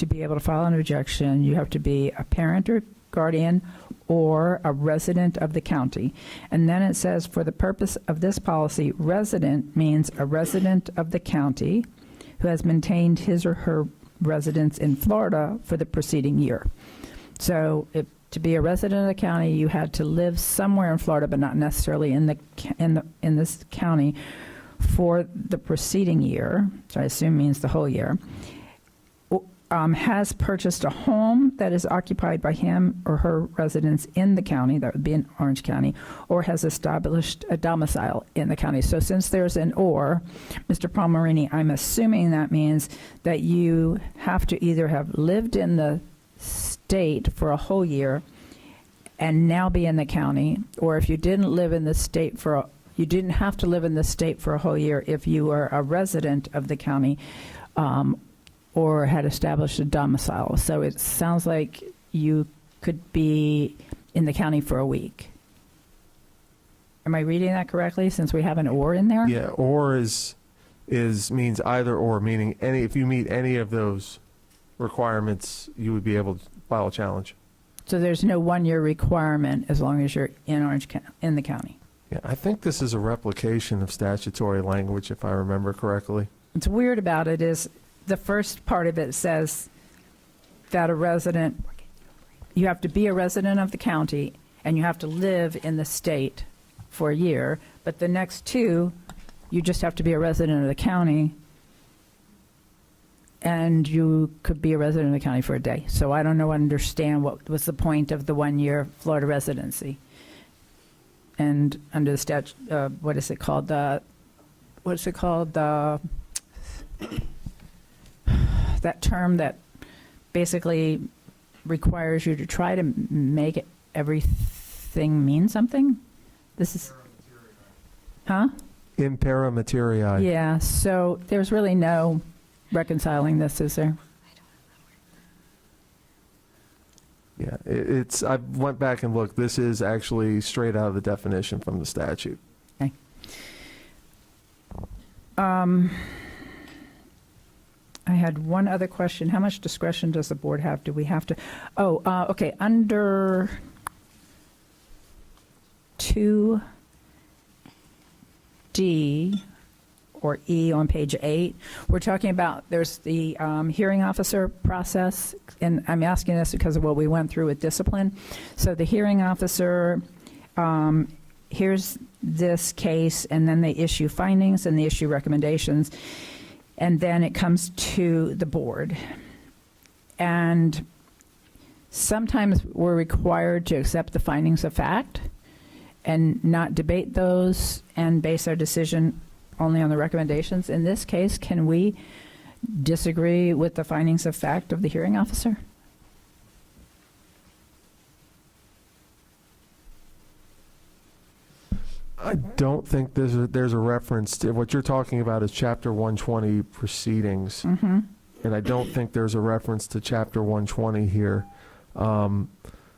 A: be able to file an objection, you have to be a parent or guardian or a resident of the county. And then it says, for the purpose of this policy, resident means a resident of the county who has maintained his or her residence in Florida for the preceding year. So to be a resident of the county, you had to live somewhere in Florida, but not necessarily in this county for the preceding year, so I assume means the whole year. Has purchased a home that is occupied by him or her residence in the county, that would be in Orange County, or has established a domicile in the county. So since there's an or, Mr. Palmerini, I'm assuming that means that you have to either have lived in the state for a whole year and now be in the county, or if you didn't live in the state you didn't have to live in the state for a whole year if you were a resident of the county, or had established a domicile. So it sounds like you could be in the county for a week. Am I reading that correctly, since we have an or in there?
I: Yeah, or means either or, meaning if you meet any of those requirements, you would be able to file a challenge.
A: So there's no one-year requirement as long as you're in in the county.
I: Yeah, I think this is a replication of statutory language, if I remember correctly.
A: What's weird about it is the first part of it says that you have to be a resident of the county and you have to live in the state for a year, but the next two, you just have to be a resident of the county and you could be a resident of the county for a day. So I don't understand what was the point of the 1-year Florida residency. And under the statute, what is it called? That term that basically requires you to try to make everything mean something? This is, huh?
I: Impera materiae.
A: Yeah, so there's really no reconciling this, is there?
I: Yeah, I went back and looked. This is actually straight out of the definition from the statute.
A: Okay. I had one other question. How much discretion does the board have? Do we have to? Okay. Under 2D or E on page 8, we're talking about there's the hearing officer process, and I'm asking this because of what we went through with discipline. So the hearing officer hears this case, and then they issue findings and they issue recommendations. And then it comes to the board. And sometimes we're required to accept the findings of fact and not debate those and base our decision only on the recommendations. In this case, can we disagree with the findings of fact of the hearing officer?
I: I don't think there's a reference to what you're talking about is Chapter 120 proceedings,
A: Mm-hmm.
I: and I don't think there's a reference to Chapter 120 here.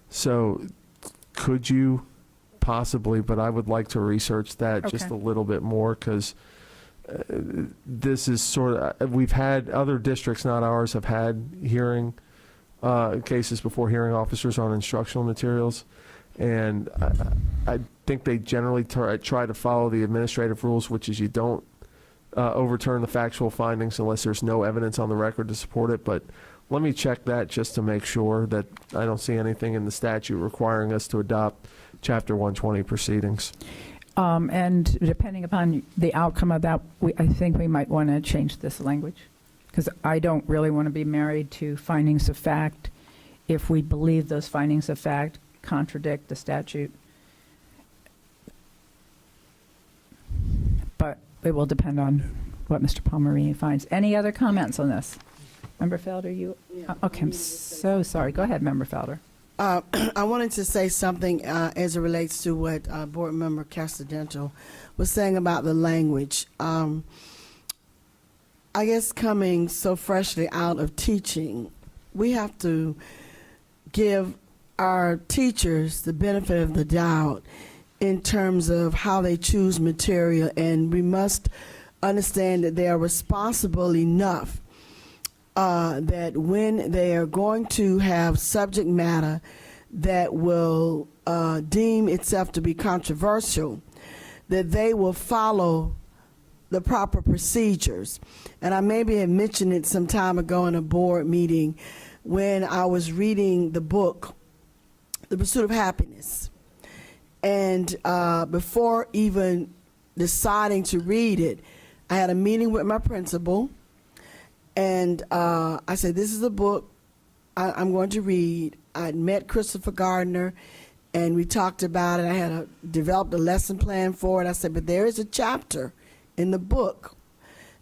I: So could you possibly, but I would like to research that just
A: Okay.
I: a little bit more, because this is sort of, we've had other districts, not ours, have had hearing cases before hearing officers on instructional materials, and I think they generally try to follow the administrative rules, which is you don't overturn the factual findings unless there's no evidence on the record to support it. But let me check that just to make sure that I don't see anything in the statute requiring us to adopt Chapter 120 proceedings.
A: And depending upon the outcome of that, I think we might want to change this language, because I don't really want to be married to findings of fact if we believe those findings of fact contradict the statute. But it will depend on what Mr. Palmerini finds. Any other comments on this? Member Felder, you? Okay, I'm so sorry. Go ahead, Member Felder.
D: I wanted to say something as it relates to what Board Member Castadental was saying about the language. I guess coming so freshly out of teaching, we have to give our teachers the benefit of the doubt in terms of how they choose material, and we must understand that they are responsible enough that when they are going to have subject matter that will deem itself to be controversial, that they will follow the proper procedures. And I maybe had mentioned it some time ago in a board meeting when I was reading the book, The Pursuit of Happiness. And before even deciding to read it, I had a meeting with my principal. And I said, this is a book I'm going to read. I'd met Christopher Gardner, and we talked about it. I had developed a lesson plan for it. I said, but there is a chapter in the book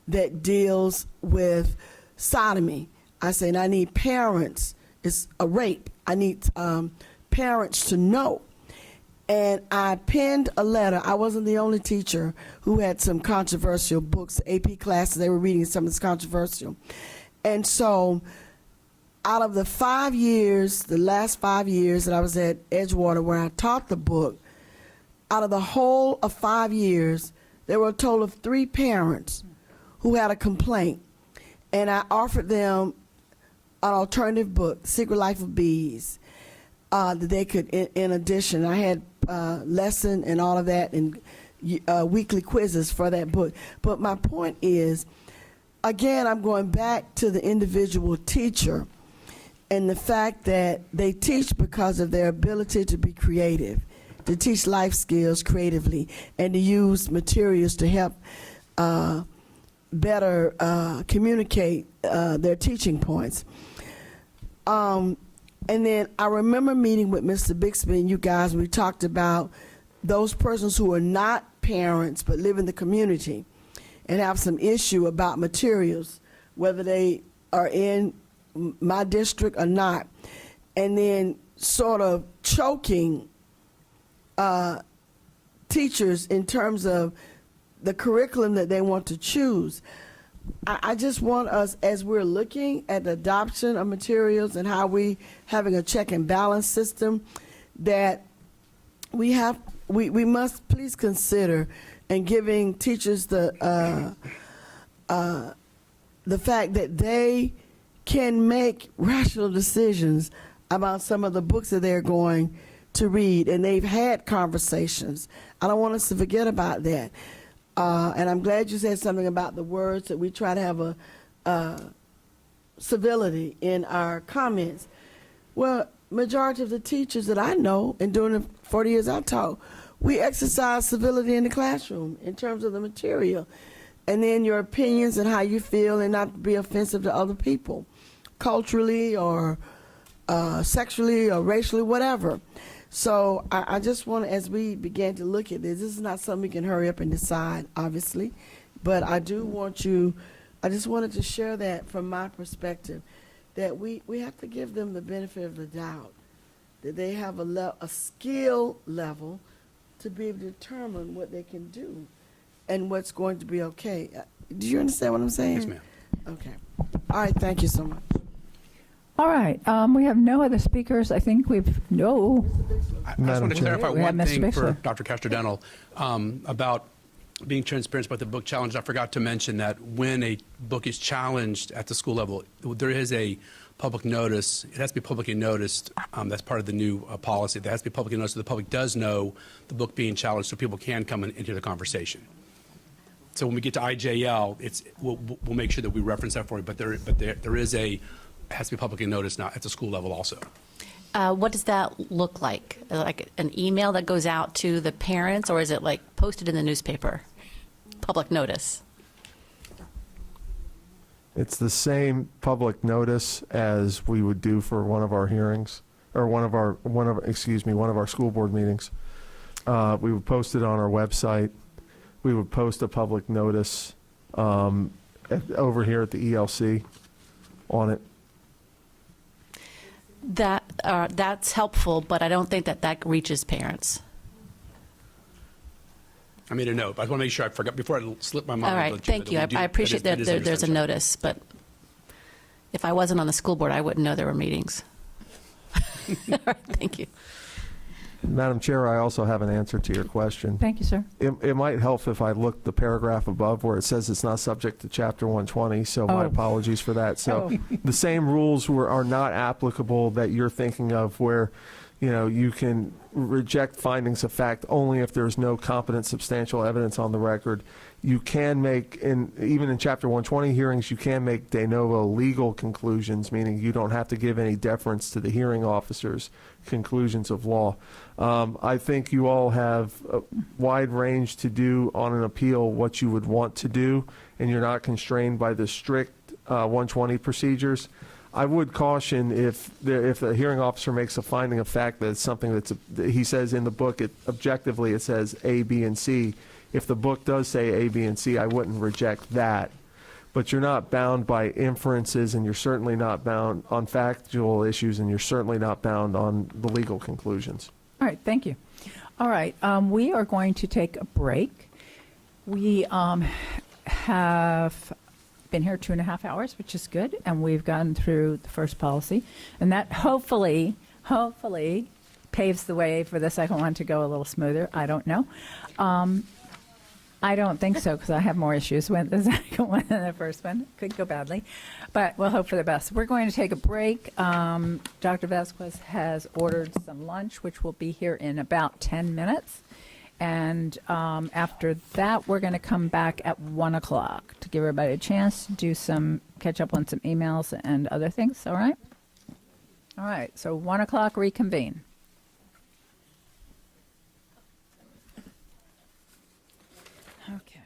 D: that deals with sodomy. I said, I need parents. It's a rape. I need parents to know. And I penned a letter. I wasn't the only teacher who had some controversial books, AP classes. They were reading something that's controversial. And so out of the 5 years, the last 5 years that I was at Edgewater where I taught the book, out of the whole of 5 years, there were a total of 3 parents who had a complaint. And I offered them an alternative book, Secret Life of Bees, that they could, in addition, I had lesson and all of that and weekly quizzes for that book. But my point is, again, I'm going back to the individual teacher and the fact that they teach because of their ability to be creative, to teach life skills creatively, and to use materials to help better communicate their teaching points. And then I remember meeting with Mr. Bixby and you guys, we talked about those persons who are not parents but live in the community and have some issue about materials, whether they are in my district or not, and then sort of choking teachers in terms of the curriculum that they want to choose. I just want us, as we're looking at the adoption of materials and how we having a check and balance system, that we must please consider and giving teachers the fact that they can make rational decisions about some of the books that they're going to read, and they've had conversations. I don't want us to forget about that. And I'm glad you said something about the words, that we try to have a civility in our comments. Well, majority of the teachers that I know, and during the 40 years I taught, we exercise civility in the classroom in terms of the material. And then your opinions and how you feel, and not be offensive to other people, culturally or sexually or racially, whatever. So I just want to, as we began to look at this is not something we can hurry up and decide, obviously, but I just wanted to share that from my perspective, that we have to give them the benefit of the doubt, that they have a skill level to be able to determine what they can do and what's going to be okay. Do you understand what I'm saying?
F: Yes, ma'am.
D: Okay. All right, thank you so much.
A: All right, we have no other speakers. I think we've, no.
F: I just want to clarify
A: We have
F: one
A: Mr.
F: thing for
A: Bixler.
F: Dr. Castrodental about being transparent about the book challenge. I forgot to mention that when a book is challenged at the school level, there is a public notice. It has to be publicly noticed. That's part of the new policy. That has to be publicly noticed so the public does know the book being challenged so people can come and hear the conversation. So when we get to IJL, we'll make sure that we reference that for you. But there is a, has to be publicly noticed now at the school level also.
C: What does that look like? Like an email that goes out to the parents, or is it like posted in the newspaper? Public notice.
I: It's the same public notice as we would do for one of our hearings, or one of our school board meetings. We would post it on our website. We would post a public notice over here at the ELC on it.
C: That's helpful, but I don't think that reaches parents.
F: I made a note, but I want to make sure I forgot before I slip my mind.
C: All right, thank you. I appreciate that there's a notice, but if I wasn't on the school board, I wouldn't know there were meetings. All right, thank you.
I: Madam Chair, I also have an answer to your question.
A: Thank you, sir.
I: It might help if I looked the paragraph above where it says it's not subject to Chapter 120, so my apologies for that. So the same rules are not applicable that you're thinking of where, you can reject findings of fact only if there's no competent substantial evidence on the record. You can make, even in Chapter 120 hearings, you can make de novo legal conclusions, meaning you don't have to give any deference to the hearing officer's conclusions of law. I think you all have a wide range to do on an appeal what you would want to do, and you're not constrained by the strict 120 procedures. I would caution if the hearing officer makes a finding of fact that it's something he says in the book, objectively it says A, B, and C. If the book does say A, B, and C, I wouldn't reject that. But you're not bound by inferences, and you're certainly not bound on factual issues, and you're certainly not bound on the legal conclusions.
A: All right, thank you. All right, we are going to take a break. We have been here 2.5 hours, which is good, and we've gone through the first policy, and that hopefully paves the way for the second one to go a little smoother. I don't know. I don't think so, because I have more issues with the second one than the first one. Could go badly, but we'll hope for the best. We're going to take a break. Dr. Vasquez has ordered some lunch, which will be here in about 10 minutes. And after that, we're going to come back at 1 o'clock to give everybody a chance to do catch up on some emails and other things. All right? All right, so 1 o'clock, reconvene. Okay.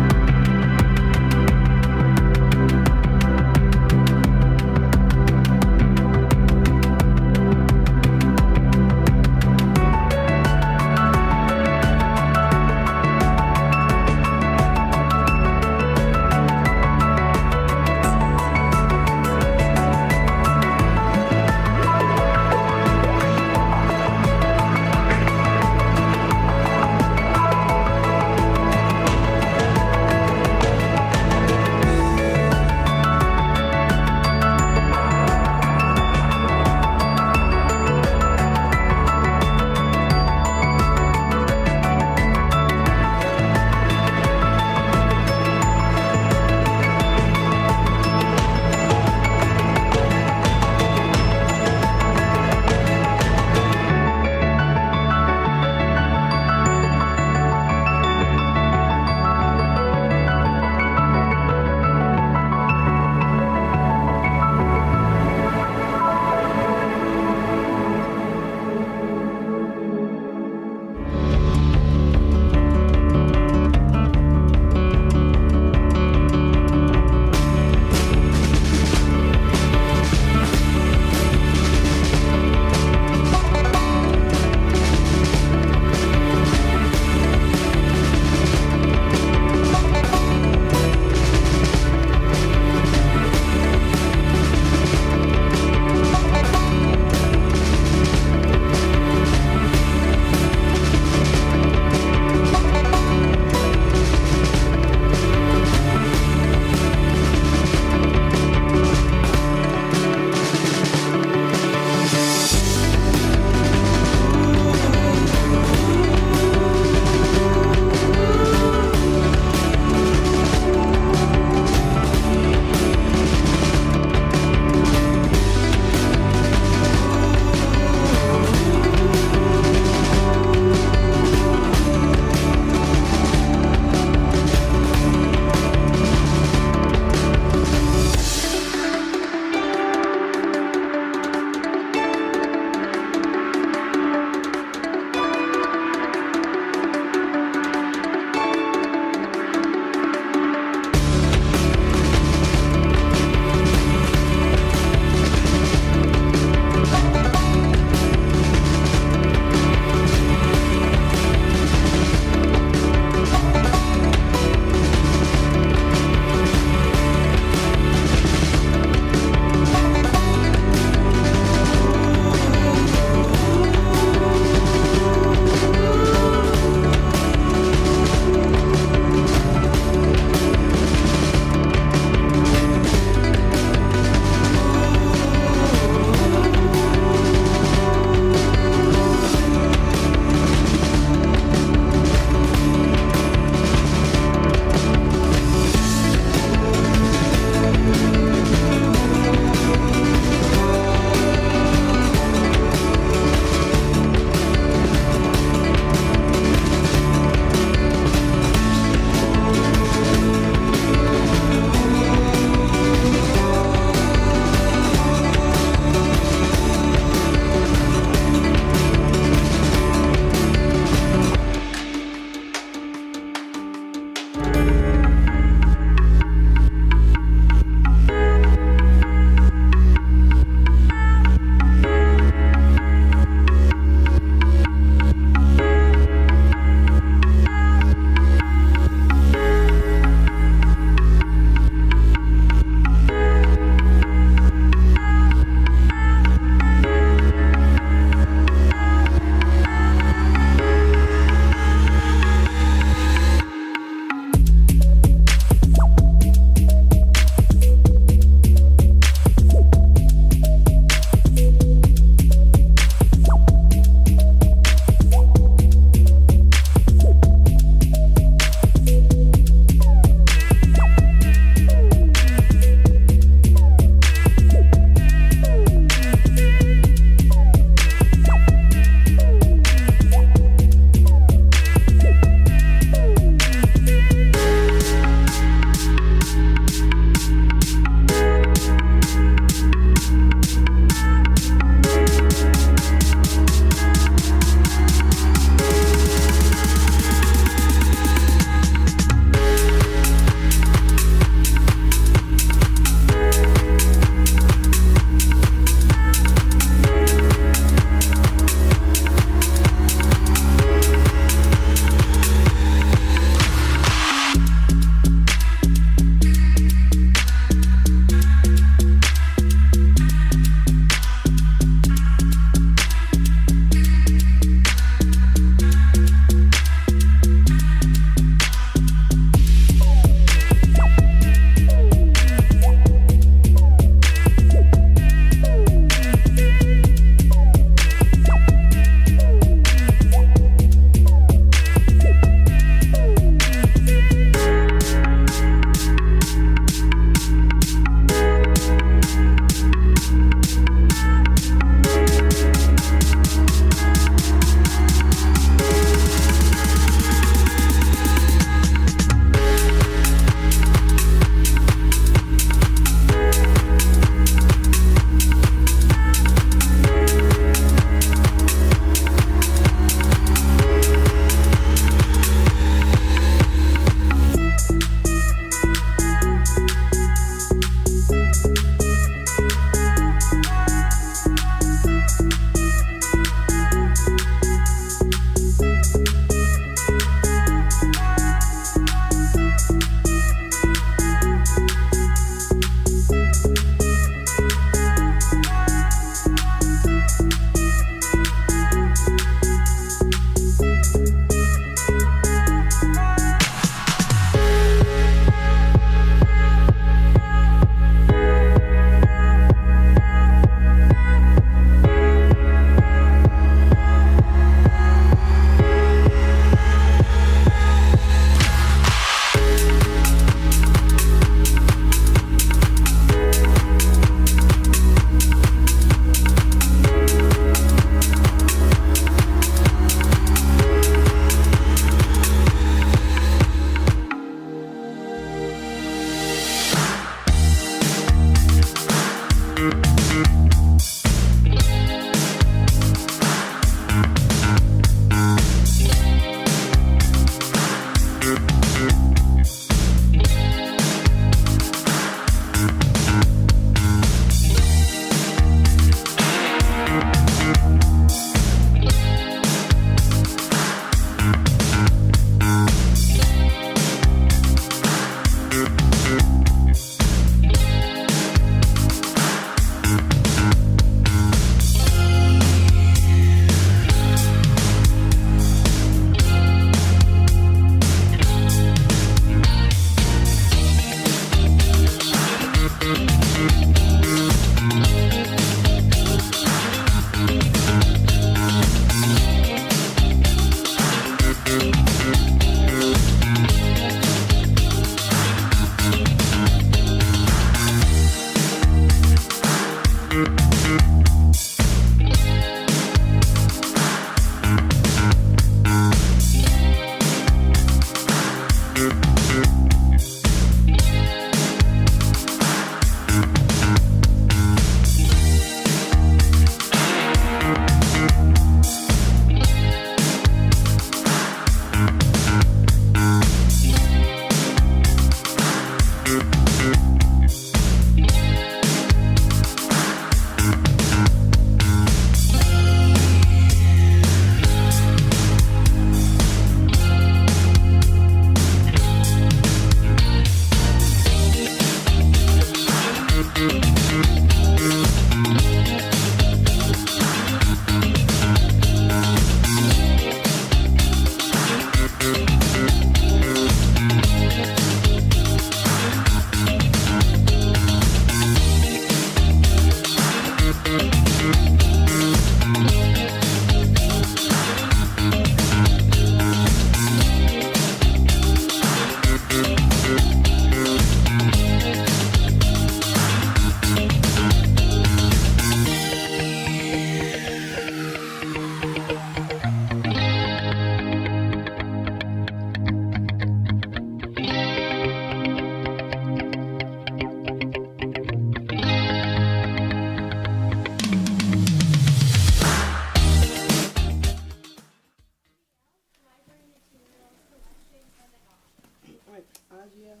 D: right, IGL.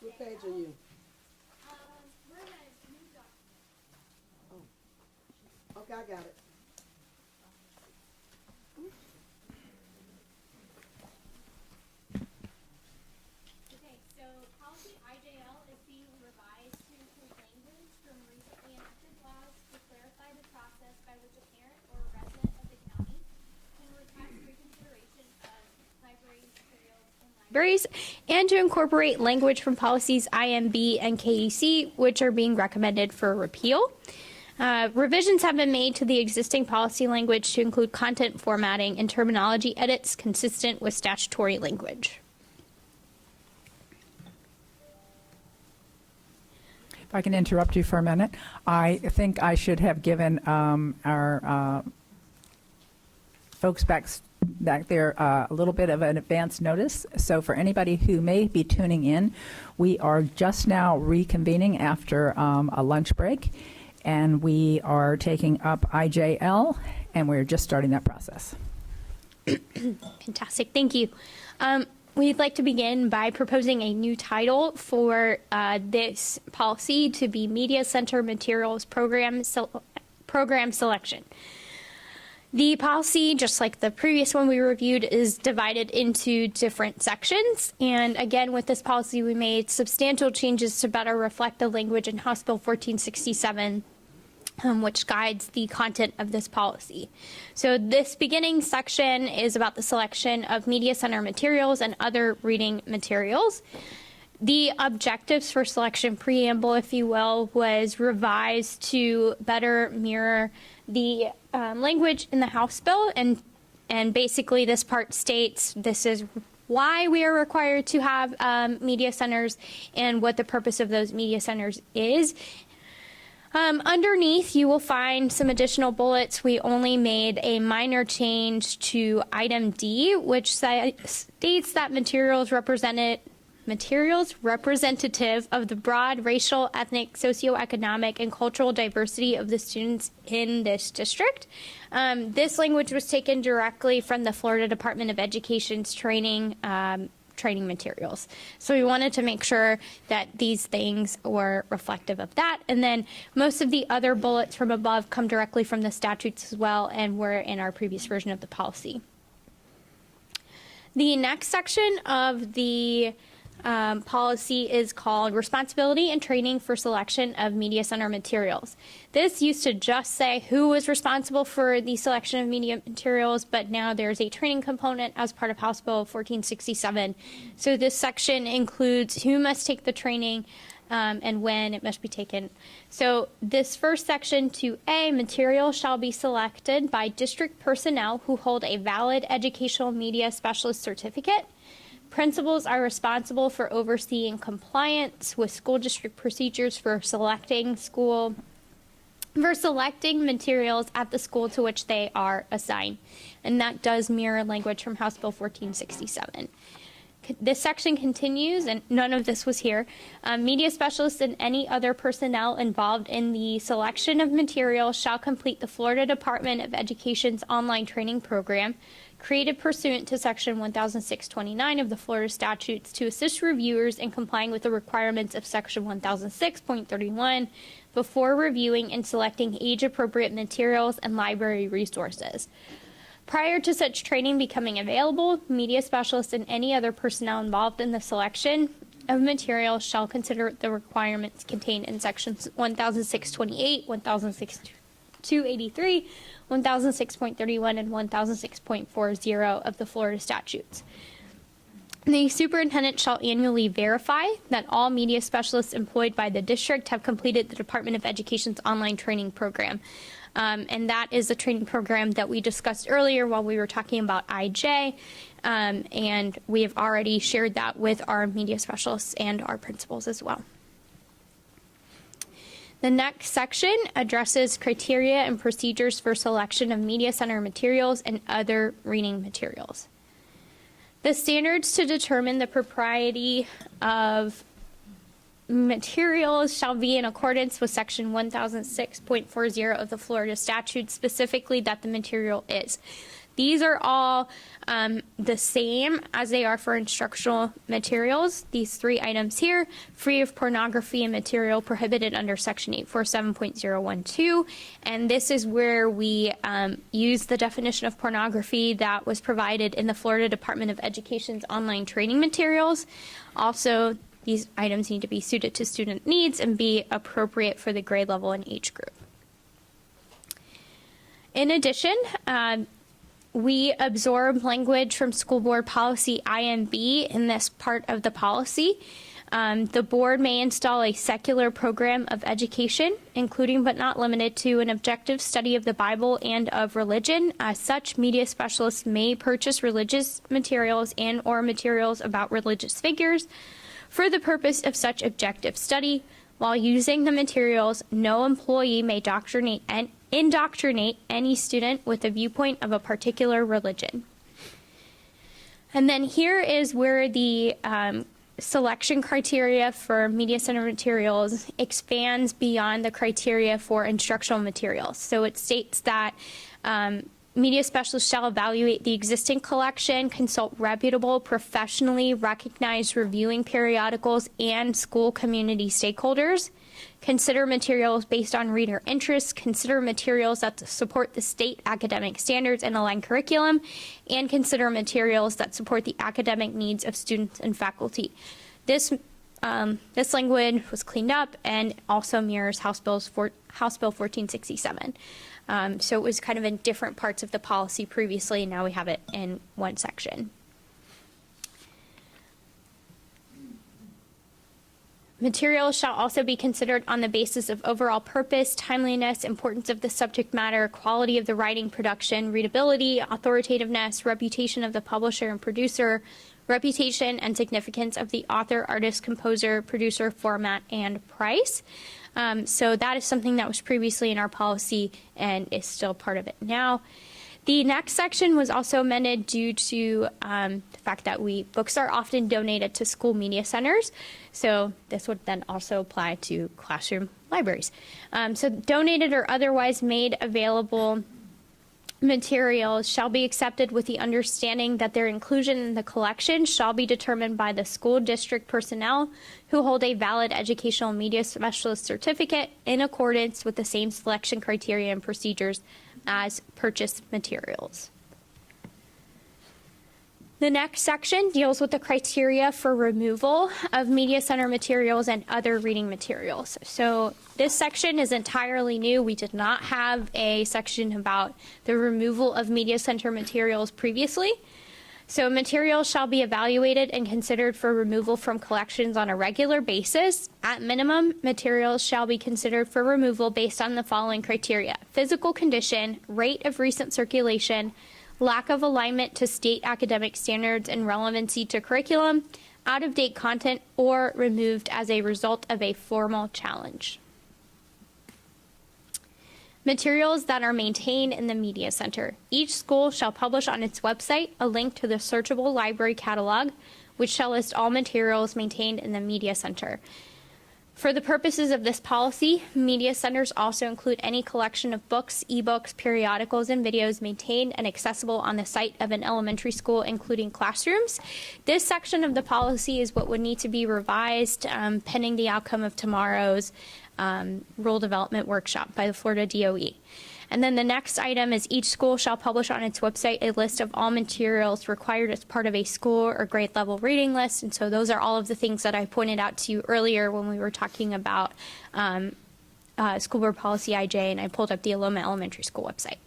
D: What page are you? Oh. Okay, I got it.
G: Okay, so policy IJL is being revised to include language from recently enacted laws to clarify the process by which a parent or a resident of the county can request reconsideration of library materials and libraries, and to incorporate language from policies IMB and KEC, which are being recommended for repeal. Revisions have been made to the existing policy language to include content formatting and terminology edits consistent with statutory language.
A: If I can interrupt you for a minute, I think I should have given our folks back there a little bit of an advance notice. So for anybody who may be tuning in, we are just now reconvening after a lunch break, and we are taking up IJL, and we're just starting that process.
G: Fantastic, thank you. We'd like to begin by proposing a new title for this policy to be Media Center Materials Program Selection. The policy, just like the previous one we reviewed, is divided into different sections. And again, with this policy, we made substantial changes to better reflect the language in House Bill 1467, which guides the content of this policy. So this beginning section is about the selection of media center materials and other reading materials. The objectives for selection preamble, if you will, was revised to better mirror the language in the House bill, and basically this part states this is why we are required to have media centers and what the purpose of those media centers is. Underneath, you will find some additional bullets. We only made a minor change to item D, which states that materials representative of the broad racial, ethnic, socioeconomic, and cultural diversity of the students in this district. This language was taken directly from the Florida Department of Education's training materials. So we wanted to make sure that these things were reflective of that. And then most of the other bullets from above come directly from the statutes as well, and were in our previous version of the policy. The next section of the policy is called Responsibility and Training for Selection of Media Center Materials. This used to just say who was responsible for the selection of media materials, but now there's a training component as part of House Bill 1467. So this section includes who must take the training and when it must be taken. So this first section, 2A, material shall be selected by district personnel who hold a valid educational media specialist certificate. Principals are responsible for overseeing compliance with school district procedures for selecting materials at the school to which they are assigned. And that does mirror language from House Bill 1467. This section continues, and none of this was here. Media specialists and any other personnel involved in the selection of material shall complete the Florida Department of Education's online training program, created pursuant to Section 1006-29 of the Florida statutes to assist reviewers in complying with the requirements of Section 1006.31 before reviewing and selecting age-appropriate materials and library resources. Prior to such training becoming available, media specialists and any other personnel involved in the selection of materials shall consider the requirements contained in Sections 1006-28, 1006-283, 1006.31, and 1006.40 of the Florida statutes. The superintendent shall annually verify that all media specialists employed by the district have completed the Department of Education's online training program. And that is a training program that we discussed earlier while we were talking about IJ, and we have already shared that with our media specialists and our principals as well. The next section addresses criteria and procedures for selection of media center materials and other reading materials. The standards to determine the propriety of materials shall be in accordance with Section 1006.40 of the Florida statute, specifically that the material is These are all the same as they are for instructional materials. These 3 items here, free of pornography and material prohibited under Section 847.012. And this is where we use the definition of pornography that was provided in the Florida Department of Education's online training materials. Also, these items need to be suited to student needs and be appropriate for the grade level and age group. In addition, we absorb language from School Board Policy IMB in this part of the policy. The board may install a secular program of education, including but not limited to an objective study of the Bible and of religion. As such, media specialists may purchase religious materials and or materials about religious figures for the purpose of such objective study. While using the materials, no employee may indoctrinate any student with a viewpoint of a particular religion. And then here is where the selection criteria for media center materials expands beyond the criteria for instructional materials. So it states that media specialists shall evaluate the existing collection, consult reputable, professionally recognized reviewing periodicals and school community stakeholders, consider materials based on reader interests, consider materials that support the state academic standards and align curriculum, and consider materials that support the academic needs of students and faculty. This language was cleaned up and also mirrors House Bill 1467. So it was kind of in different parts of the policy previously, and now we have it in one section. Materials shall also be considered on the basis of overall purpose, timeliness, importance of the subject matter, quality of the writing production, readability, authoritativeness, reputation of the publisher and producer, reputation and significance of the author, artist, composer, producer, format, and price. So that is something that was previously in our policy and is still part of it now. The next section was also amended due to the fact that books are often donated to school media centers. So this would then also apply to classroom libraries. So donated or otherwise made available materials shall be accepted with the understanding that their inclusion in the collection shall be determined by the school district personnel who hold a valid educational media specialist certificate in accordance with the same selection criteria and procedures as purchased materials. The next section deals with the criteria for removal of media center materials and other reading materials. So this section is entirely new. We did not have a section about the removal of media center materials previously. So materials shall be evaluated and considered for removal from collections on a regular basis. At minimum, materials shall be considered for removal based on the following criteria: physical condition, rate of recent circulation, lack of alignment to state academic standards and relevancy to curriculum, out-of-date content, or removed as a result of a formal challenge. Materials that are maintained in the media center. Each school shall publish on its website a link to the searchable library catalog, which shall list all materials maintained in the media center. For the purposes of this policy, media centers also include any collection of books, ebooks, periodicals, and videos maintained and accessible on the site of an elementary school, including classrooms. This section of the policy is what would need to be revised pending the outcome of tomorrow's rule development workshop by the Florida DOE. And then the next item is each school shall publish on its website a list of all materials required as part of a school or grade level reading list. And so those are all of the things that I pointed out to you earlier when we were talking about School Board Policy IJ, and I pulled up the Aloma Elementary School website.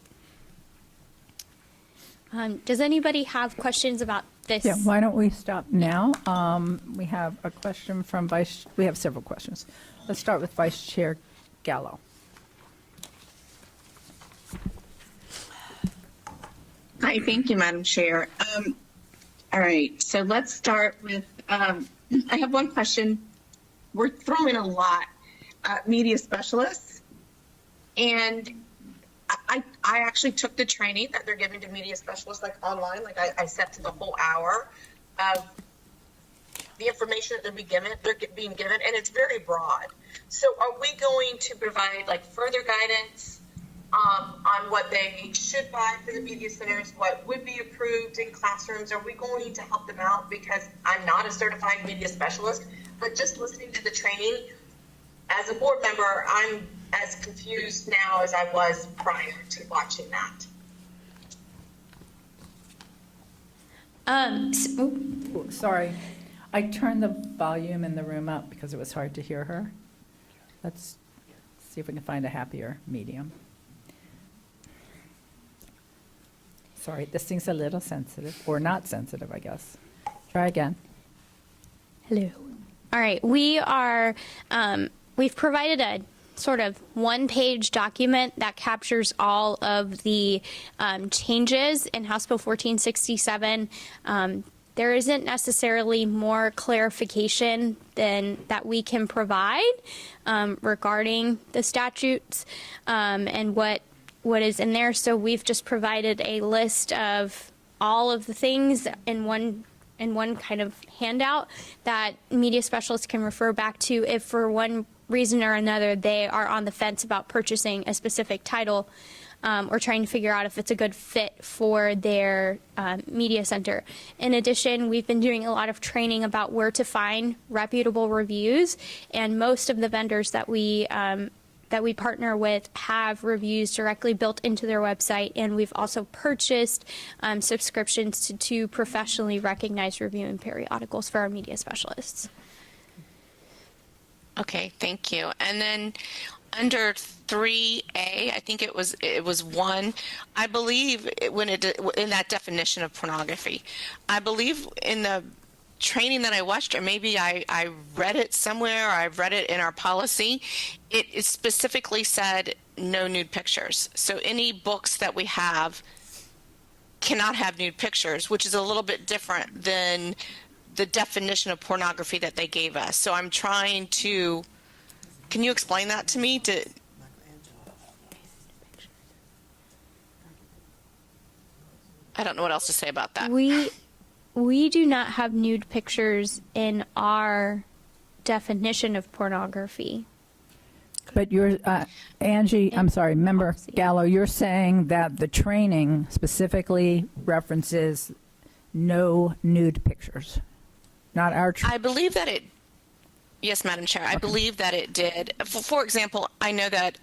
G: Does anybody have questions about this?
A: Yeah, why don't we stop now? We have a question from we have several questions. Let's start with Vice Chair Gallo.
B: Hi, thank you, Madam Chair. All right, so let's start with, I have one question. We're throwing a lot at media specialists, and I actually took the training that they're giving to media specialists, like online, like I sat to the whole hour of the information that they're being given, and it's very broad. So are we going to provide like further guidance on what they should buy for the media centers, what would be approved in classrooms? Are we going to help them out? Because I'm not a certified media specialist, but just listening to the training, as a board member, I'm as confused now as I was prior to watching that.
A: Sorry, I turned the volume in the room up because it was hard to hear her. Let's see if we can find a happier medium. Sorry, this thing's a little sensitive, or not sensitive, I guess. Try again.
G: Hello. All right, we've provided a sort of one-page document that captures all of the changes in House Bill 1467. There isn't necessarily more clarification than that we can provide regarding the statutes and what is in there. So we've just provided a list of all of the things in one kind of handout that media specialists can refer back to if for one reason or another they are on the fence about purchasing a specific title or trying to figure out if it's a good fit for their media center. In addition, we've been doing a lot of training about where to find reputable reviews, and most of the vendors that we partner with have reviews directly built into their website, and we've also purchased subscriptions to 2 professionally recognized reviewing periodicals for our media specialists.
K: Okay, thank you. And then under 3A, I think it was 1. I believe in that definition of pornography, I believe in the training that I watched, or maybe I read it somewhere, or I've read it in our policy, it specifically said no nude pictures. So any books that we have cannot have nude pictures, which is a little bit different than the definition of pornography that they gave us. So I'm trying to, can you explain that to me? I don't know what else to say about that.
G: We do not have nude pictures in our definition of pornography.
A: But you're, Angie, I'm sorry, Member Gallo, you're saying that the training specifically references no nude pictures, not our
K: I believe that it, yes, Madam Chair, I believe that it did. For example, I know that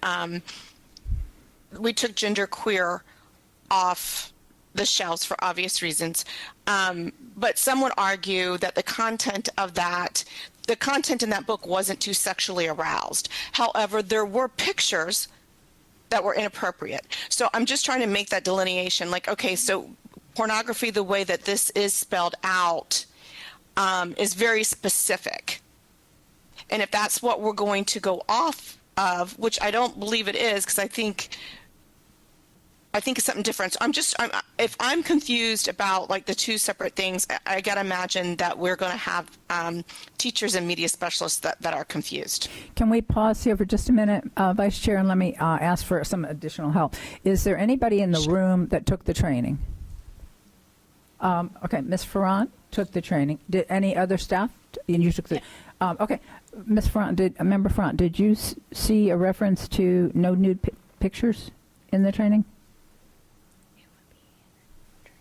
K: we took genderqueer off the shelves for obvious reasons, but some would argue that the content in that book wasn't too sexually aroused. However, there were pictures that were inappropriate. So I'm just trying to make that delineation, like, okay, so pornography, the way that this is spelled out, is very specific. And if that's what we're going to go off of, which I don't believe it is, because I think it's something different. So if I'm confused about like the 2 separate things, I got to imagine that we're going to have teachers and media specialists that are confused.
A: Can we pause here for just a minute, Vice Chair, and let me ask for some additional help. Is there anybody in the room that took the training? Okay, Ms. Ferrant took the training. Did any other staff? And you took the. Okay, Ms. Ferrant, Member Ferrant, did you see a reference to no nude pictures in the training?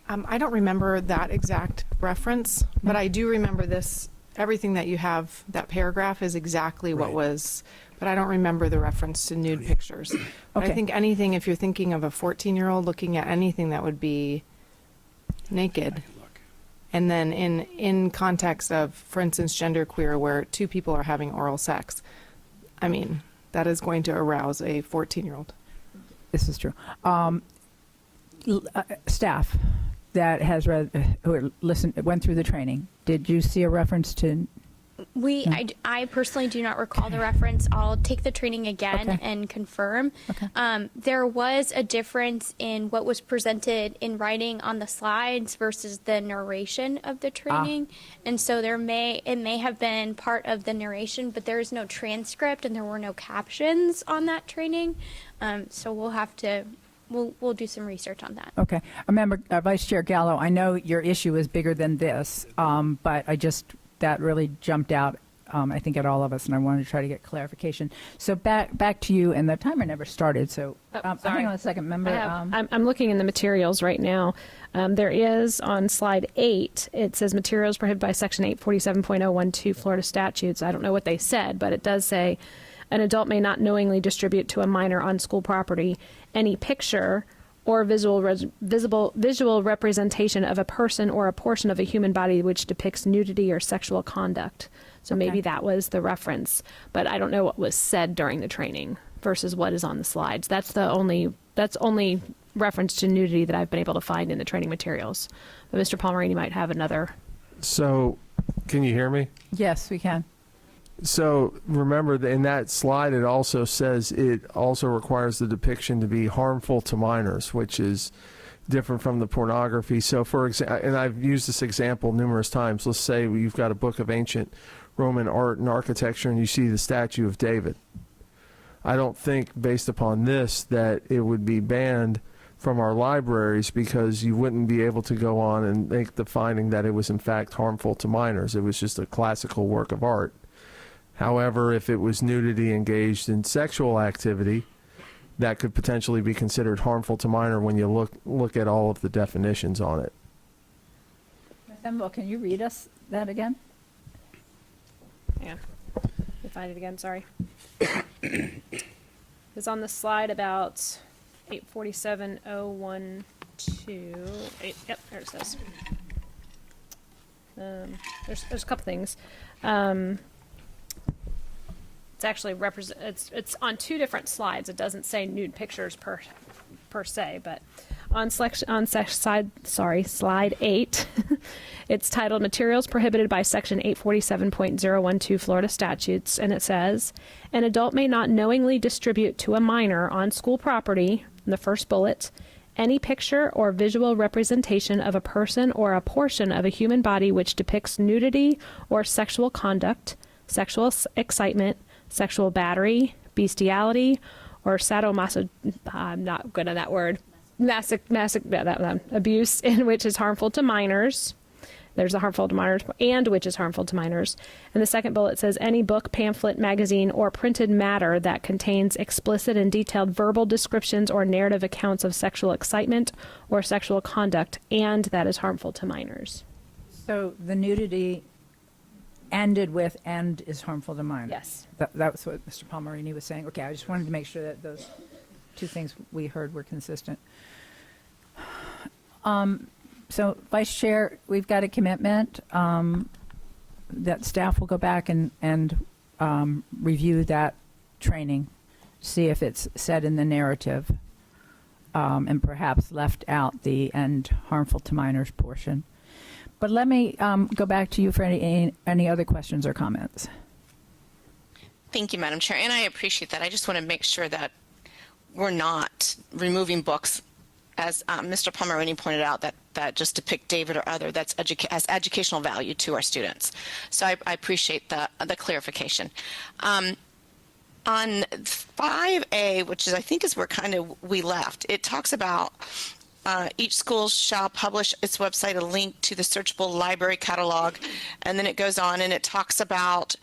J: I don't remember that exact reference, but I do remember this. Everything that you have, that paragraph is exactly what was, but I don't remember the reference to nude pictures. But I think anything, if you're thinking of a 14-year-old looking at anything that would be naked, and then in context of, for instance, genderqueer, where 2 people are having oral sex, I mean, that is going to arouse a 14-year-old.
A: This is true. Staff that has read, who went through the training, did you see a reference to?
G: I personally do not recall the reference. I'll take the training again and confirm. There was a difference in what was presented in writing on the slides versus the narration of the training, and so it may have been part of the narration, but there is no transcript and there were no captions on that training. So we'll have to. We'll do some research on that.
A: Okay. Remember, Vice Chair Gallo, I know your issue is bigger than this, but that really jumped out I think, at all of us, and I wanted to try to get clarification. So back to you, and the timer never started, so hang on a second. Remember,
H: I'm looking in the materials right now. There is on slide 8, it says materials prohibited by section 847.012 Florida statutes. I don't know what they said, but it does say an adult may not knowingly distribute to a minor on school property any picture or visual representation of a person or a portion of a human body which depicts nudity or sexual conduct. So maybe that was the reference, but I don't know what was said during the training versus what is on the slides. That's only reference to nudity that I've been able to find in the training materials. But Mr. Palmerini might have another.
I: So, can you hear me?
A: yes, we can.
I: So remember that in that slide, it also says it also requires the depiction to be harmful to minors, which is different from the pornography. So for example, and I've used this example numerous times. Let's say you've got a book of ancient Roman art and architecture and you see the statue of David. I don't think based upon this that it would be banned from our libraries because you wouldn't be able to go on and make the finding that it was in fact harmful to minors. It was just a classical work of art. However, if it was nudity engaged in sexual activity, that could potentially be considered harmful to minor when you look at all of the definitions on it.
A: Well, can you read us that again?
H: Yeah. Let me find it again, sorry. It's on the slide about 847.012. Yep, there it says. There's a couple things. It's actually it's on 2 different slides. It doesn't say nude pictures per se, but on slide 8, it's titled Materials Prohibited by Section 847.012 Florida Statutes, and it says, an adult may not knowingly distribute to a minor on school property, in the first bullet, any picture or visual representation of a person or a portion of a human body which depicts nudity or sexual conduct, sexual excitement, sexual battery, bestiality, or sadomaso, I'm not good at that word, abuse, in which is harmful to minors. There's a harmful to minors, and which is harmful to minors. And the second bullet says any book, pamphlet, magazine, or printed matter that contains explicit and detailed verbal descriptions or narrative accounts of sexual excitement or sexual conduct, and that is harmful to minors.
A: So the nudity ended with "and is harmful to minors."
H: Yes.
A: That was what Mr. Palmerini was saying. Okay, I just wanted to make sure that those 2 things we heard were consistent. So, Vice Chair, we've got a commitment that staff will go back and review that training, see if it's said in the narrative, and perhaps left out the "and harmful to minors" portion. But let me go back to you for any other questions or comments.
K: Thank you, Madam Chair, and I appreciate that. I just want to make sure that we're not removing books, as Mr. Palmerini pointed out, that just depict David or other, that's has educational value to our students. So I appreciate the clarification. On 5A, which is I think is where kind of we left, it talks about each school shall publish its website a link to the searchable library catalog, and then it goes on and it talks about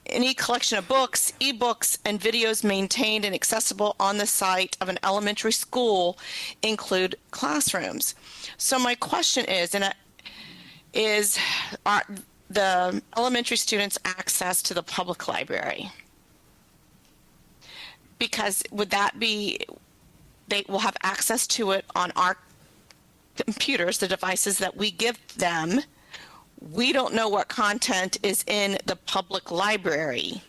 K: any collection of books, ebooks, and videos maintained and accessible on the site of an elementary school include classrooms. So my question is, are the elementary students access to the public library? Because would that be, they will have access to it on our computers, the devices that we give them. We don't know what content is in the public library.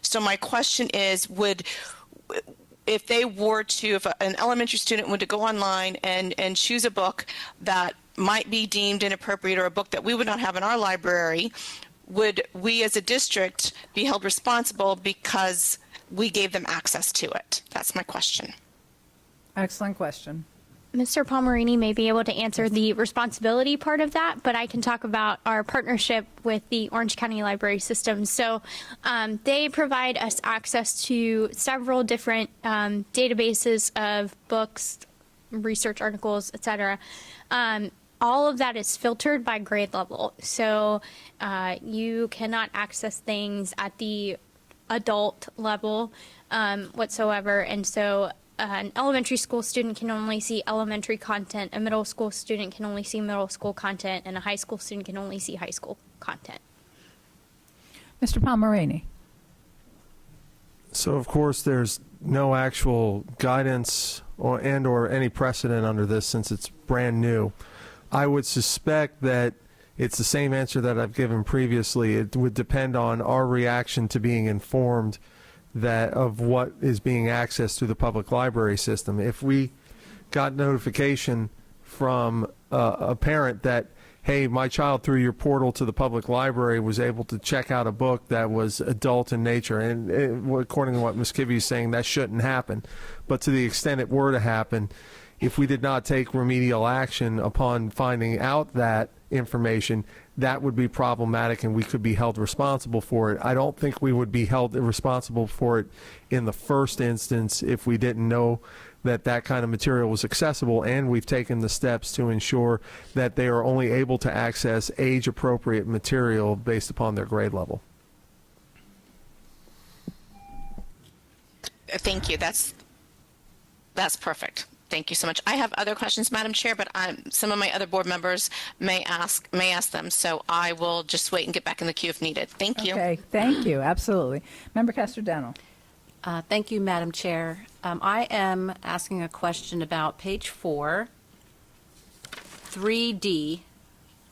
K: So my question is, if an elementary student were to go online and choose a book that might be deemed inappropriate or a book that we would not have in our library, would we as a district be held responsible because we gave them access to it? That's my question.
A: Excellent question.
G: Mr. Palmerini may be able to answer the responsibility part of that, but I can talk about our partnership with the Orange County Library System. So they provide us access to several different databases of books, research articles, etc. all of that is filtered by grade level. So you cannot access things at the adult level whatsoever. And so an elementary school student can only see elementary content, a middle school student can only see middle school content, and a high school student can only see high school content.
A: Mr. Palmerini.
I: So, of course, there's no actual guidance or any precedent under this since it's brand new. I would suspect that it's the same answer that I've given previously. It would depend on our reaction to being informed of what is being accessed through the public library system. If we got notification from a parent that, hey, my child through your portal to the public library was able to check out a book that was adult in nature, and according to what Ms. Kivy is saying, that shouldn't happen. But to the extent it were to happen, if we did not take remedial action upon finding out that information, that would be problematic and we could be held responsible for it. I don't think we would be held responsible for it in the first instance if we didn't know that that kind of material was accessible, and we've taken the steps to ensure that they are only able to access age-appropriate material based upon their grade level.
K: Thank you. That's perfect. Thank you so much. I have other questions, Madam Chair, but some of my other board members may ask them, so I will just wait and get back in the queue if needed. Thank you.
A: Okay, thank you. Absolutely. Member Caster-Dano.
C: Thank you, Madam Chair. I am asking a question about page 4, 3D,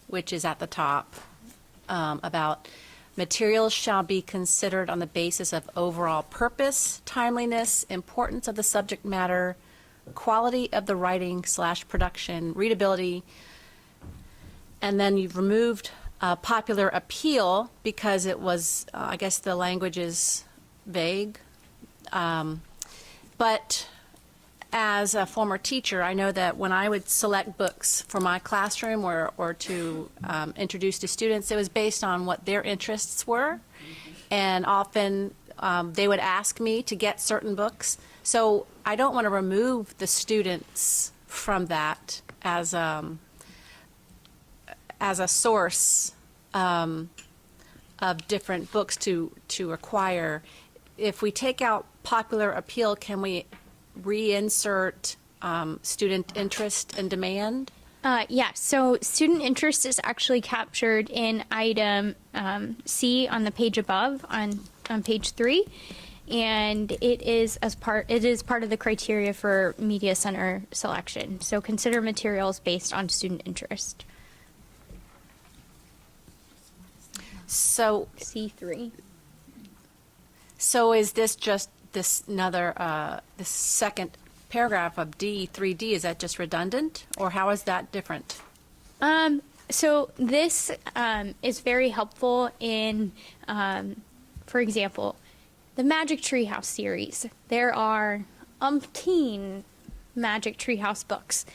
C: which is at the top, about materials shall be considered on the basis of overall purpose, timeliness, importance of the subject matter, quality of the writing / production, readability, and then you've removed popular appeal because it was, I guess the language is vague. But as a former teacher, I know that when I would select books for my classroom or to introduce to students, it was based on what their interests were. And often they would ask me to get certain books. So I don't want to remove the students from that as a source of different books to acquire. If we take out popular appeal, can we reinsert student interest and demand?
G: Yes, so student interest is actually captured in item C on the page above on page 3, and it is part of the criteria for media center selection. So consider materials based on student interest.
C: So
G: C3.
C: So is this just this second paragraph of D, 3D, is that just redundant, or how is that different?
G: So this is very helpful in, for example, the Magic Treehouse series. There are umpteen Magic Treehouse books.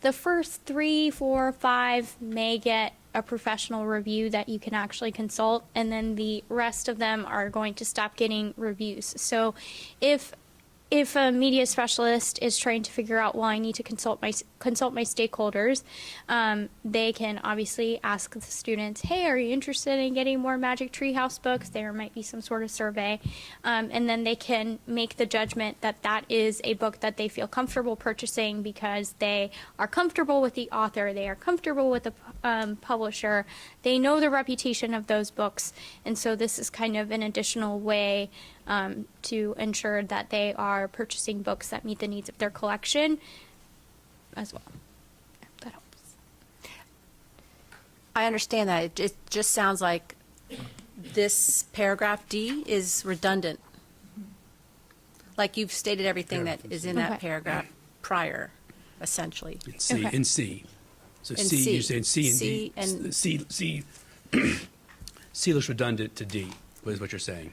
G: The first 3, 4, 5 may get a professional review that you can actually consult, and then the rest of them are going to stop getting reviews. So if a media specialist is trying to figure out, well, I need to consult my stakeholders, they can obviously ask the students, hey, are you interested in getting more Magic Treehouse books? There might be some sort of survey. And then they can make the judgment that that is a book that they feel comfortable purchasing because they are comfortable with the author, they are comfortable with the publisher, they know the reputation of those books. And so this is kind of an additional way to ensure that they are purchasing books that meet the needs of their collection as well. That helps.
C: I understand that. It just sounds like this paragraph D is redundant. Like you've stated everything that is in that paragraph prior, essentially.
F: In C.
C: Okay.
F: In C. So
C: In
F: C,
C: C.
F: you're saying C and
C: C
F: D.
C: and-
F: C looks redundant to D, is what you're saying.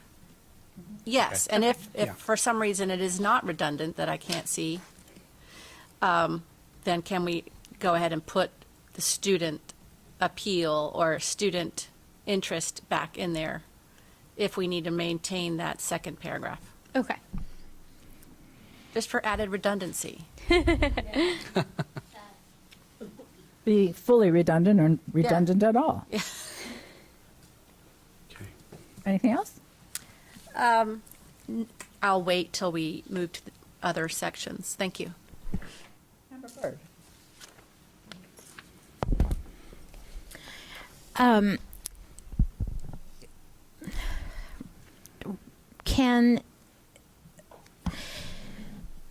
C: Yes,
F: Okay.
C: and if
F: Yeah.
C: for some reason it is not redundant that I can't see, then can we go ahead and put the student appeal or student interest back in there if we need to maintain that second paragraph?
G: Okay.
C: Just for added redundancy.
A: be fully redundant or redundant at all.
C: Yeah.
F: Okay.
A: Anything else?
C: I'll wait till we move to the other sections. Thank you.
A: Member Byrd.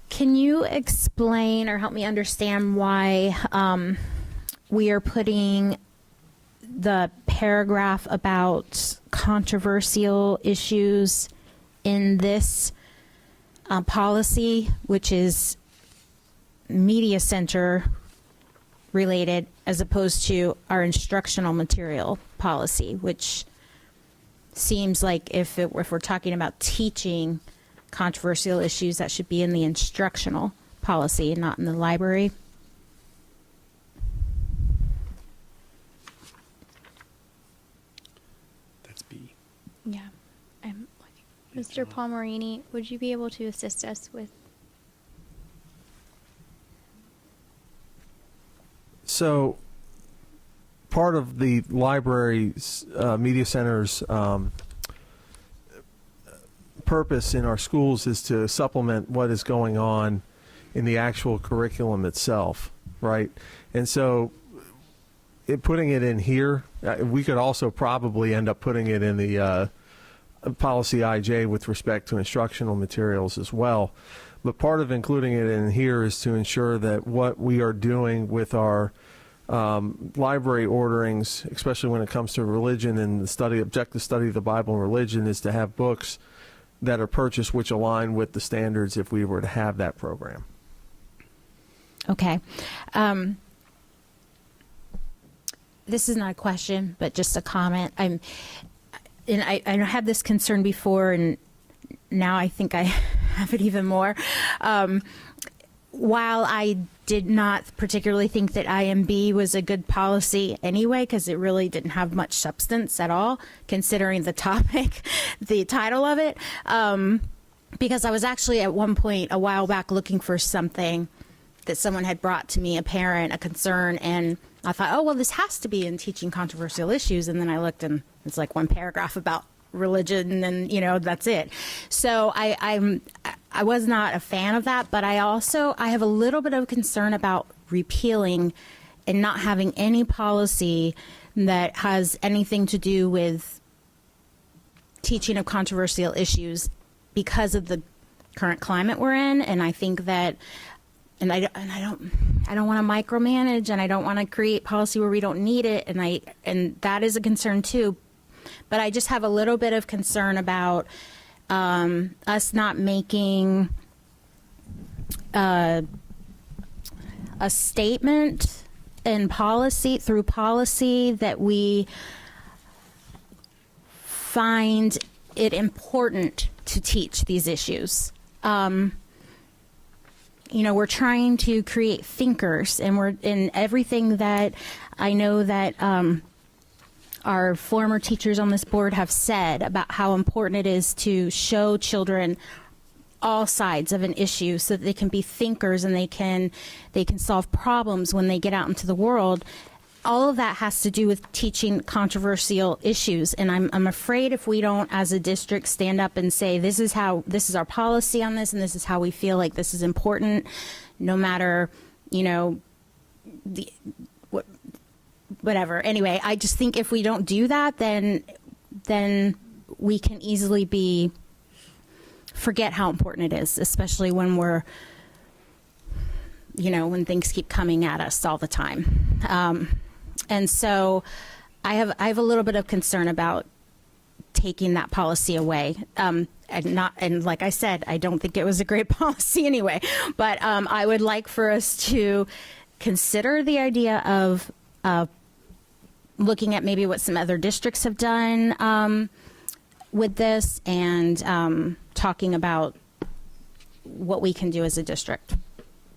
L: Can you explain or help me understand why we are putting the paragraph about controversial issues in this policy, which is media center related, as opposed to our instructional material policy, which seems like if we're talking about teaching controversial issues, that should be in the instructional policy and not in the library.
F: That's B.
G: Yeah. Mr. Palmerini, would you be able to assist us with?
I: So, part of the library's media center's purpose in our schools is to supplement what is going on in the actual curriculum itself, right? And so, putting it in here, we could also probably end up putting it in the policy IJ with respect to instructional materials as well. But part of including it in here is to ensure that what we are doing with our library orderings, especially when it comes to religion and the objective study of the Bible and religion, is to have books that are purchased which align with the standards if we were to have that program.
L: Okay. This is not a question, but just a comment. I had this concern before, and now I think I have it even more. While I did not particularly think that IMB was a good policy anyway, because it really didn't have much substance at all, considering the topic, the title of it, because I was actually at one point a while back looking for something that someone had brought to me, a parent, a concern, and I thought, oh, well, this has to be in teaching controversial issues. And then I looked, and it's like one paragraph about religion, and that's it. So I was not a fan of that, but I have a little bit of concern about repealing and not having any policy that has anything to do with teaching of controversial issues because of the current climate we're in. And I think that, and I don't want to micromanage, and I don't want to create policy where we don't need it, and that is a concern too. But I just have a little bit of concern about us not making a statement in policy, through policy, that we find it important to teach these issues. We're trying to create thinkers, and we're in everything that I know that our former teachers on this board have said about how important it is to show children all sides of an issue so that they can be thinkers and they can solve problems when they get out into the world. All of that has to do with teaching controversial issues, and I'm afraid if we don't, as a district, stand up and say this is our policy on this, and this is how we feel like this is important, no matter whatever. Anyway, I just think if we don't do that, then we can easily forget how important it is, especially when we're when things keep coming at us all the time. And so I have a little bit of concern about taking that policy away. And like I said, I don't think it was a great policy anyway, but I would like for us to consider the idea of looking at maybe what some other districts have done with this, and talking about what we can do as a district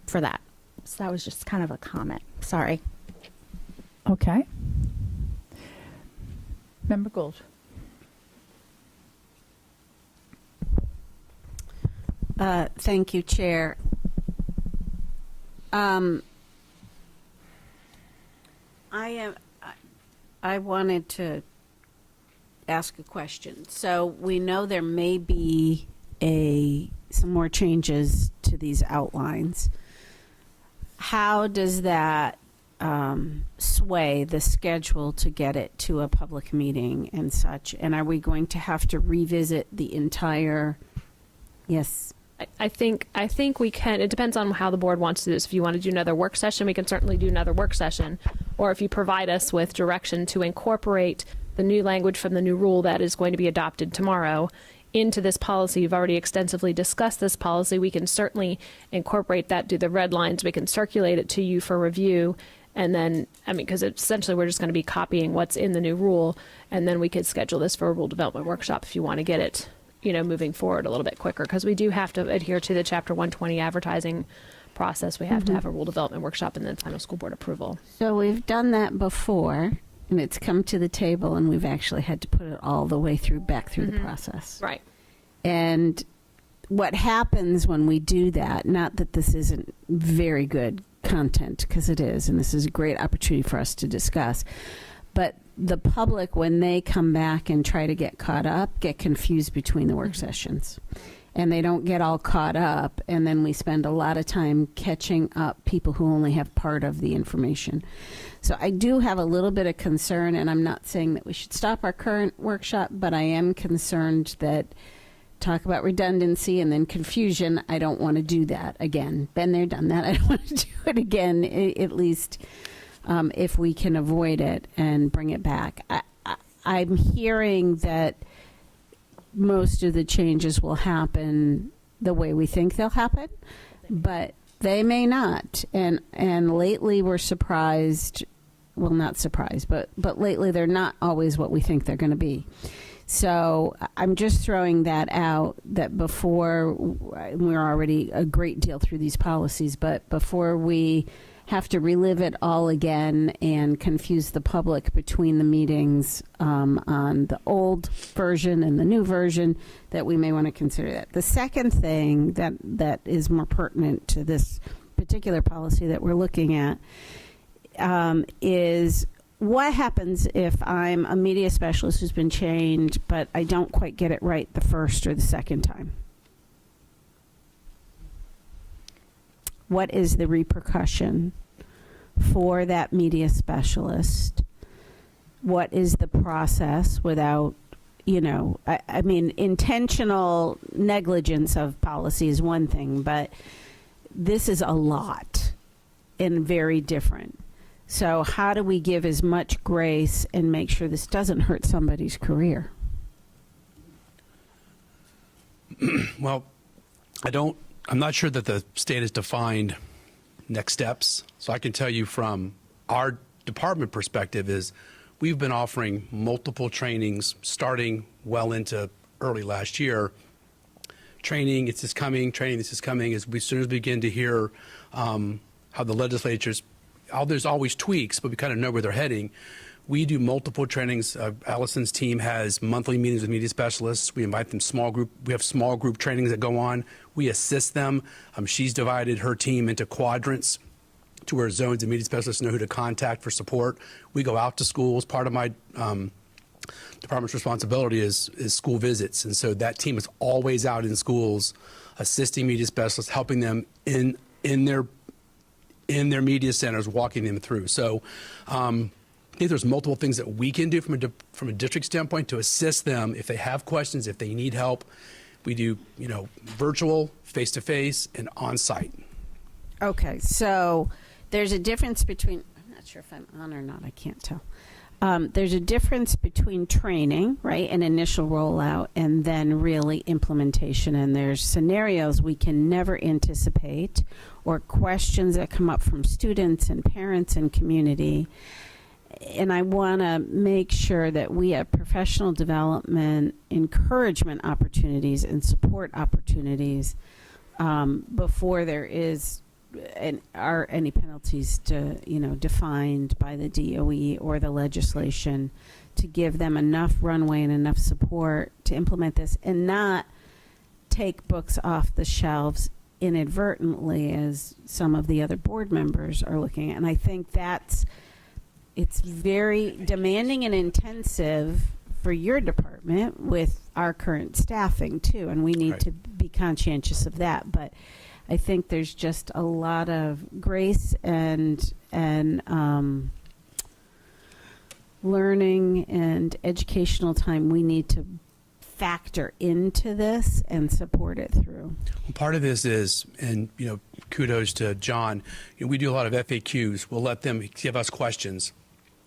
L: for that. So that was just kind of a comment. Sorry.
A: Okay. Member Gould.
M: Thank you, Chair. I wanted to ask a question. So we know there may be some more changes to these outlines. How does that sway the schedule to get it to a public meeting and such? And are we going to have to revisit the entire? Yes.
H: I think we can. It depends on how the board wants to do this. If you want to do another work session, we can certainly do another work session. Or if you provide us with direction to incorporate the new language from the new rule that is going to be adopted tomorrow into this policy. You've already extensively discussed this policy. We can certainly incorporate that, do the red lines. We can circulate it to you for review. And then, because essentially we're just going to be copying what's in the new rule. And then we could schedule this for a rule development workshop if you want to get it, moving forward a little bit quicker, because we do have to adhere to the Chapter 120 advertising process. We have to have a rule development workshop and then final school board approval.
M: So we've done that before, and it's come to the table, and we've actually had to put it all the way back through the process.
H: Right.
M: And what happens when we do that, not that this isn't very good content, because it is, and this is a great opportunity for us to discuss, but the public, when they come back and try to get caught up, get confused between the work sessions. And they don't get all caught up, and then we spend a lot of time catching up people who only have part of the information. So I do have a little bit of concern, and I'm not saying that we should stop our current workshop, but I am concerned that talk about redundancy and then confusion, I don't want to do that again. Been there, done that. I don't want to do it again, at least if we can avoid it and bring it back. I'm hearing that most of the changes will happen the way we think they'll happen, but they may not. And lately we're surprised, well, not surprised, but lately they're not always what we think they're going to be. So I'm just throwing that out, that before, we're already a great deal through these policies, but before we have to relive it all again and confuse the public between the meetings on the old version and the new version, that we may want to consider that. The second thing that is more pertinent to this particular policy that we're looking at is what happens if I'm a media specialist who's been trained, but I don't quite get it right the first or the second time? What is the repercussion for that media specialist? What is the process without, intentional negligence of policy is one thing, but this is a lot and very different. So how do we give as much grace and make sure this doesn't hurt somebody's career?
F: Well, I'm not sure that the state has defined next steps. So I can tell you from our department perspective is we've been offering multiple trainings starting well into early last year. Training, this is coming, as soon as we begin to hear how the legislatures, there's always tweaks, but we kind of know where they're heading. We do multiple trainings. Allison's team has monthly meetings with media specialists. We invite them we have small group trainings that go on. We assist them. She's divided her team into quadrants to where zones and media specialists know who to contact for support. We go out to schools. Part of my department's responsibility is school visits. And so that team is always out in schools assisting media specialists, helping them in their media centers, walking them through. So I think there's multiple things that we can do from a district standpoint to assist them if they have questions, if they need help. We do, virtual, face-to-face, and on-site.
M: Okay, so there's a difference between, I'm not sure if I'm on or not, I can't tell. There's a difference between training, right, and initial rollout, and then really implementation. And there's scenarios we can never anticipate, or questions that come up from students and parents and community. And I want to make sure that we have professional development, encouragement opportunities, and support opportunities before there is are any penalties defined by the DOE or the legislation, to give them enough runway and enough support to implement this and not take books off the shelves inadvertently, as some of the other board members are looking at. And I think that's it's very demanding and intensive for your department with our current staffing too, and we need
F: Right.
M: to be conscientious of that. But I think there's just a lot of grace and learning and educational time we need to factor into this and support it through.
F: Well, part of this is, and kudos to John, we do a lot of FAQs. We'll let them give us questions,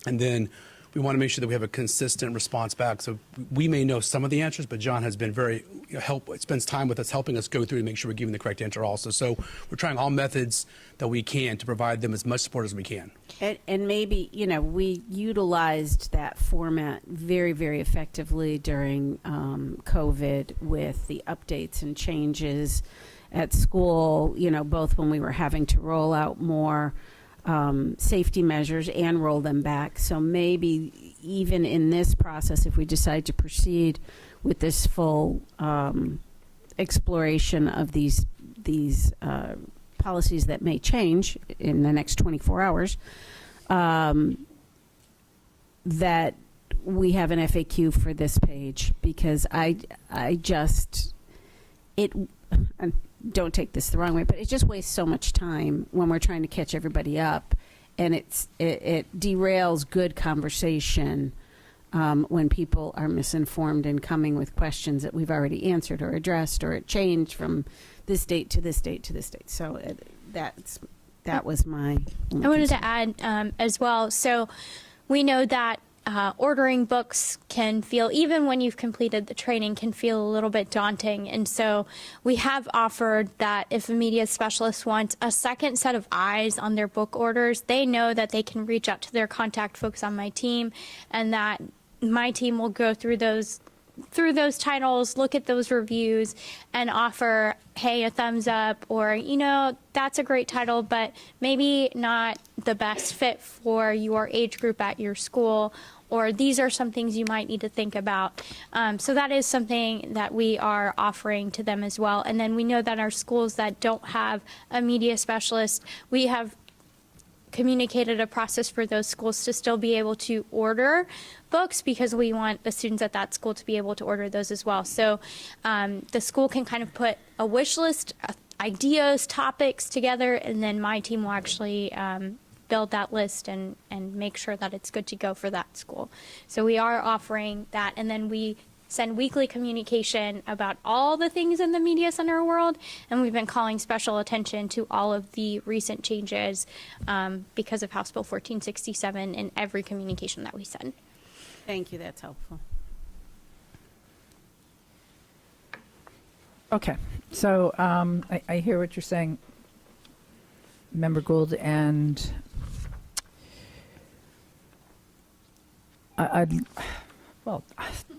F: and then we want to make sure that we have a consistent response back. So we may know some of the answers, but John has been very spends time with us, helping us go through to make sure we're giving the correct answer also. So we're trying all methods that we can to provide them as much support as we can.
M: And maybe, we utilized that format very, very effectively during COVID with the updates and changes at school, both when we were having to roll out more safety measures and roll them back. So maybe even in this process, if we decide to proceed with this full exploration of these policies that may change in the next 24 hours, that we have an FAQ for this page, because I just, and don't take this the wrong way, but it just wastes so much time when we're trying to catch everybody up, and it derails good conversation when people are misinformed and coming with questions that we've already answered or addressed, or it changed from this date to this date to this date. So that was my
G: I wanted to add as well. So we know that ordering books can feel, even when you've completed the training, can feel a little bit daunting. And so we have offered that if a media specialist wants a second set of eyes on their book orders, they know that they can reach out to their contact folks on my team, and that my team will go through those titles, look at those reviews, and offer, hey, a thumbs up, or, that's a great title, but maybe not the best fit for your age group at your school, or these are some things you might need to think about. So that is something that we are offering to them as well. And then we know that our schools that don't have a media specialist, we have communicated a process for those schools to still be able to order books, because we want the students at that school to be able to order those as well. So the school can kind of put a wish list, ideas, topics together, and then my team will actually build that list and make sure that it's good to go for that school. So we are offering that, and then we send weekly communication about all the things in the media center world, and we've been calling special attention to all of the recent changes because of House Bill 1467 in every communication that we send.
M: Thank you, that's helpful.
A: Okay, so I hear what you're saying, Member Gould, and well,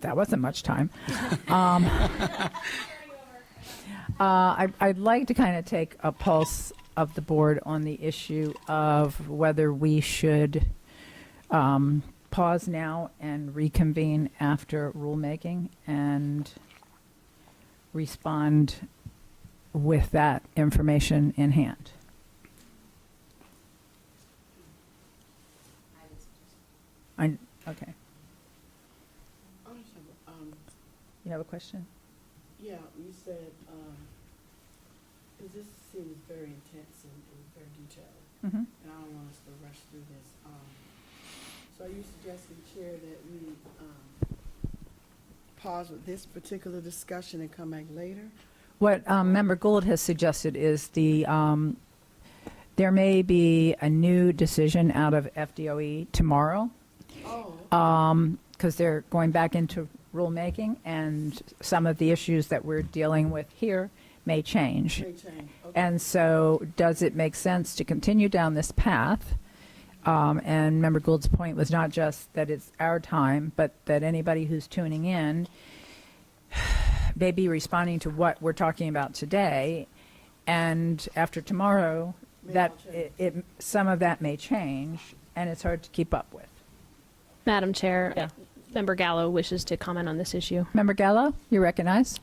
A: that wasn't much time. I'd like to kind of take a pulse of the board on the issue of whether we should pause now and reconvene after rulemaking and respond with that information in hand. Okay. You have a question?
D: Yeah, you said, because this seems very intense and very detailed,
A: Mm-hmm.
D: and I don't want us to rush through this. So are you suggesting, Chair, that we pause with this particular discussion and come back later?
A: What Member Gould has suggested is there may be a new decision out of FDOE tomorrow. Because they're going back into rulemaking, and some of the issues that we're dealing with here may change.
D: Okay.
A: And so does it make sense to continue down this path? And Member Gould's point was not just that it's our time, but that anybody who's tuning in may be responding to what we're talking about today. And after tomorrow, that some of that may change, and it's hard to keep up with.
H: Madam Chair, Member Gallo wishes to comment on this issue.
A: Member Gallo, you recognize?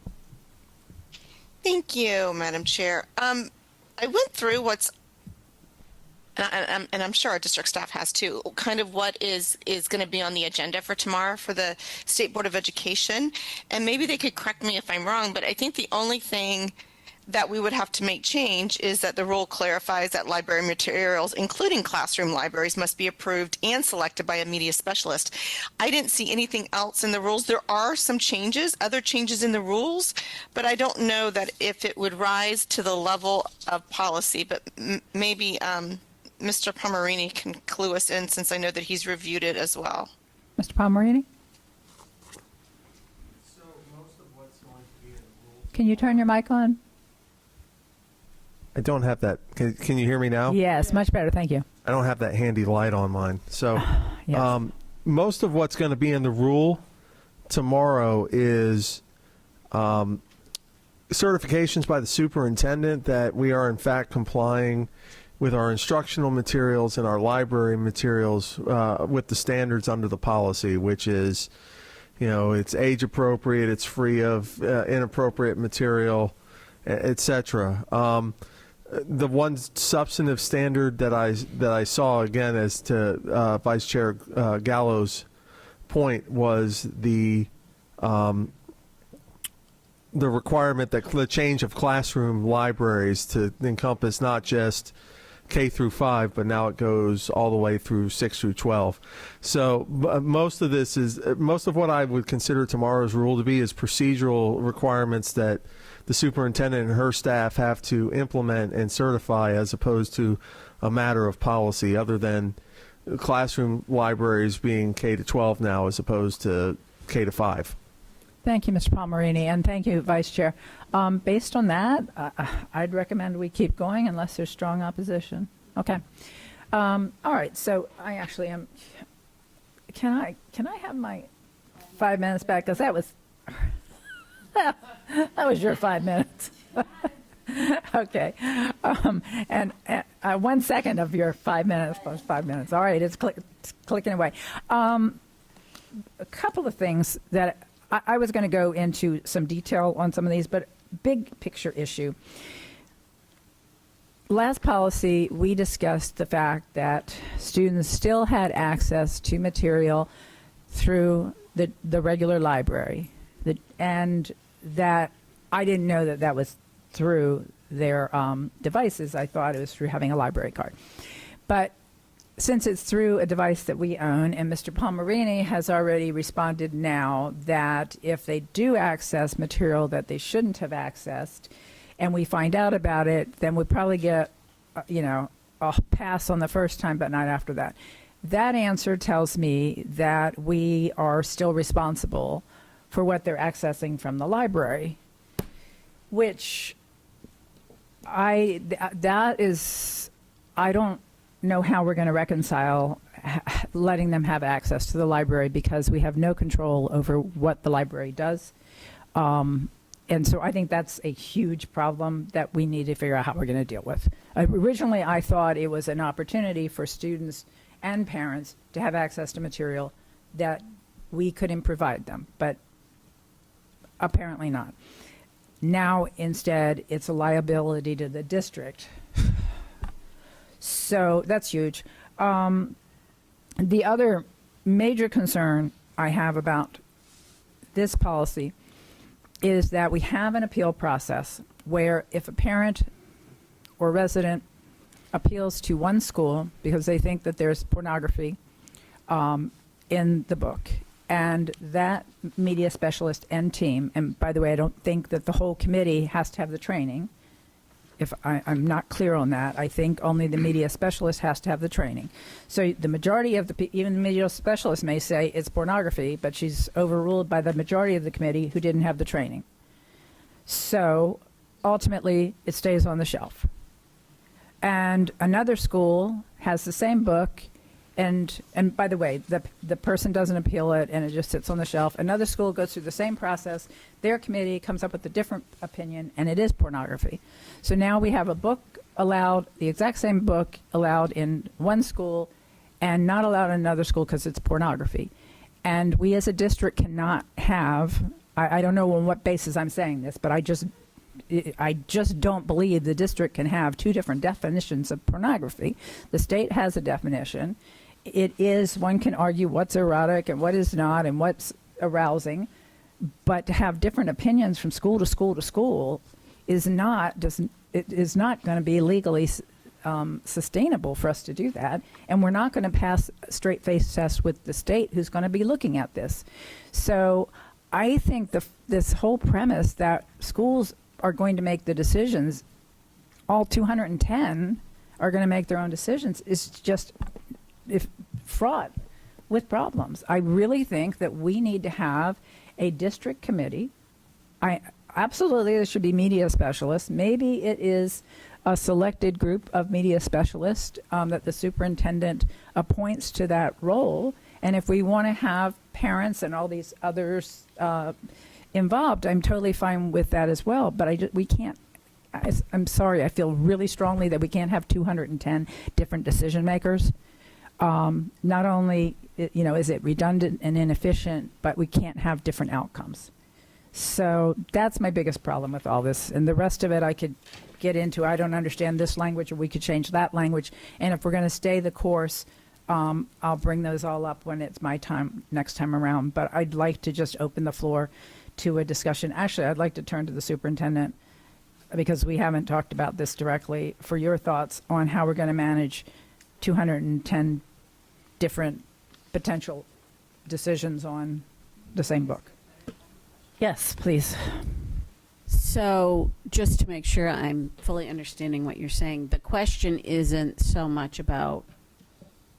K: Thank you, Madam Chair. I went through what's and I'm sure our district staff has too, kind of what is going to be on the agenda for tomorrow for the State Board of Education. And maybe they could correct me if I'm wrong, but I think the only thing that we would have to make change is that the rule clarifies that library materials, including classroom libraries, must be approved and selected by a media specialist. I didn't see anything else in the rules. There are some changes, other changes in the rules, but I don't know that if it would rise to the level of policy. But maybe Mr. Pomerini can clue us in, since I know that he's reviewed it as well.
A: Mr. Pomerini?
I: So most of what's going to be in the rules.
A: Can you turn your mic on?
I: I don't have that. Can you hear me now?
A: Yes, much better. Thank you.
I: I don't have that handy light on mine. So
A: Yes.
I: most of what's going to be in the rule tomorrow is certifications by the superintendent that we are in fact complying with our instructional materials and our library materials with the standards under the policy, which is, it's age appropriate, it's free of inappropriate material, etc. The one substantive standard that I saw, again, as to Vice Chair Gallo's point, was the requirement that the change of classroom libraries to encompass not just K through 5, but now it goes all the way through 6 through 12. So most of what I would consider tomorrow's rule to be is procedural requirements that the superintendent and her staff have to implement and certify, as opposed to a matter of policy, other than classroom libraries being K to 12 now as opposed to K to 5.
A: Thank you, Mr. Pomerini, and thank you, Vice Chair. Based on that, I'd recommend we keep going unless there's strong opposition. Okay. All right. So I actually am. Can I have my 5 minutes back? Because that was your 5 minutes. Okay. And 1 second of your 5 minutes plus 5 minutes. All right. It's clicking away. A couple of things that I was going to go into some detail on some of these, but big picture issue. Last policy, we discussed the fact that students still had access to material through the regular library, and that I didn't know that that was through their devices. I thought it was through having a library card. But since it's through a device that we own, and Mr. Pomerini has already responded now that if they do access material that they shouldn't have accessed, and we find out about it, then we probably get, a pass on the first time, but not after that. That answer tells me that we are still responsible for what they're accessing from the library, which I don't know how we're going to reconcile letting them have access to the library, because we have no control over what the library does. And so I think that's a huge problem that we need to figure out how we're going to deal with. Originally, I thought it was an opportunity for students and parents to have access to material that we couldn't provide them, but apparently not. Now, instead, it's a liability to the district. So that's huge. The other major concern I have about this policy is that we have an appeal process where if a parent or resident appeals to one school because they think that there's pornography in the book, and that media specialist and team, and by the way, I don't think that the whole committee has to have the training. If I'm not clear on that, I think only the media specialist has to have the training. So the majority of even the media specialist may say it's pornography, but she's overruled by the majority of the committee who didn't have the training. So ultimately, it stays on the shelf. And another school has the same book, and by the way, the person doesn't appeal it, and it just sits on the shelf. Another school goes through the same process. Their committee comes up with a different opinion, and it is pornography. So now we have a book allowed, the exact same book allowed in one school and not allowed in another school because it's pornography. And we as a district cannot have, I don't know on what basis I'm saying this, but I just don't believe the district can have two different definitions of pornography. The state has a definition. It is, one can argue what's erotic and what is not and what's arousing, but to have different opinions from school to school to school is not going to be legally sustainable for us to do that, and we're not going to pass a straight-face test with the state who's going to be looking at this. So I think this whole premise that schools are going to make the decisions, all 210 are going to make their own decisions, is just fraught with problems. I really think that we need to have a district committee. Absolutely, there should be media specialists. Maybe it is a selected group of media specialists that the superintendent appoints to that role. And if we want to have parents and all these others involved, I'm totally fine with that as well. But we can't. I'm sorry. I feel really strongly that we can't have 210 different decision makers. Not only is it redundant and inefficient, but we can't have different outcomes. So that's my biggest problem with all this. And the rest of it I could get into. I don't understand this language, or we could change that language. And if we're going to stay the course, I'll bring those all up when it's my time next time around. But I'd like to just open the floor to a discussion. Actually, I'd like to turn to the superintendent, because we haven't talked about this directly, for your thoughts on how we're going to manage 210 different potential decisions on the same book. Yes, please.
M: So just to make sure I'm fully understanding what you're saying, the question isn't so much about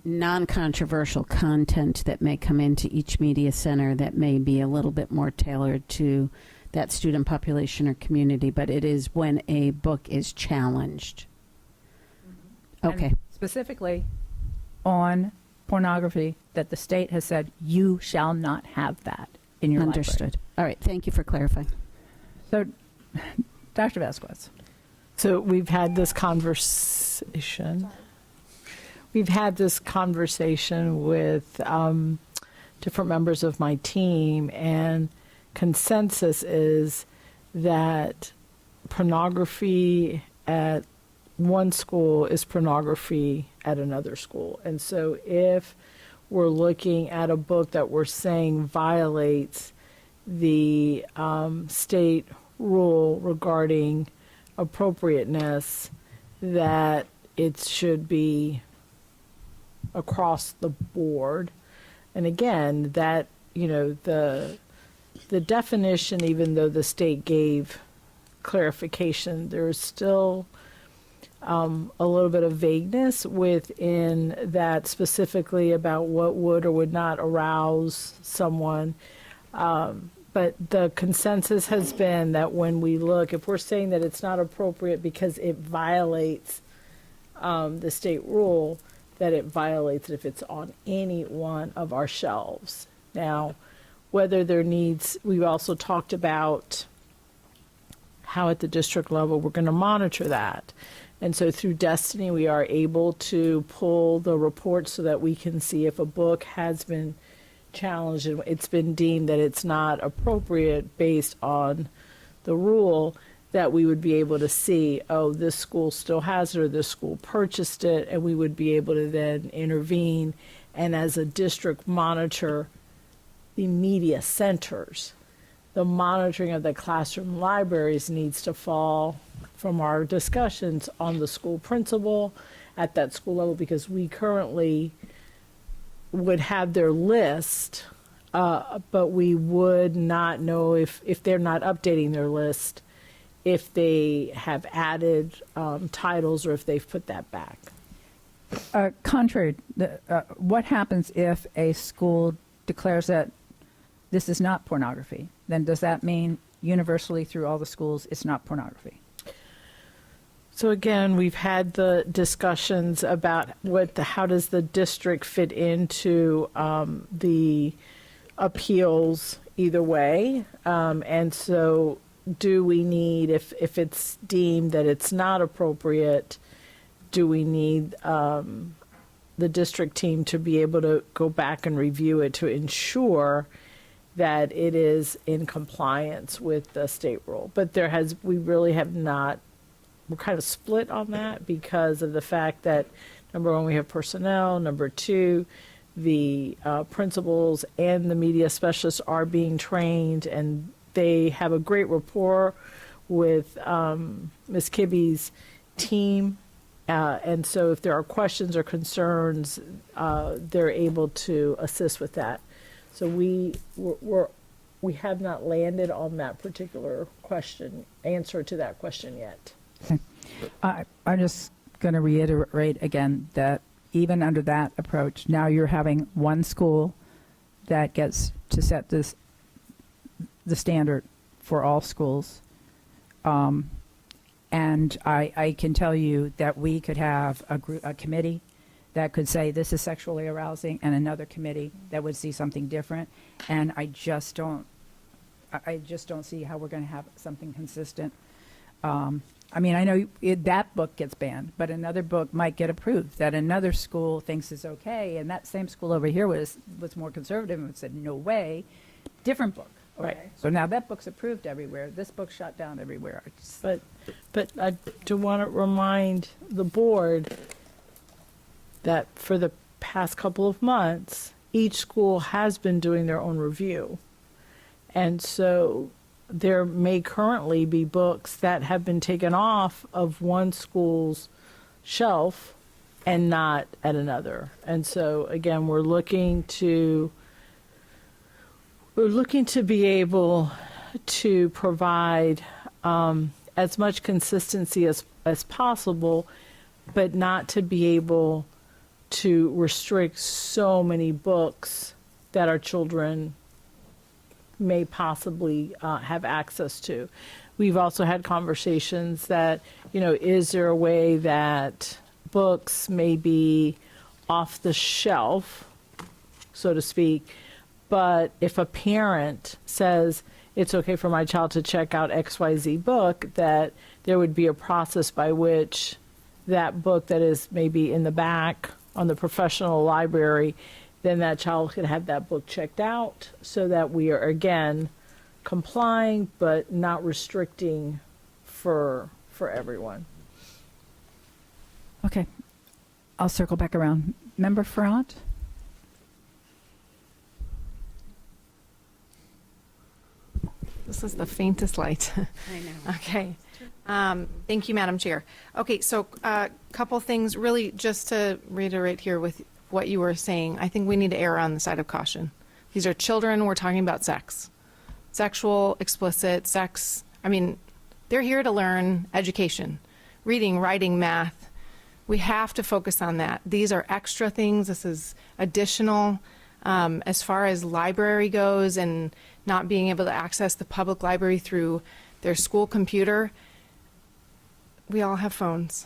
M: non-controversial content that may come into each media center that may be a little bit more tailored to that student population or community, but it is when a book is challenged. Okay.
A: And specifically on pornography, that the state has said you shall not have that in your
M: Understood.
A: library.
M: All right. Thank you for clarifying.
A: So, Dr. Vasquez.
N: So we've had this conversation. We've had this conversation with different members of my team, and consensus is that pornography at one school is pornography at another school. And so if we're looking at a book that we're saying violates the state rule regarding appropriateness, that it should be across the board. And again, that, the definition, even though the state gave clarification, there's still a little bit of vagueness within that, specifically about what would or would not arouse someone. But the consensus has been that when we look, if we're saying that it's not appropriate because it violates the state rule, that it violates it if it's on any one of our shelves. Now, whether there needs, we've also talked about how at the district level we're going to monitor that. And so through Destiny, we are able to pull the reports so that we can see if a book has been challenged and it's been deemed that it's not appropriate based on the rule, that we would be able to see, oh, this school still has it or this school purchased it, and we would be able to then intervene and as a district monitor the media centers. The monitoring of the classroom libraries needs to fall from our discussions on the school principal at that school level, because we currently would have their list, but we would not know if they're not updating their list, if they have added titles or if they've put that back.
A: Contrary, what happens if a school declares that this is not pornography? Then does that mean universally through all the schools it's not pornography?
N: So again, we've had the discussions about how does the district fit into the appeals either way, and so do we need, if it's deemed that it's not appropriate, do we need the district team to be able to go back and review it to ensure that it is in compliance with the state rule. But we really have not, we're kind of split on that because of the fact that, number one, we have personnel. Number two, the principals and the media specialists are being trained, and they have a great rapport with Ms. Kibbe's team. And so if there are questions or concerns, they're able to assist with that. So we have not landed on that particular answer to that question yet.
A: I'm just going to reiterate again that even under that approach, now you're having one school that gets to set the standard for all schools. And I can tell you that we could have a committee that could say this is sexually arousing, and another committee that would see something different. And I just don't see how we're going to have something consistent. I mean, I know that book gets banned, but another book might get approved that another school thinks is okay, and that same school over here was more conservative and said no way. Different book. Okay.
N: Right.
A: So now that book's approved everywhere. This book's shut down everywhere.
N: But I do want to remind the board that for the past couple of months, each school has been doing their own review. And so there may currently be books that have been taken off of one school's shelf and not at another. And so, again, we're looking to be able to provide as much consistency as possible, but not to be able to restrict so many books that our children may possibly have access to. We've also had conversations that, is there a way that books may be off the shelf, so to speak, but if a parent says it's okay for my child to check out XYZ book, that there would be a process by which that book that is maybe in the back on the professional library, then that child could have that book checked out so that we are, again, complying but not restricting for everyone.
A: Okay. I'll circle back around. Member Farrant?
J: This is the faintest light.
M: I know.
J: Okay. Thank you, Madam Chair. Okay, so a couple things, really just to reiterate here with what you were saying. I think we need to err on the side of caution. These are children. We're talking about sex. Sexual, explicit, sex. I mean, they're here to learn education, reading, writing, math. We have to focus on that. These are extra things. This is additional. As far as library goes and not being able to access the public library through their school computer, we all have phones.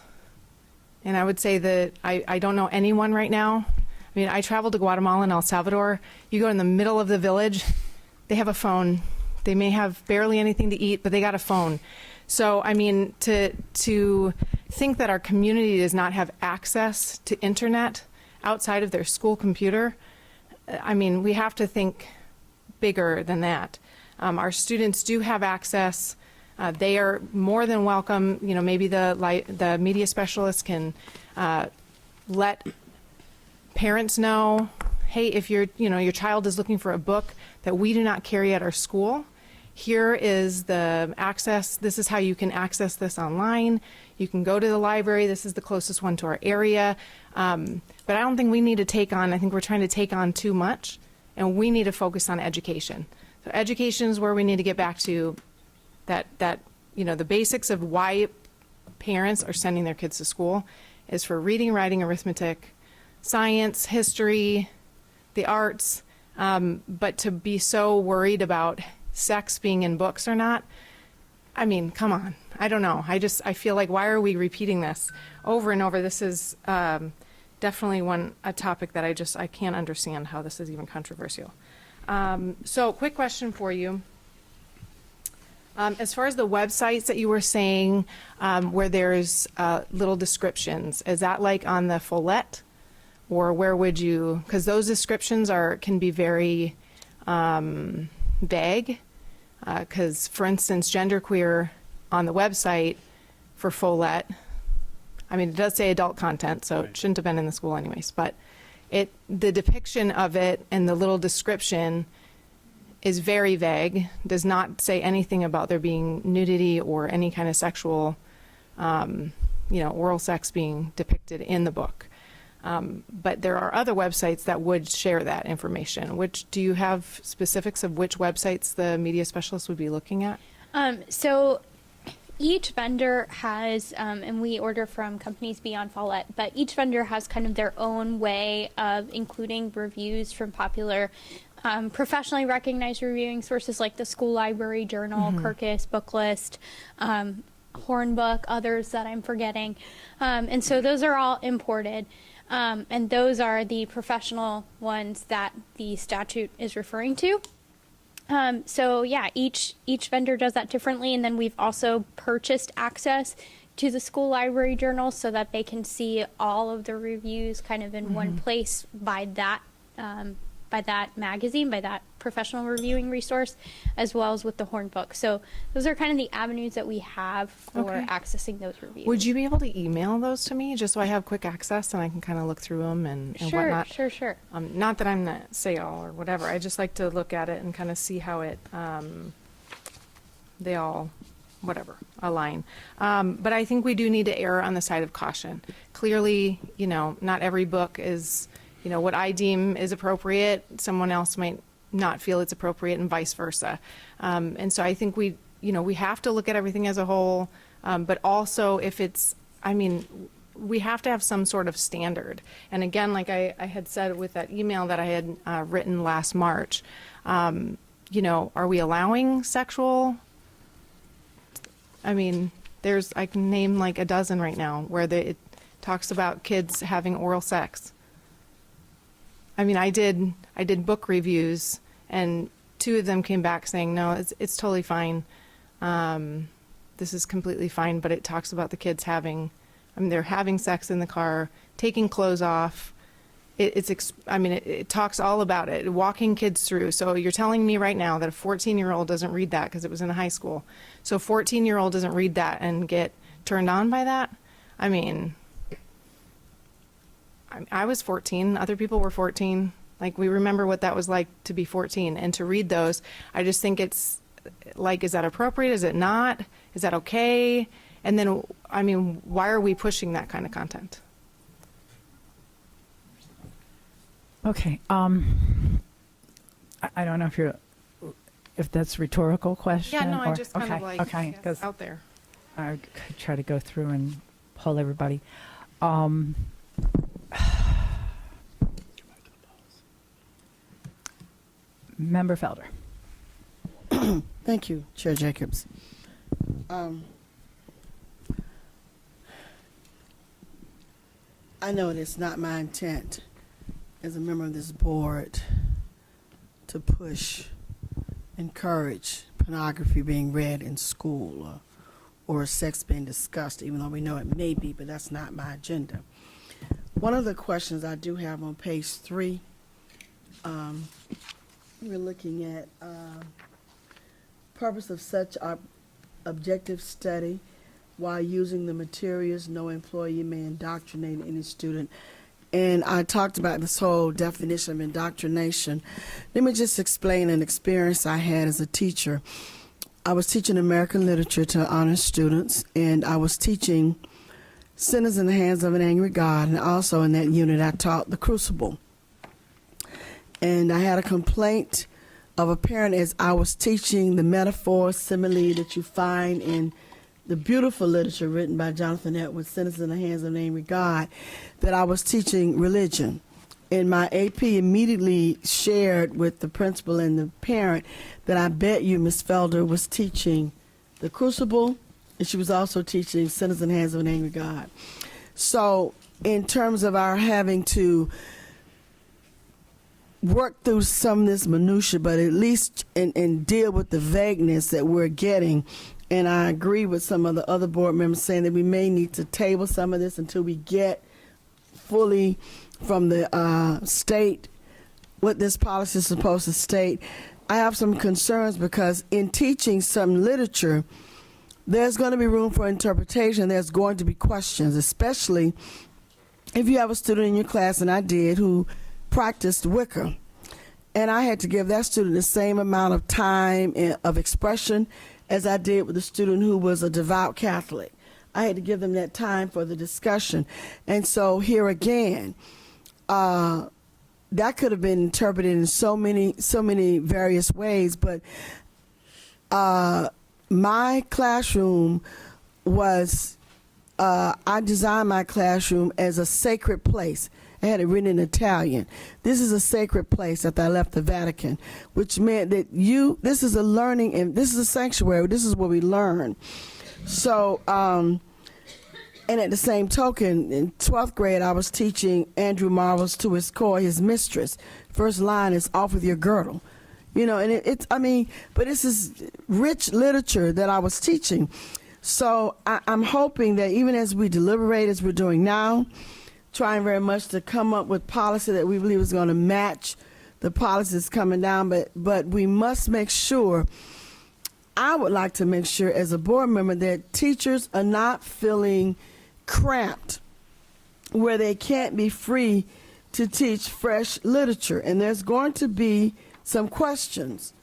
J: And I would say that I don't know anyone right now. I mean, I traveled to Guatemala and El Salvador. You go in the middle of the village, they have a phone. They may have barely anything to eat, but they got a phone. So, I mean, to think that our community does not have access to internet outside of their school computer, I mean, we have to think bigger than that. Our students do have access. They are more than welcome. Maybe the media specialist can let parents know, hey, if your child is looking for a book that we do not carry at our school, here is the access. This is how you can access this online. You can go to the library. This is the closest one to our area. But I don't think we need to take on, I think we're trying to take on too much, and we need to focus on education. So education is where we need to get back to that the basics of why parents are sending their kids to school is for reading, writing, arithmetic, science, history, the arts. But to be so worried about sex being in books or not, I mean, come on. I don't know. I feel like, why are we repeating this over and over? This is definitely a topic that I can't understand how this is even controversial. So quick question for you. As far as the websites that you were saying, where there's little descriptions, is that like on the Follett? Or where would you, because those descriptions can be very vague. Because, for instance, genderqueer on the website for Follett, I mean, it does say adult content, so it shouldn't have been in the school anyways, but the depiction of it and the little description is very vague, does not say anything about there being nudity or any kind of sexual, oral sex being depicted in the book. But there are other websites that would share that information. Do you have specifics of which websites the media specialist would be looking at?
G: So each vendor has, and we order from companies beyond Follett, but each vendor has kind of their own way of including reviews from popular professionally recognized reviewing sources like the School Library Journal, Kirkus, Booklist, Hornbook, others that I'm forgetting. And so those are all imported. And those are the professional ones that the statute is referring to. So yeah, each vendor does that differently, and then we've also purchased access to the School Library Journal so that they can see all of the reviews kind of in one place by that magazine, by that professional reviewing resource, as well as with the Hornbook. So those are kind of the avenues that we have for accessing those reviews.
J: Would you be able to email those to me just so I have quick access and I can kind of look through them and whatnot?
G: Sure.
J: Not that I'm the say-all or whatever. I just like to look at it and kind of see how it, they all, whatever, align. But I think we do need to err on the side of caution. Clearly, not every book is, what I deem is appropriate, someone else might not feel it's appropriate, and vice versa. And so I think we have to look at everything as a whole, but also if it's, we have to have some sort of standard. And again, like I had said with that email that I had written last March, are we allowing sexual? I can name like a dozen right now where it talks about kids having oral sex. I did book reviews, and 2 of them came back saying, no, it's totally fine. This is completely fine, but it talks about the kids they're having sex in the car, taking clothes off. It talks all about it, walking kids through. So you're telling me right now that a 14-year-old doesn't read that because it was in high school. So a 14-year-old doesn't read that and get turned on by that? I was 14. Other people were 14. We remember what that was like to be 14. And to read those, I just think it's is that appropriate? Is it not? Is that okay? And then, why are we pushing that kind of content?
A: Okay. I don't know if that's a rhetorical question.
J: Yeah, no, I
A: or,
J: just kind of
A: because
J: out there.
A: I could try to go through and pull everybody. Member Felder.
D: Thank you, Chair Jacobs. I know it's not my intent as a member of this board to encourage pornography being read in school or sex being discussed, even though we know it may be, but that's not my agenda. One of the questions I do have on page 3, we're looking at purpose of such objective study. While using the materials, no employee may indoctrinate any student. And I talked about this whole definition of indoctrination. Let me just explain an experience I had as a teacher. I was teaching American literature to honors students, and I was teaching Sinners in the Hands of an Angry God, and also in that unit I taught The Crucible. And I had a complaint of a parent as I was teaching the metaphor, simile that you find in the beautiful literature written by Jonathan Edwards, Sinners in the Hands of an Angry God, that I was teaching religion. And my AP immediately shared with the principal and the parent that I bet you Miss Felder was teaching The Crucible, and she was also teaching Sinners in the Hands of an Angry God. So in terms of our having to work through some of this minutia, but at least and deal with the vagueness that we're getting. And I agree with some of the other board members saying that we may need to table some of this until we get fully from the state what this policy is supposed to state. I have some concerns because in teaching some literature, there's going to be room for interpretation. There's going to be questions, especially if you have a student in your class, and I did, who practiced Wicca. And I had to give that student the same amount of time of expression as I did with the student who was a devout Catholic. I had to give them that time for the discussion. And so here again, that could have been interpreted in so many various ways. But my classroom was, I designed my classroom as a sacred place. I had it written in Italian. This is a sacred place after I left the Vatican, which meant that this is a learning, and this is a sanctuary. This is where we learn. So, and at the same token, in 12th grade, I was teaching Andrew Marvel's To His Core, His Mistress. First line is off with your girdle. You know, and but this is rich literature that I was teaching. So I'm hoping that even as we deliberate, as we're doing now, trying very much to come up with policy that we believe is going to match the policies coming down, but we must make sure, I would like to make sure as a board member, that teachers are not feeling cramped where they can't be free to teach fresh literature. And there's going to be some questions,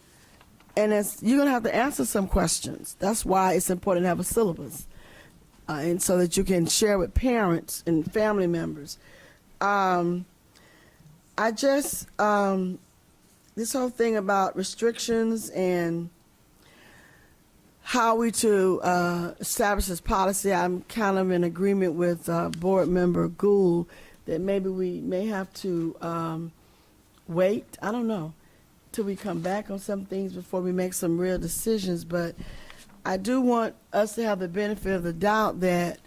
D: and you're going to have to answer some questions. That's why it's important to have a syllabus. And so that you can share with parents and family members. This whole thing about restrictions and how we to establish this policy, I'm kind of in agreement with board member Gould that maybe we may have to wait, I don't know, till we come back on some things before we make some real decisions. But I do want us to have the benefit of the doubt that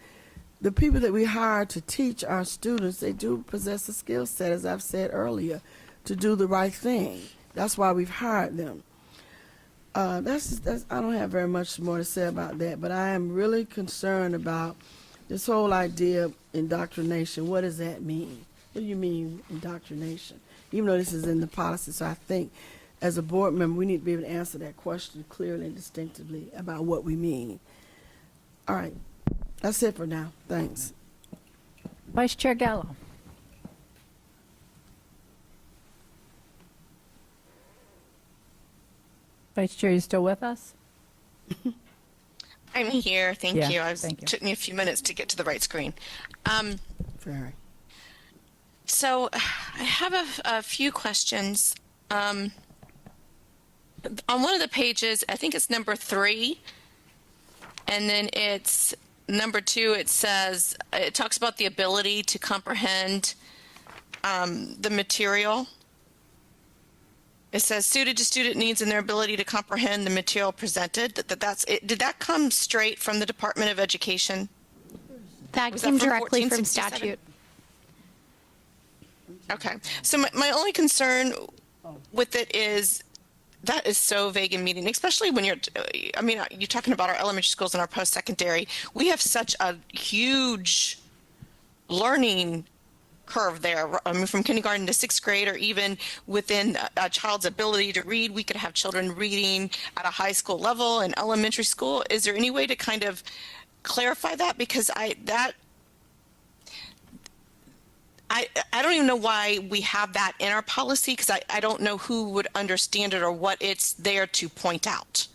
D: the people that we hire to teach our students, they do possess a skill set, as I've said earlier, to do the right thing. That's why we've hired them. I don't have very much more to say about that, but I am really concerned about this whole idea of indoctrination. What does that mean? What do you mean, indoctrination? Even though this is in the policy, so I think as a board member, we need to be able to answer that question clearly and distinctively about what we mean. All right. That's it for now. Thanks.
A: Vice Chair Gallo. Vice Chair, you still with us?
K: I'm here. Thank
A: Yeah,
K: you.
A: thank you.
K: Took me a few minutes to get to the right screen.
D: Very.
K: So I have a few questions. On one of the pages, I think it's number 3, and then it's number 2. It says, it talks about the ability to comprehend the material. It says suited to student needs and their ability to comprehend the material presented. That's it. Did that come straight from the Department of Education?
G: That
K: Was
G: came
K: that from
G: directly from
K: 1467?
G: statute.
K: Okay. So my only concern with it is that is so vague and meaning, especially when you're talking about our elementary schools and our post-secondary. We have such a huge learning curve there. I mean, from kindergarten to 6th grade, or even within a child's ability to read, we could have children reading at a high school level and elementary school. Is there any way to kind of clarify that? Because I don't even know why we have that in our policy, because I don't know who would understand it or what it's there to point out.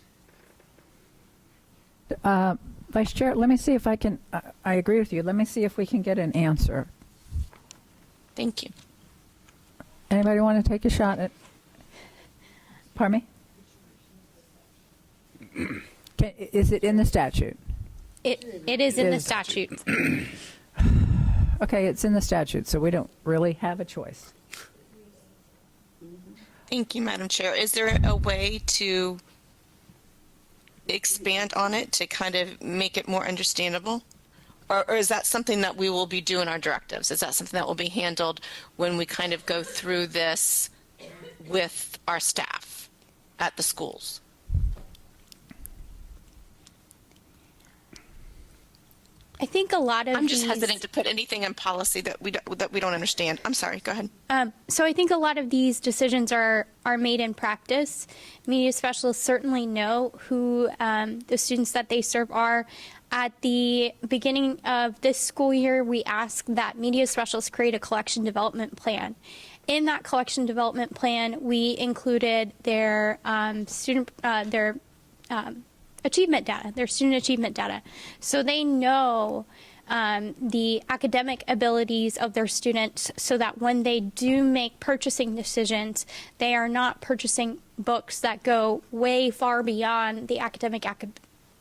A: Vice Chair, let me see if I can, I agree with you. Let me see if we can get an answer.
K: Thank you.
A: Anybody want to take a shot at, pardon me? Is it in the statute?
G: It is in the statute.
A: Okay, it's in the statute, so we don't really have a choice.
K: Thank you, Madam Chair. Is there a way to expand on it to kind of make it more understandable? Or is that something that we will be doing our directives? Is that something that will be handled when we kind of go through this with our staff at the schools?
G: I think a lot of
K: I'm just
G: these,
K: hesitant to put anything in policy that we don't understand. I'm sorry. Go ahead.
G: so I think a lot of these decisions are made in practice. Media specialists certainly know who the students that they serve are. At the beginning of this school year, we asked that media specialists create a collection development plan. In that collection development plan, we included their achievement data, their student achievement data. So they know the academic abilities of their students so that when they do make purchasing decisions, they are not purchasing books that go way far beyond the academic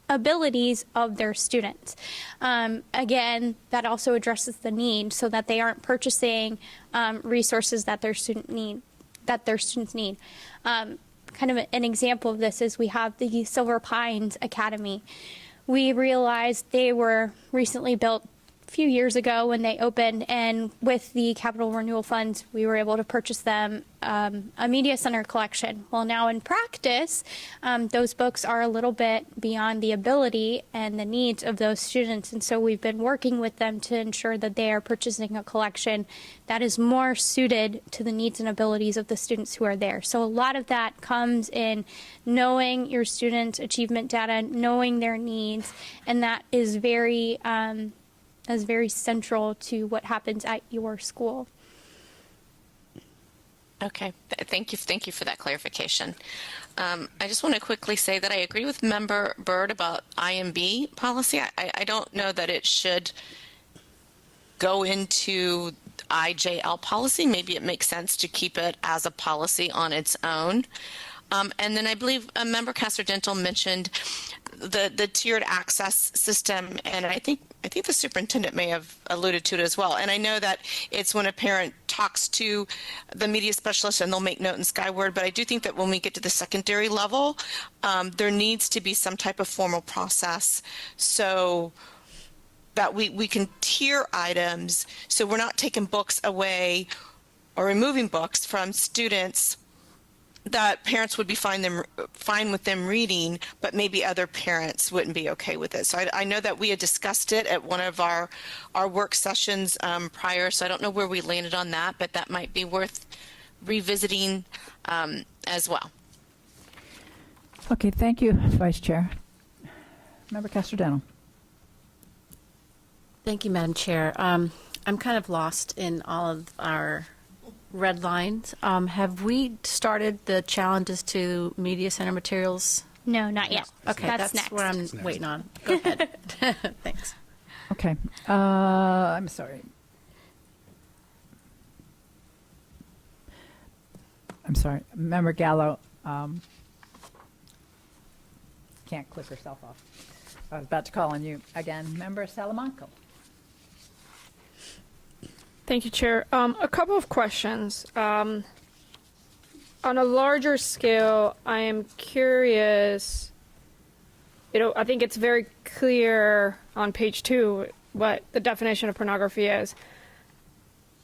G: abilities of their students. Again, that also addresses the need so that they aren't purchasing resources that their students need. Kind of an example of this is we have the Silver Pines Academy. We realized they were recently built a few years ago when they opened, and with the capital renewal funds, we were able to purchase them a media center collection. Well, now in practice, those books are a little bit beyond the ability and the needs of those students, and so we've been working with them to ensure that they are purchasing a collection that is more suited to the needs and abilities of the students who are there. So a lot of that comes in knowing your students' achievement data, knowing their needs, and that is very central to what happens at your school.
K: Okay, thank you for that clarification. I just want to quickly say that I agree with Member Byrd about IMB policy. I don't know that it should go into IJL policy. Maybe it makes sense to keep it as a policy on its own. And then I believe Member Castor-Dental mentioned the tiered access system, and I think the superintendent may have alluded to it as well. And I know that it's when a parent talks to the media specialist and they'll make note in Skyward, but I do think that when we get to the secondary level, there needs to be some type of formal process so that we can tier items so we're not taking books away or removing books from students that parents would be fine with them reading, but maybe other parents wouldn't be okay with it. So I know that we had discussed it at one of our work sessions prior, so I don't know where we landed on that, but that might be worth revisiting as well.
A: Okay, thank you, Vice Chair. Member Castor-Dental.
C: Thank you, Madam Chair. I'm kind of lost in all of our red lines. Have we started the challenges to media center materials?
G: No, not yet.
C: Okay, that's
G: next.
C: what I'm waiting on. Go ahead. Thanks.
A: Okay, I'm sorry. Member Gallo can't click herself off. I was about to call on you again. Member Salamanca.
O: Thank you, Chair. A couple of questions. On a larger scale, I am curious, I think it's very clear on page 2 what the definition of pornography is.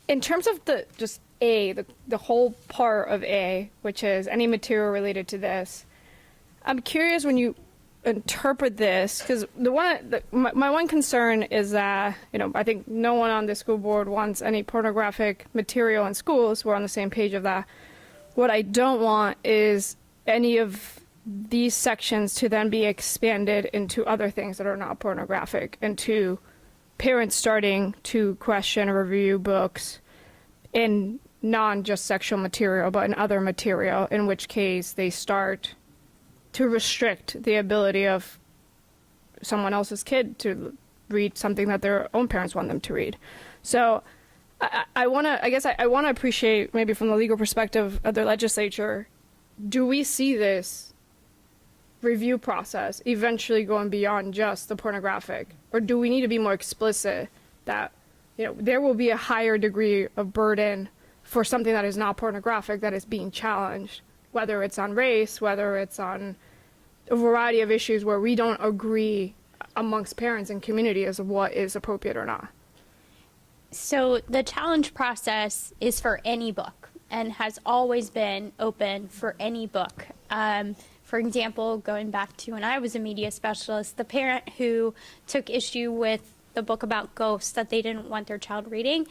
O: In terms of the whole part of A, which is any material related to this, I'm curious when you interpret this, because my one concern is that I think no one on the school board wants any pornographic material in schools. We're on the same page of that. What I don't want is any of these sections to then be expanded into other things that are not pornographic, and to parents starting to question or review books in non just sexual material but in other material, in which case they start to restrict the ability of someone else's kid to read something that their own parents want them to read. So I want to appreciate, maybe from the legal perspective of the legislature, do we see this review process eventually going beyond just the pornographic? Or do we need to be more explicit that there will be a higher degree of burden for something that is not pornographic that is being challenged? Whether it's on race, whether it's on a variety of issues where we don't agree amongst parents and community as to what is appropriate or not.
G: So the challenge process is for any book and has always been open for any book. For example, going back to when I was a media specialist, the parent who took issue with the book about ghosts that they didn't want their child reading,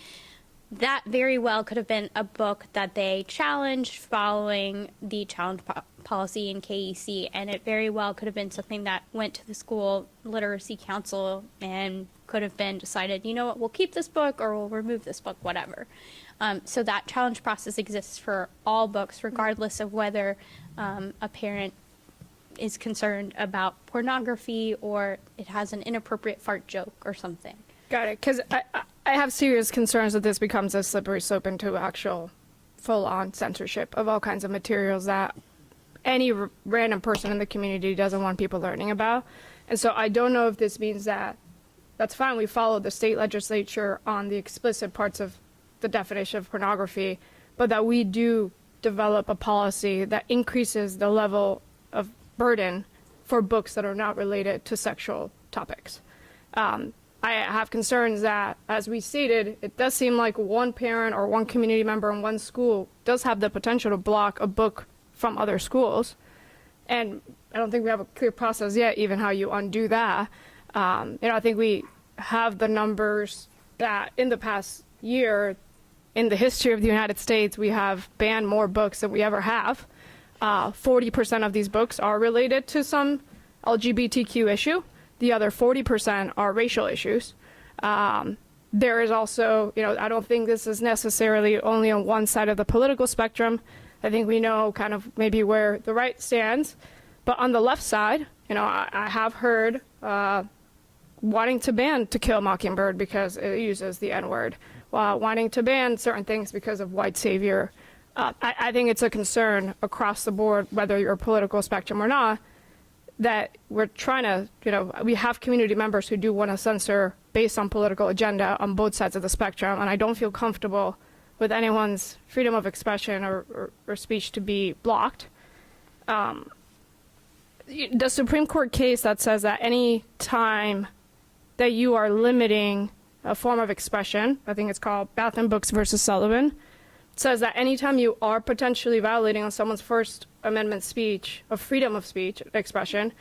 G: that very well could have been a book that they challenged following the challenge policy in KEC, and it very well could have been something that went to the school literacy council and could have been decided, you know what, we'll keep this book or we'll remove this book, whatever. So that challenge process exists for all books, regardless of whether a parent is concerned about pornography or it has an inappropriate fart joke or something.
O: Got it. Because I have serious concerns that this becomes a slippery slope into actual full-on censorship of all kinds of materials that any random person in the community doesn't want people learning about. And so I don't know if this means that that's fine, we follow the state legislature on the explicit parts of the definition of pornography, but that we do develop a policy that increases the level of burden for books that are not related to sexual topics. I have concerns that, as we stated, it does seem like one parent or one community member in one school does have the potential to block a book from other schools. And I don't think we have a clear process yet, even how you undo that. I think we have the numbers that in the past year, in the history of the United States, we have banned more books than we ever have. 40% of these books are related to some LGBTQ issue. The other 40% are racial issues. There is also, I don't think this is necessarily only on one side of the political spectrum. I think we know kind of maybe where the right stands. But on the left side, I have heard wanting to ban To Kill a Mockingbird because it uses the N-word, wanting to ban certain things because of white savior. I think it's a concern across the board, whether you're a political spectrum or not, that we're trying to, we have community members who do want to censor based on political agenda on both sides of the spectrum, and I don't feel comfortable with anyone's freedom of expression or speech to be blocked. The Supreme Court case that says that any time that you are limiting a form of expression, I think it's called Bath and Books versus Sullivan, says that anytime you are potentially violating on someone's First Amendment speech, of freedom of speech, expression,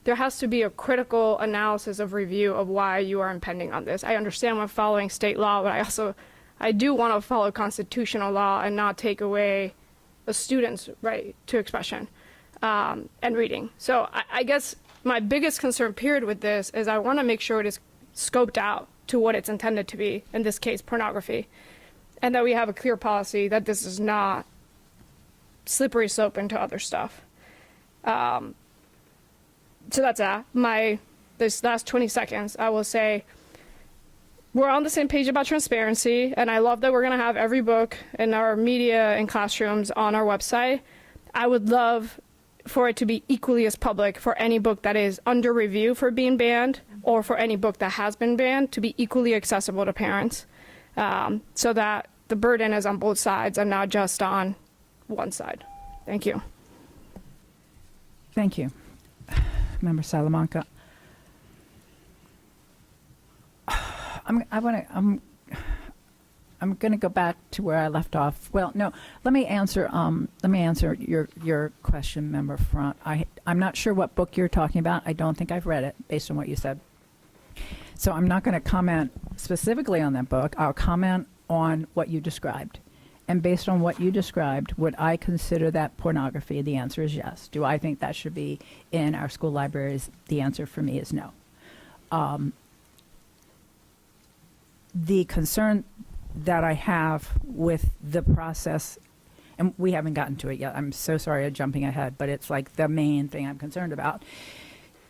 O: there has to be a critical analysis of review of why you are impending on this. I understand when following state law, but I do want to follow constitutional law and not take away a student's right to expression and reading. So I guess my biggest concern period with this is I want to make sure it is scoped out to what it's intended to be, in this case, pornography, and that we have a clear policy that this is not slippery slope into other stuff. So that's that. This last 20 seconds, I will say we're on the same page about transparency, and I love that we're going to have every book in our media and classrooms on our website. I would love for it to be equally as public for any book that is under review for being banned or for any book that has been banned, to be equally accessible to parents, so that the burden is on both sides and not just on one side. Thank you.
A: Thank you. Member Salamanca. I'm going to go back to where I left off. Well, no, let me answer your question, Member Front. I'm not sure what book you're talking about. I don't think I've read it based on what you said. So I'm not going to comment specifically on that book. I'll comment on what you described. And based on what you described, would I consider that pornography? The answer is yes. Do I think that should be in our school libraries? The answer for me is no. The concern that I have with the process, and we haven't gotten to it yet, I'm so sorry I'm jumping ahead, but it's like the main thing I'm concerned about,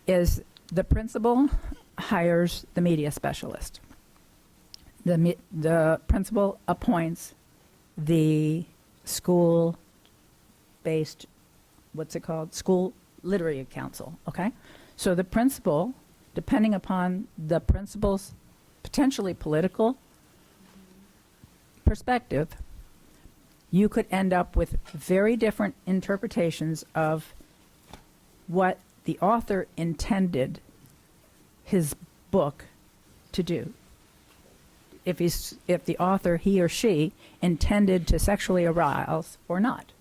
A: is the principal hires the media specialist. The principal appoints the school-based, what's it called? School Literary Council, okay? So the principal, depending upon the principal's potentially political perspective, you could end up with very different interpretations of what the author intended his book to do. If the author, he or she, intended to sexually arouse or not.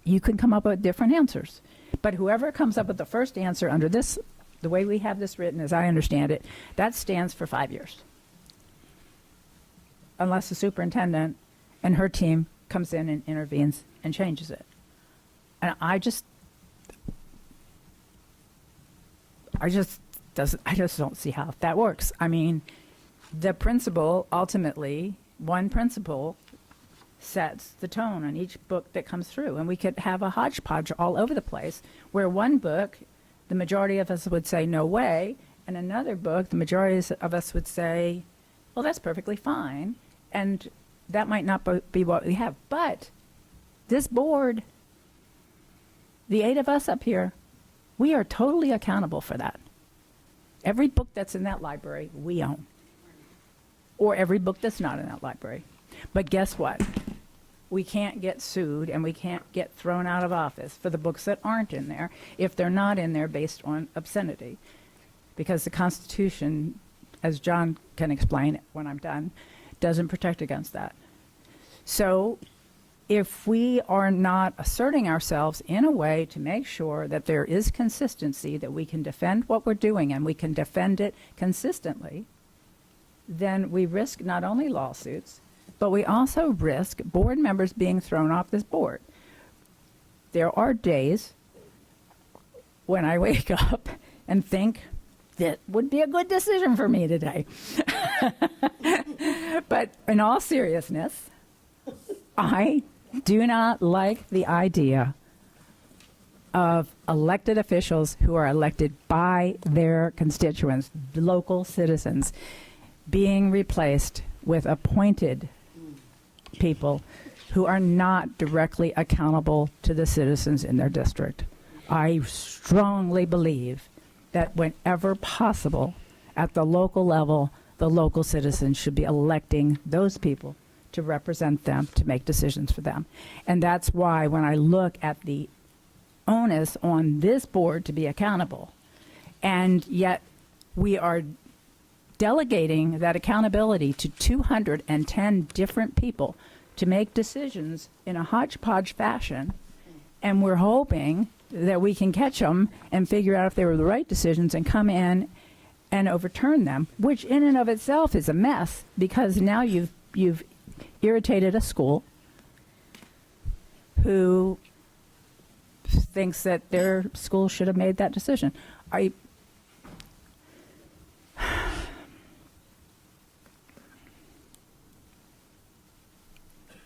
A: You can come up with different answers. But whoever comes up with the first answer under this the way we have this written, as I understand it, that stands for 5 years. Unless the superintendent and her team comes in and intervenes and changes it. And I just don't see how that works. I mean, the principal, ultimately, one principal sets the tone on each book that comes through. And we could have a hodgepodge all over the place where one book, the majority of us would say, no way. And another book, the majority of us would say, well, that's perfectly fine. And that might not be what we have. But this board, the 8 of us up here, we are totally accountable for that. Every book that's in that library, we own. Or every book that's not in that library. But guess what? We can't get sued and we can't get thrown out of office for the books that aren't in there if they're not in there based on obscenity. Because the Constitution, as John can explain when I'm done, doesn't protect against that. So if we are not asserting ourselves in a way to make sure that there is consistency, that we can defend what we're doing and we can defend it consistently, then we risk not only lawsuits, but we also risk board members being thrown off this board. There are days when I wake up and think, that would be a good decision for me today. But in all seriousness, I do not like the idea of elected officials who are elected by their constituents, local citizens, being replaced with appointed people who are not directly accountable to the citizens in their district. I strongly believe that whenever possible, at the local level, the local citizens should be electing those people to represent them, to make decisions for them. And that's why when I look at the onus on this board to be accountable, and yet we are delegating that accountability to 210 different people to make decisions in a hodgepodge fashion, and we're hoping that we can catch them and figure out if they were the right decisions and come in and overturn them, which in and of itself is a mess, because now you've irritated a school who thinks that their school should have made that decision.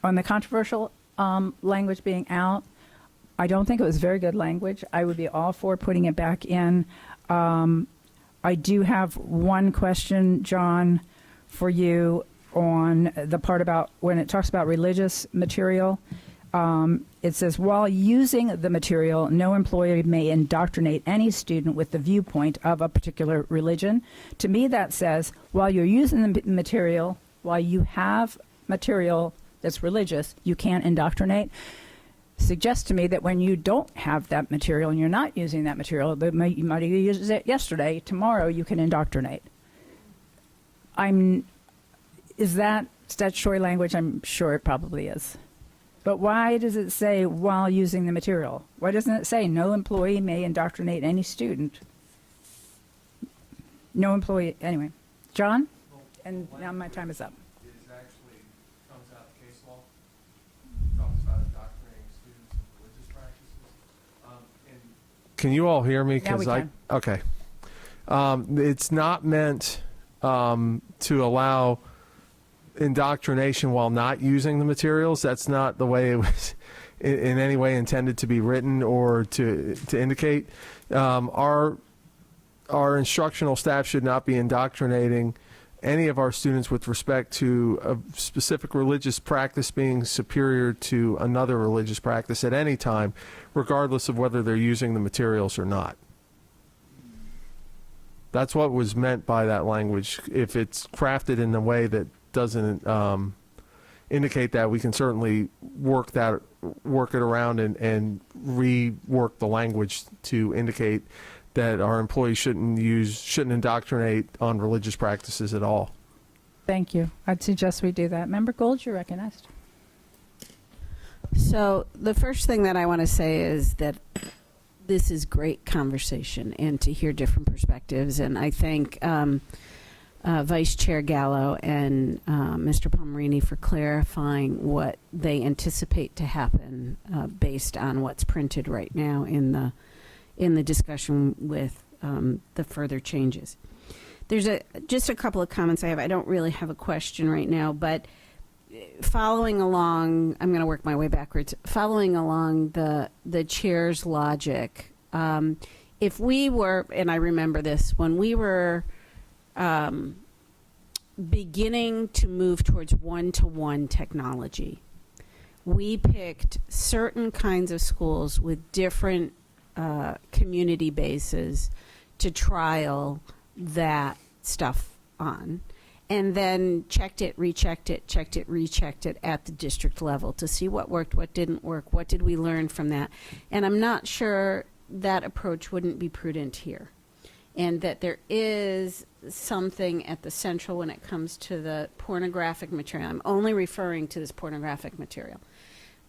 A: On the controversial language being out, I don't think it was very good language. I would be all for putting it back in. I do have one question, John, for you on the part about when it talks about religious material. It says, while using the material, no employee may indoctrinate any student with the viewpoint of a particular religion. To me, that says, while you're using the material, while you have material that's religious, you can't indoctrinate. Suggests to me that when you don't have that material and you're not using that material, you might have used it yesterday, tomorrow you can indoctrinate. Is that statutory language? I'm sure it probably is. But why does it say while using the material? Why doesn't it say no employee may indoctrinate any student? No employee, anyway. John? And now my time is up.
I: It is actually, comes out of case law, talks about indoctrinating students in religious practices. Can you all hear me?
A: Now we can.
I: Okay. It's not meant to allow indoctrination while not using the materials. That's not the way it was in any way intended to be written or to indicate. Our instructional staff should not be indoctrinating any of our students with respect to a specific religious practice being superior to another religious practice at any time, regardless of whether they're using the materials or not. That's what was meant by that language. If it's crafted in a way that doesn't indicate that, we can certainly work it around and rework the language to indicate that our employees shouldn't indoctrinate on religious practices at all.
A: Thank you. I'd suggest we do that. Member Gold, you're recognized.
M: So the first thing that I want to say is that this is great conversation and to hear different perspectives. And I thank Vice Chair Gallo and Mr. Palmerini for clarifying what they anticipate to happen based on what's printed right now in the discussion with the further changes. There's just a couple of comments I have. I don't really have a question right now, but following along, I'm going to work my way backwards. Following along the chair's logic, if we were, and I remember this, when we were beginning to move towards one-to-one technology, we picked certain kinds of schools with different community bases to trial that stuff on, and then checked it, rechecked it, checked it, rechecked it at the district level to see what worked, what didn't work, what did we learn from that. And I'm not sure that approach wouldn't be prudent here, and that there is something at the central when it comes to the pornographic material. I'm only referring to this pornographic material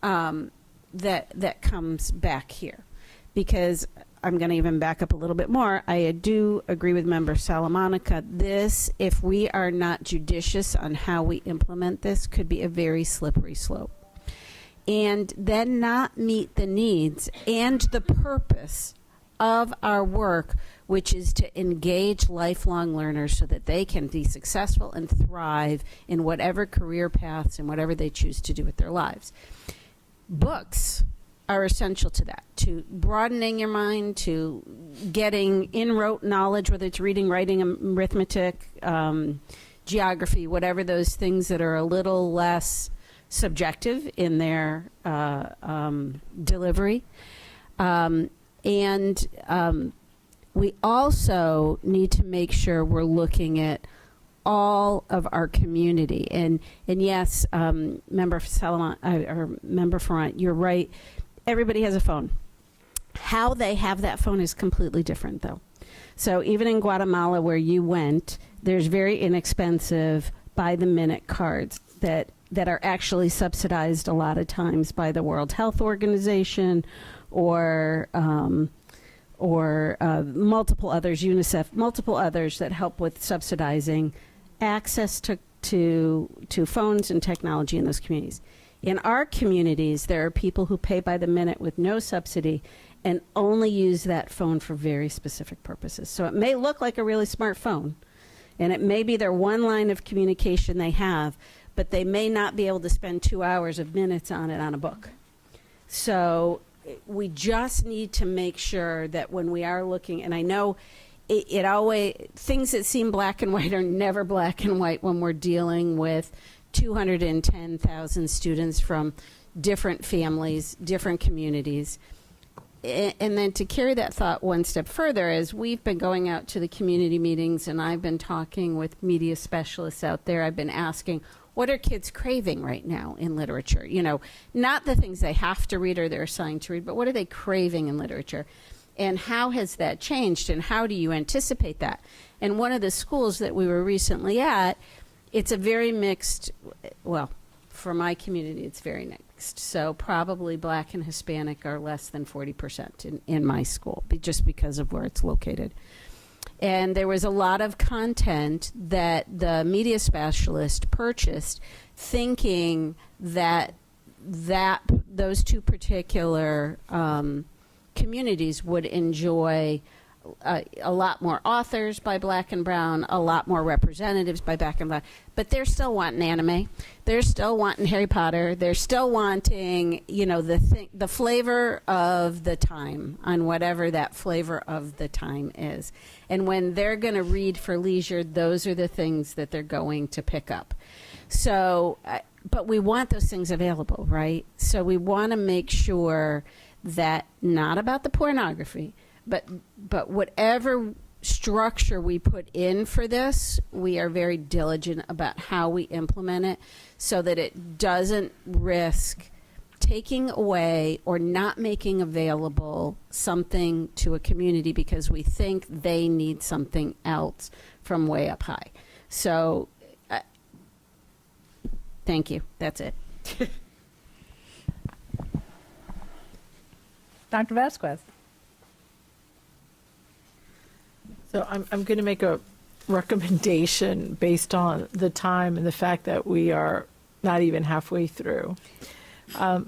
M: that comes back here, because I'm going to even back up a little bit more. I do agree with Member Salamanca. This, if we are not judicious on how we implement this, could be a very slippery slope. And then not meet the needs and the purpose of our work, which is to engage lifelong learners so that they can be successful and thrive in whatever career paths and whatever they choose to do with their lives. Books are essential to that, to broadening your mind, to getting in-rote knowledge, whether it's reading, writing, arithmetic, geography, whatever those things that are a little less subjective in their delivery. We also need to make sure we're looking at all of our community. And yes, Member Salaman, or Member Ferrant, you're right. Everybody has a phone. How they have that phone is completely different, though. So even in Guatemala, where you went, there's very inexpensive by-the-minute cards that are actually subsidized a lot of times by the World Health Organization or multiple others, UNICEF, multiple others that help with subsidizing access to phones and technology in those communities. In our communities, there are people who pay by the minute with no subsidy and only use that phone for very specific purposes. So it may look like a really smart phone, and it may be their one line of communication they have, but they may not be able to spend 2 hours of minutes on it on a book. So we just need to make sure that when we are looking, and I know it always, things that seem black and white are never black and white when we're dealing with 210,000 students from different families, different communities. And then to carry that thought one step further, as we've been going out to the community meetings and I've been talking with media specialists out there, I've been asking, what are kids craving right now in literature? You know, not the things they have to read or they're assigned to read, but what are they craving in literature? And how has that changed, and how do you anticipate that? And one of the schools that we were recently at, it's a very mixed, well, for my community, it's very mixed. So probably Black and Hispanic are less than 40% in my school, just because of where it's located. And there was a lot of content that the media specialist purchased thinking that those two particular communities would enjoy a lot more authors by Black and Brown, a lot more representatives by Black and Brown, but they're still wanting anime. They're still wanting Harry Potter. They're still wanting, you know, the flavor of the time on whatever that flavor of the time is. And when they're going to read for leisure, those are the things that they're going to pick up. So, but we want those things available, right? So we want to make sure that not about the pornography, but whatever structure we put in for this, we are very diligent about how we implement it so that it doesn't risk taking away or not making available something to a community because we think they need something else from way up high. So, thank you. That's it.
A: Dr. Vasquez.
N: So I'm going to make a recommendation based on the time and the fact that we are not even halfway through.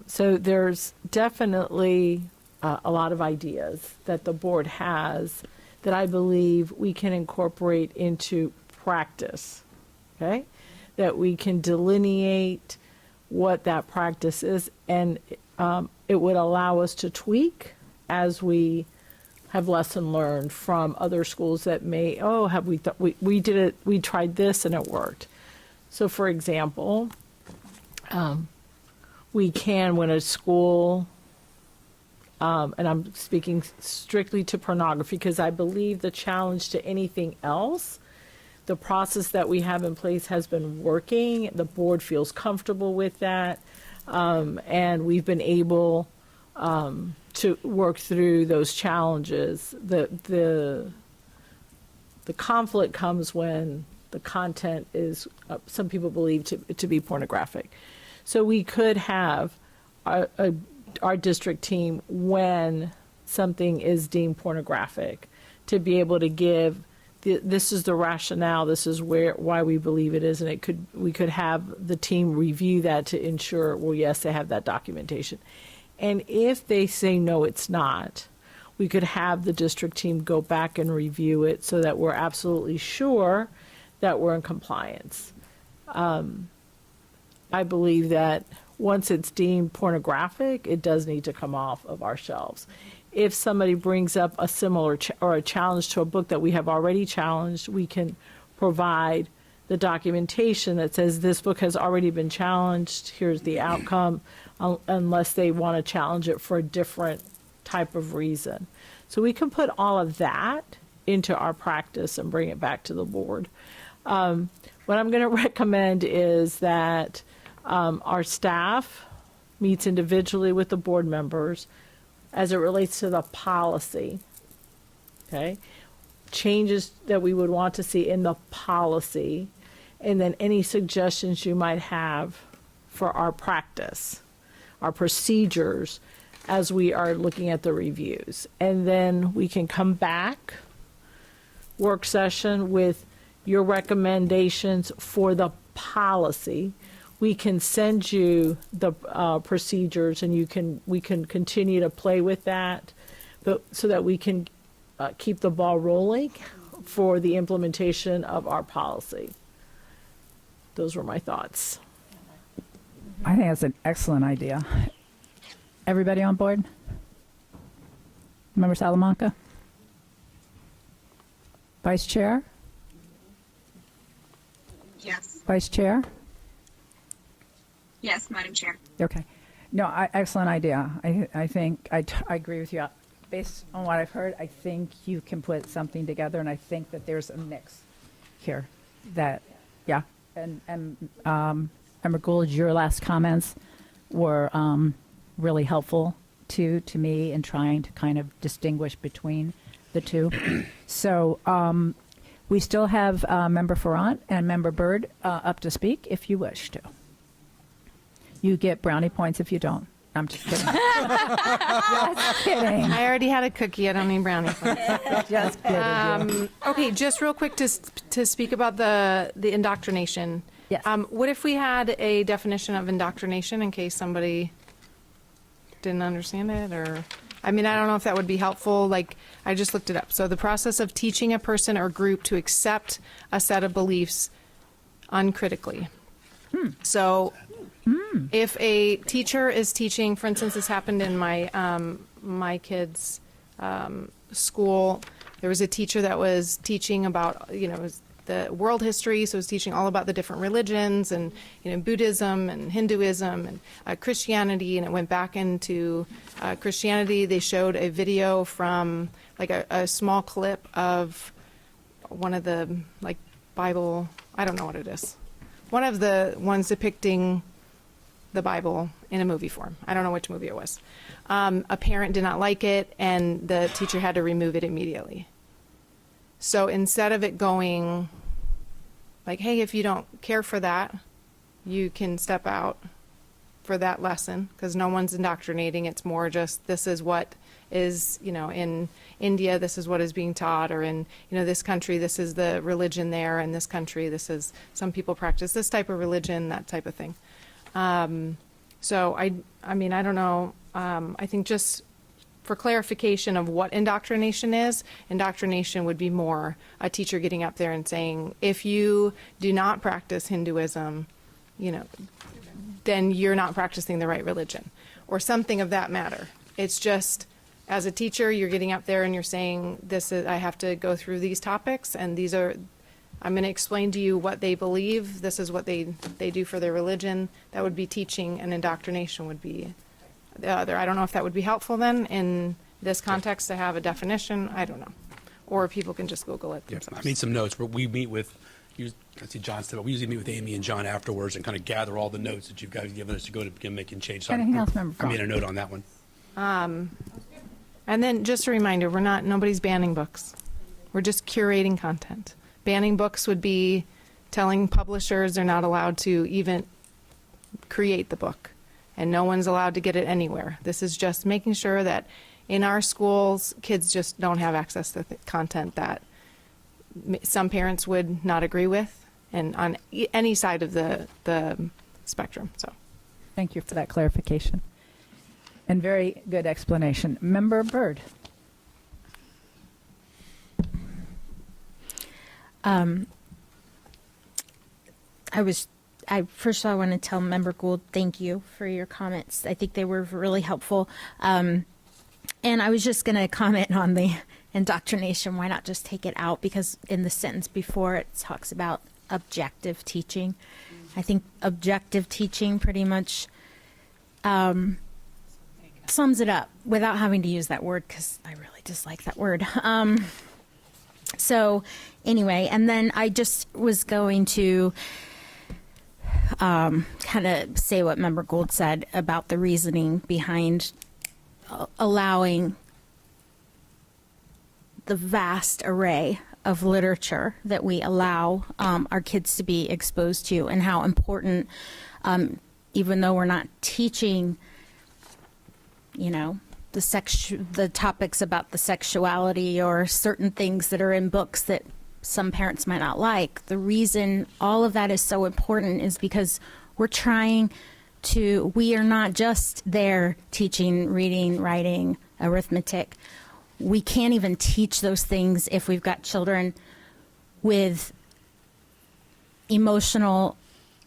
N: So there's definitely a lot of ideas that the board has that I believe we can incorporate into practice, okay? That we can delineate what that practice is, and it would allow us to tweak as we have lesson learned from other schools that may, we did it, we tried this and it worked. So for example, we can, when a school, and I'm speaking strictly to pornography because I believe the challenge to anything else, the process that we have in place has been working. The board feels comfortable with that, and we've been able to work through those challenges. The conflict comes when the content is, some people believe to be pornographic. So we could have our district team, when something is deemed pornographic, to be able to give this is the rationale, this is why we believe it is, and we could have the team review that to ensure, well, yes, they have that documentation. And if they say no, it's not, we could have the district team go back and review it so that we're absolutely sure that we're in compliance. I believe that once it's deemed pornographic, it does need to come off of our shelves. If somebody brings up a similar or a challenge to a book that we have already challenged, we can provide the documentation that says this book has already been challenged, here's the outcome, unless they want to challenge it for a different type of reason. So we can put all of that into our practice and bring it back to the board. What I'm going to recommend is that our staff meets individually with the board members as it relates to the policy, okay? Changes that we would want to see in the policy, and then any suggestions you might have for our practice, our procedures, as we are looking at the reviews. And then we can come back, work session, with your recommendations for the policy. We can send you the procedures, and we can continue to play with that, but so that we can keep the ball rolling for the implementation of our policy. Those were my thoughts.
A: I think that's an excellent idea. Everybody on board? Member Salamanca? Vice Chair?
B: Yes.
A: Vice Chair?
B: Yes, Madam Chair.
A: Okay. No, excellent idea. I think I agree with you. Based on what I've heard, I think you can put something together, and I think that there's a mix here that, yeah. And Member Gould, your last comments were really helpful to me in trying to kind of distinguish between the two. So we still have Member Ferrant and Member Byrd up to speak if you wish to. You get brownie points if you don't. I'm just kidding. Just kidding.
J: I already had a cookie. I don't need brownie points.
A: Just kidding.
J: Okay, just real quick to speak about the indoctrination.
A: Yes.
J: What if we had a definition of indoctrination in case somebody didn't understand it? Or, I mean, I don't know if that would be helpful. Like, I just looked it up. So the process of teaching a person or group to accept a set of beliefs uncritically. So if a teacher is teaching, for instance, this happened in my kids' school. There was a teacher that was teaching about, it was the world history, so it was teaching all about the different religions and, Buddhism and Hinduism and Christianity, and it went back into Christianity. They showed a video from, like, a small clip of one of the, like, Bible, I don't know what it is. One of the ones depicting the Bible in a movie form. I don't know which movie it was. A parent did not like it, and the teacher had to remove it immediately. So instead of it going like, hey, if you don't care for that, you can step out for that lesson, because no one's indoctrinating. It's more just, this is what is, in India, this is what is being taught, or in, this country, this is the religion there, and this country, this is, some people practice this type of religion, that type of thing. So I don't know. I think just for clarification of what indoctrination is, indoctrination would be more a teacher getting up there and saying, if you do not practice Hinduism, then you're not practicing the right religion, or something of that matter. It's just, as a teacher, you're getting up there and you're saying, I have to go through these topics, and I'm going to explain to you what they believe. This is what they do for their religion. That would be teaching, and indoctrination would be the other. I don't know if that would be helpful then in this context to have a definition. I don't know. Or people can just Google it themselves.
F: I made some notes. We meet with, I see John said, but we usually meet with Amy and John afterwards and kind of gather all the notes that you've guys given us to go to begin making changes. So
A: Anything else, Member
F: I made
A: Frost?
F: a note on that one.
J: And then just a reminder, nobody's banning books. We're just curating content. Banning books would be telling publishers they're not allowed to even create the book, and no one's allowed to get it anywhere. This is just making sure that in our schools, kids just don't have access to content that some parents would not agree with, and on any side of the spectrum. So,
A: Thank you for that clarification. And very good explanation. Member Byrd.
L: First of all, I want to tell Member Gould, thank you for your comments. I think they were really helpful. And I was just going to comment on the indoctrination. Why not just take it out? Because in the sentence before it talks about objective teaching. I think objective teaching pretty much sums it up without having to use that word, because I really dislike that word. So anyway, and then I just was going to kind of say what Member Gould said about the reasoning behind allowing the vast array of literature that we allow our kids to be exposed to, and how important, even though we're not teaching, the topics about the sexuality or certain things that are in books that some parents might not like, the reason all of that is so important is because we are not just there teaching reading, writing, arithmetic. We can't even teach those things if we've got children with emotional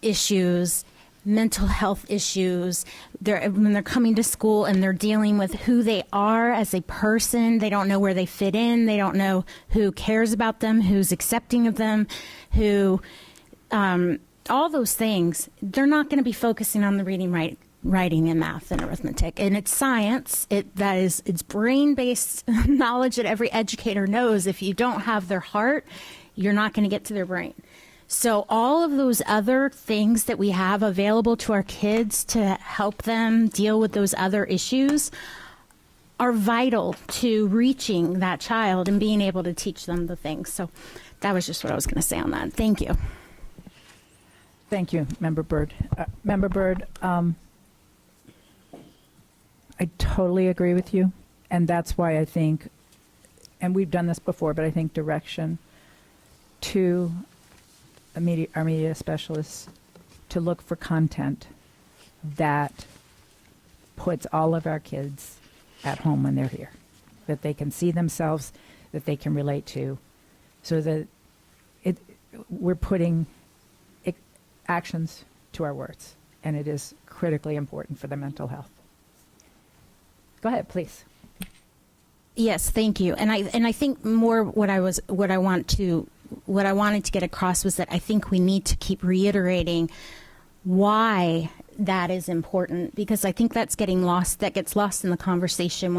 L: issues, mental health issues. When they're coming to school and they're dealing with who they are as a person, they don't know where they fit in. They don't know who cares about them, who's accepting of them, all those things. They're not going to be focusing on the reading, writing, and math and arithmetic. And it's science. It's brain-based knowledge that every educator knows. If you don't have their heart, you're not going to get to their brain. So all of those other things that we have available to our kids to help them deal with those other issues are vital to reaching that child and being able to teach them the things. So that was just what I was going to say on that. Thank you.
A: Thank you, Member Byrd. Member Byrd, I totally agree with you. And that's why I think, and we've done this before, but I think direction to our media specialists to look for content that puts all of our kids at home when they're here, that they can see themselves, that they can relate to, so that we're putting actions to our words, and it is critically important for the mental health. Go ahead, please.
L: Yes, thank you. And I think more what I wanted to get across was that I think we need to keep reiterating why that is important, because I think that gets lost in the conversation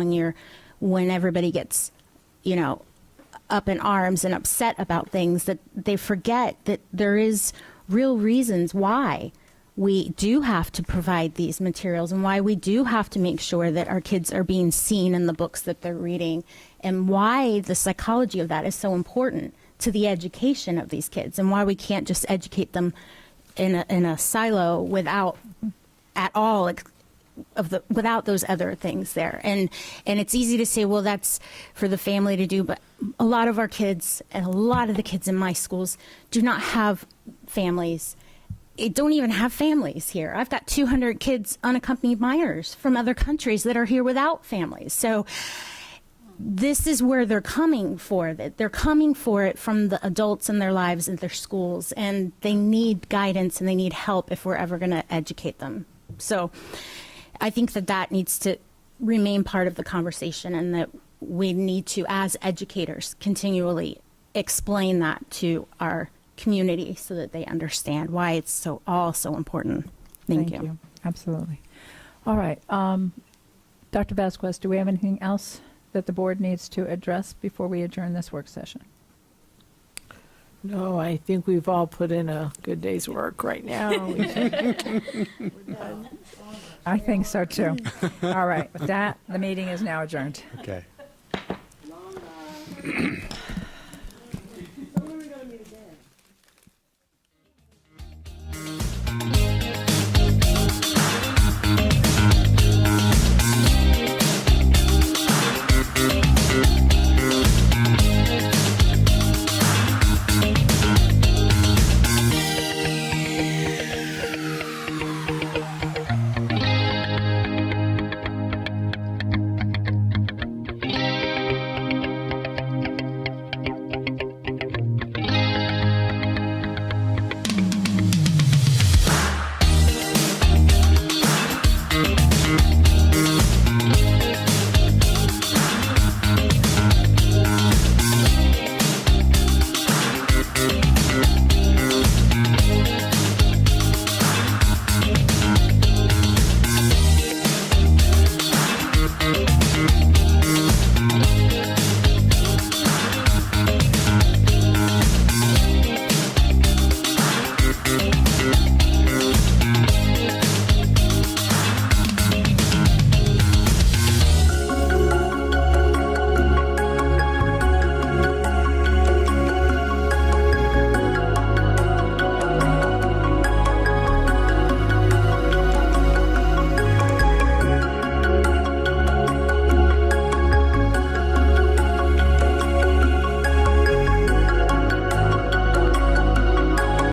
L: when everybody gets, up in arms and upset about things, that they forget that there is real reasons why we do have to provide these materials, and why we do have to make sure that our kids are being seen in the books that they're reading, and why the psychology of that is so important to the education of these kids, and why we can't just educate them in a silo without at all without those other things there. And it's easy to say, well, that's for the family to do, but a lot of our kids and a lot of the kids in my schools do not have families. Don't even have families here. I've got 200 kids, unaccompanied minors from other countries that are here without families. So this is where they're coming for it. They're coming for it from the adults in their lives and their schools, and they need guidance and they need help if we're ever going to educate them. So I think that needs to remain part of the conversation, and that we need to, as educators, continually explain that to our community so that they understand why it's so important. Thank you.
A: Absolutely. All right. Dr. Vasquez, do we have anything else that the board needs to address before we adjourn this work session?
N: No, I think we've all put in a good day's work right now.
A: I think so too. All right. With that, the meeting is now adjourned.
F: Okay.